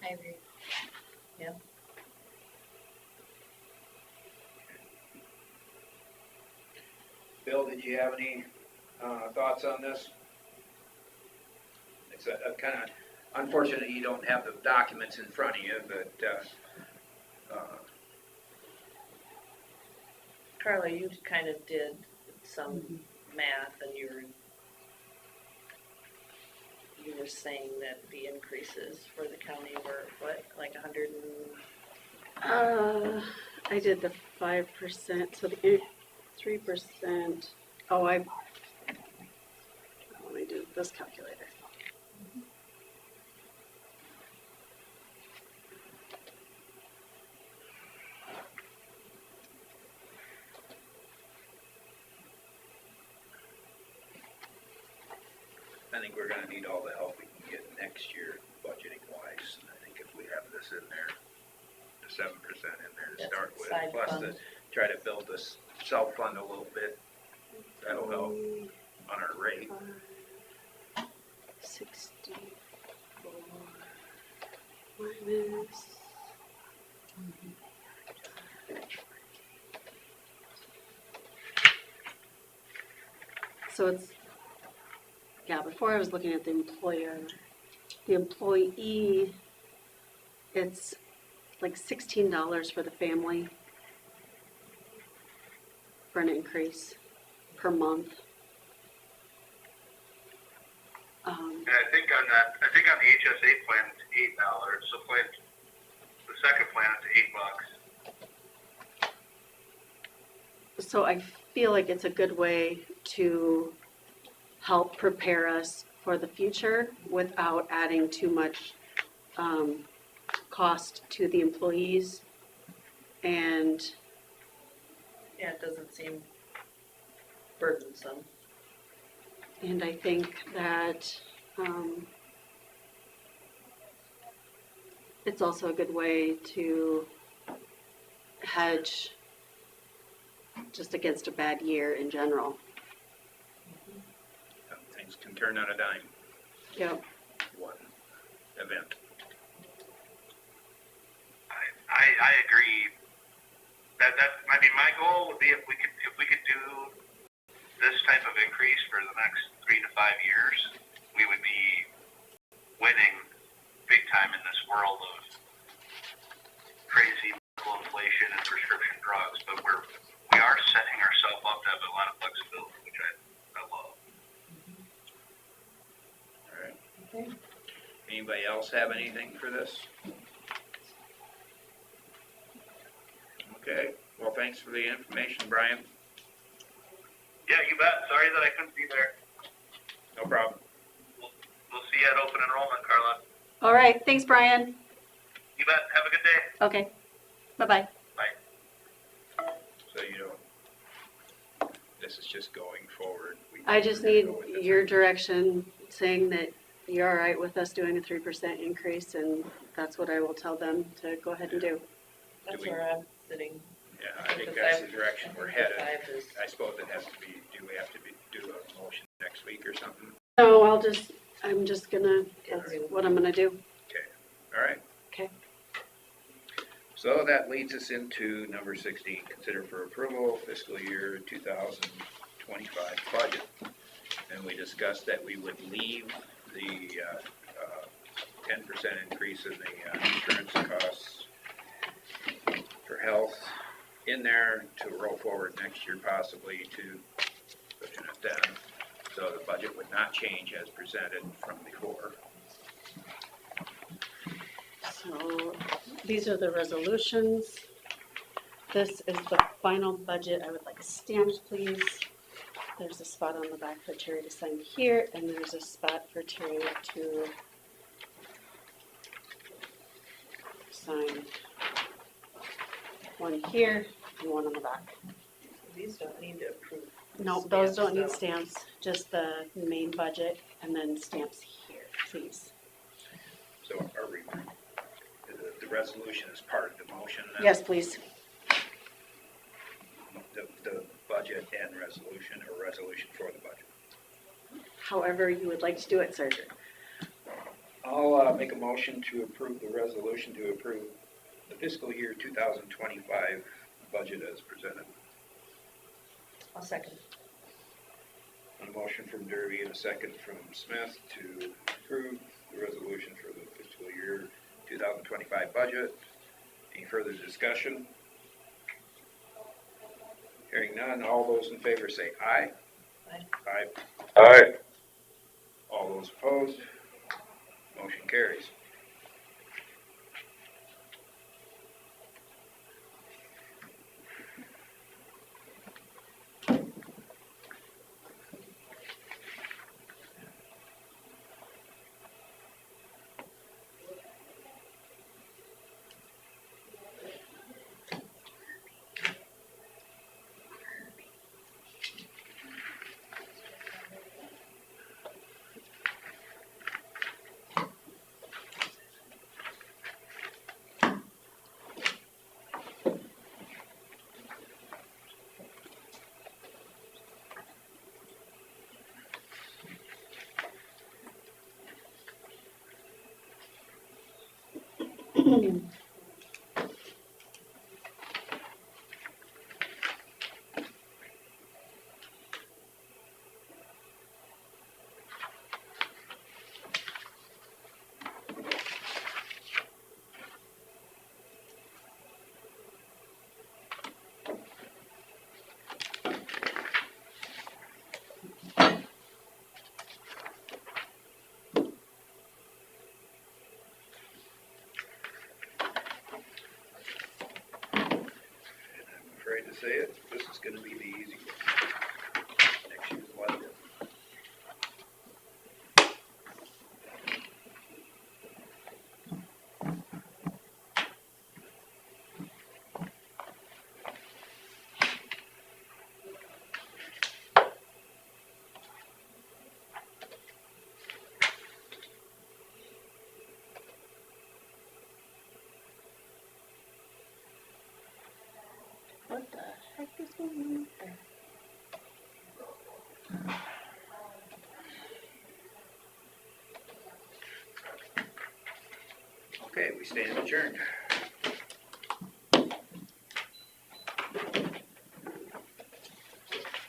I agree. Yeah. Bill, did you have any thoughts on this? It's a kind of unfortunate you don't have the documents in front of you, but Carla, you kind of did some math, and you were saying that the increases for the county were what, like 100 and... I did the 5%, so the 3%. Oh, let me do this calculator. I think we're going to need all the help we can get next year budgeting wise. And I think if we have this in there, the 7% in there to start with, plus to try to build this self-fund a little bit, that'll help on our rate. 64 minus. So it's, yeah, before I was looking at the employer. The employee, it's like $16 for the family for an increase per month. And I think on the HSA plan it's $8. So the second plan is $8. So I feel like it's a good way to help prepare us for the future without adding too much cost to the employees. And Yeah, it doesn't seem burdensome. And I think that it's also a good way to hedge just against a bad year in general. Things can turn on a dime. Yep. One event. I agree. I mean, my goal would be if we could do this type of increase for the next 3 to 5 years, we would be winning big time in this world of crazy medical inflation and prescription drugs. But we are setting ourselves up to have a lot of flexibility, which I love. All right. Anybody else have anything for this? Okay, well, thanks for the information, Brian. Yeah, you bet. Sorry that I couldn't be there. No problem. We'll see you at open enrollment, Carla. All right, thanks, Brian. You bet. Have a good day. Okay, bye-bye. So you don't, this is just going forward. I just need your direction saying that you're all right with us doing a 3% increase, and that's what I will tell them to go ahead and do. That's we- where I'm sitting. Yeah, I think that's the Because direction we're the headed. 5 is- I suppose it has to be, do we have to do a motion next week or something? No, I'm just gonna, that's what I'm gonna do. Okay, all right. Okay. So that leads us into number 16, consider for approval fiscal year 2025 budget. And we discussed that we would leave the 10% increase in the insurance costs for health in there to roll forward next year, possibly to pushing it down. So the budget would not change as presented from before. So these are the resolutions. This is the final budget. I would like stamps, please. There's a spot on the back for Terry to sign here, and there's a spot for Terry to sign. One here and one on the back. These don't need to approve. No, those don't need stamps, stamps, just the main budget and then stamps here, please. So are we, the resolution is part of the motion then? Yes, please. The budget and resolution, or resolution for the budget? However you would like to do it, Sergeant. I'll make a motion to approve the resolution to approve the fiscal year 2025 budget as presented. I'll second. A motion from Derby and a second from Smith to approve the resolution for the fiscal year 2025 budget. Any further discussion? Hearing none, all those in favor say aye. Aye. Aye. Aye. All those opposed? Motion carries. Afraid to say it, this is going to be the easy one. Next year's budget. What the heck is going on there? Okay, we stand adjourned.